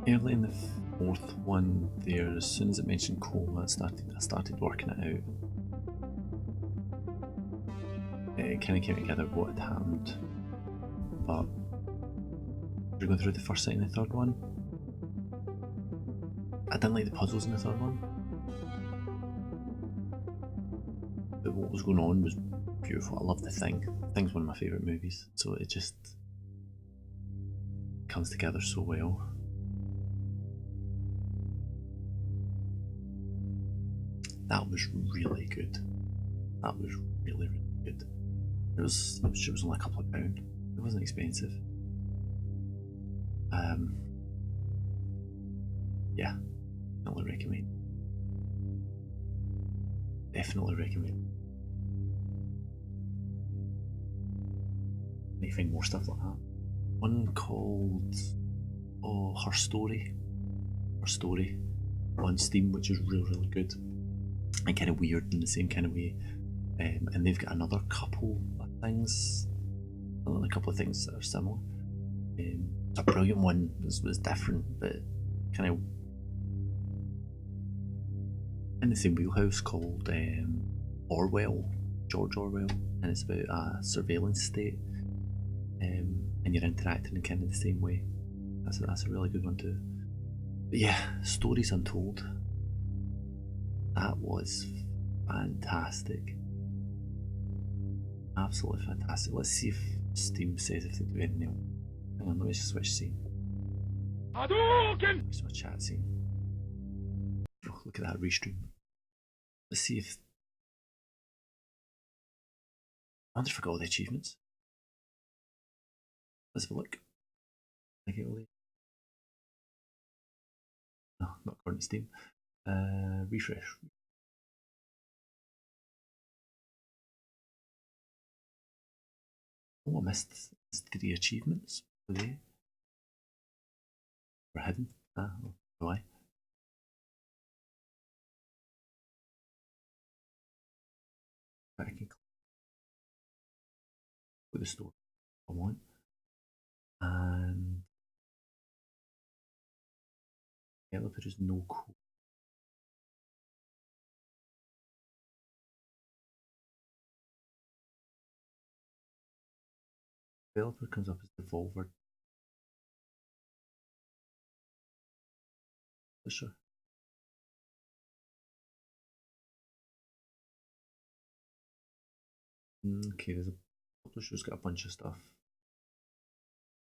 Early in the fourth one there, as soon as it mentioned coma, I started working it out. It kind of came together what had happened. But you're going through the first, second and third one. I didn't like the puzzles in the third one. But what was going on was beautiful. I love The Thing. The Thing's one of my favourite movies, so it just comes together so well. That was really good. That was really, really good. It was only a couple of pounds. It wasn't expensive. Yeah, definitely recommend. Definitely recommend. Need to find more stuff like that. One called Her Story. Her Story on Steam, which is really, really good. And kind of weird in the same kind of way. And they've got another couple of things. A couple of things that are similar. A brilliant one was different, but kind of in the same wheelhouse, called Orwell, George Orwell, and it's about a surveillance state, and you're interacting in kind of the same way. That's a really good one too. But yeah, Stories Untold. That was fantastic. Absolutely fantastic. Let's see if Steam says if they do anything else. Hang on, let me just switch scene. Hadouken! Switch chat scene. Oh, look at that restream. Let's see if. I wonder if I got all the achievements. Let's have a look. I get all the. No, not according to Steam. Refresh. Oh, I missed 3 achievements. Were they? Were hidden. Ah, why? I can click the store I want. And developer is no code. Developer comes up as Devolver. Sure. Okay, there's a publisher's got a bunch of stuff.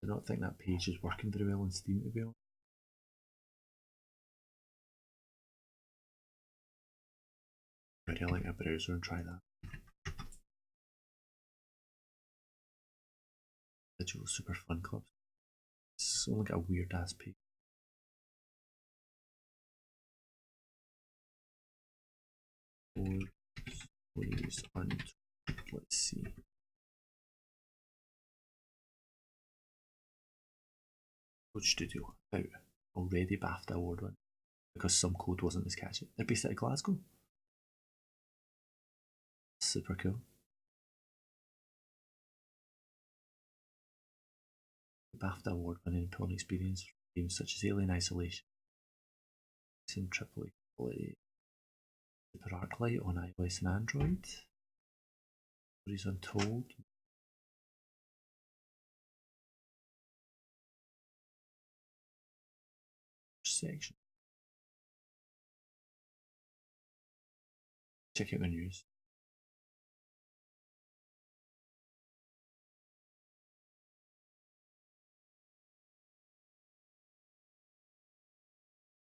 I don't think that page is working very well on Steam, to be honest. I'd like a browser and try that. Digital Super Fun Club. It's only got a weird ass page. Let's see. Code Studio out already BAFTA award win because some code wasn't as catchy. They're based out of Glasgow. Super cool. BAFTA award winning important experience for games such as Alien Isolation, and AAA quality Super Arclight on iOS and Android. Stories Untold. Section. Check out the news.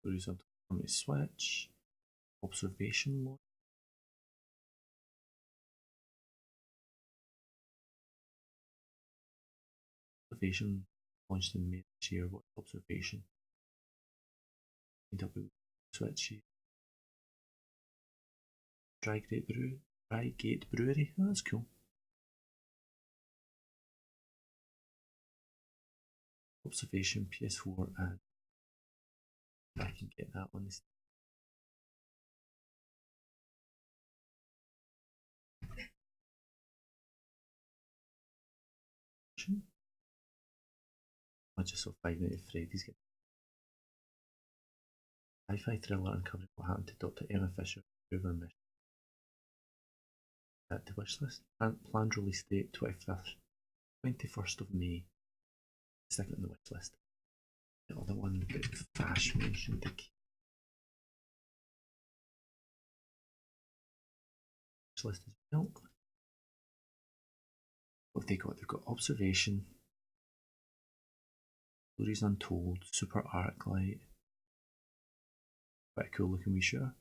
Stories Untold on the Switch. Observation log. Observation launched in May this year. What Observation? Switch. Drygate Brewery. Oh, that's cool. Observation PS4 and I can get that on this. I just saw 5 Nights at Freddy's get sci-fi thriller uncovering what happened to Dr. Emma Fisher over mission. Add to wish list. Planned release date 21st of May. Stick it in the wish list. The other one that Fash mentioned. The wish list is built. What have they got? They've got Observation, Stories Untold, Super Arclight. Quite a cool looking wee shooter.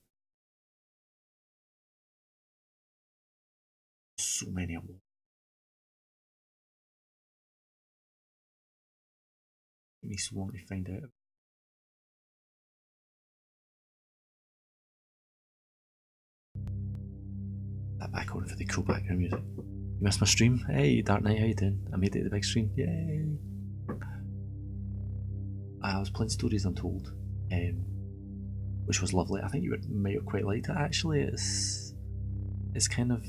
So many awards. It makes me want to find out. That back on for the cool background music. You missed my stream? Hey, Dark Knight, how you doing? I made it to the big screen. Yay! I was playing Stories Untold, which was lovely. I think you might have quite liked it actually. It's kind of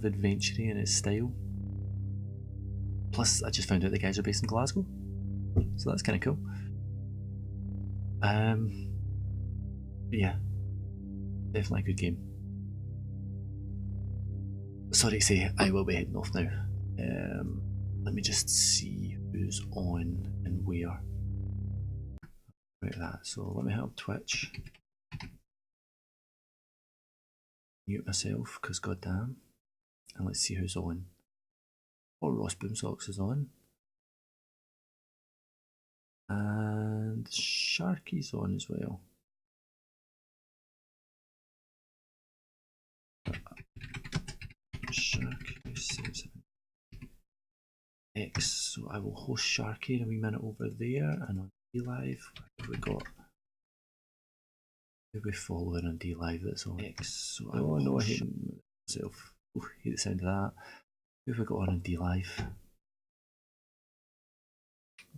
adventure-y in its style. Plus, I just found out the guys are based in Glasgow, so that's kind of cool. Yeah, definitely a good game. Sorry to say, I will be heading off now. Let me just see who's on and where. Right, that. So let me hit up Twitch. Mute myself, because goddamn. And let's see who's on. Oh, Ross Boomsocks is on. And Sharky's on as well. Sharky 77 X. So I will host Sharky in a wee minute over there, and on D Live, what have we got? Who are we following on D Live that's on X? So I will know him myself. Oh, hate the sound of that. Who have we got on D Live?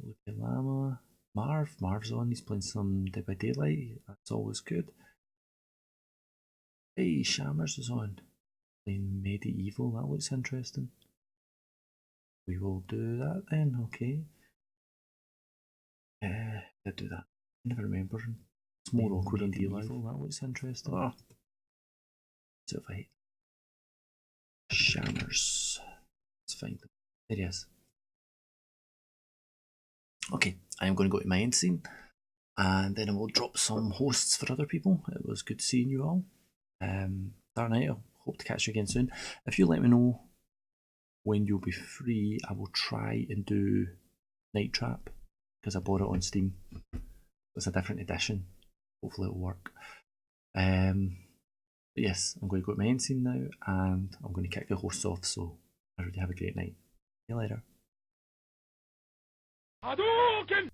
Lucky Llama. Marv's on, he's playing some Dead by Daylight, that's always good. Hey, Shammers is on, playing Medieval, that looks interesting. We will do that then, okay. I'll do that. I never remember. It's more awkward on Medieval, that looks interesting. Oh. So if I Shammers, let's find them. There he is. Okay, I'm going to go to my end scene, and then I will drop some hosts for other people. It was good seeing you all. Darn night, I hope to catch you again soon. If you let me know when you'll be free, I will try and do Night Trap, because I bought it on Steam. It's a different edition. Hopefully it'll work. But yes, I'm going to go to my end scene now, and I'm going to kick the hosts off, so everybody have a great night. See you later. Hadouken!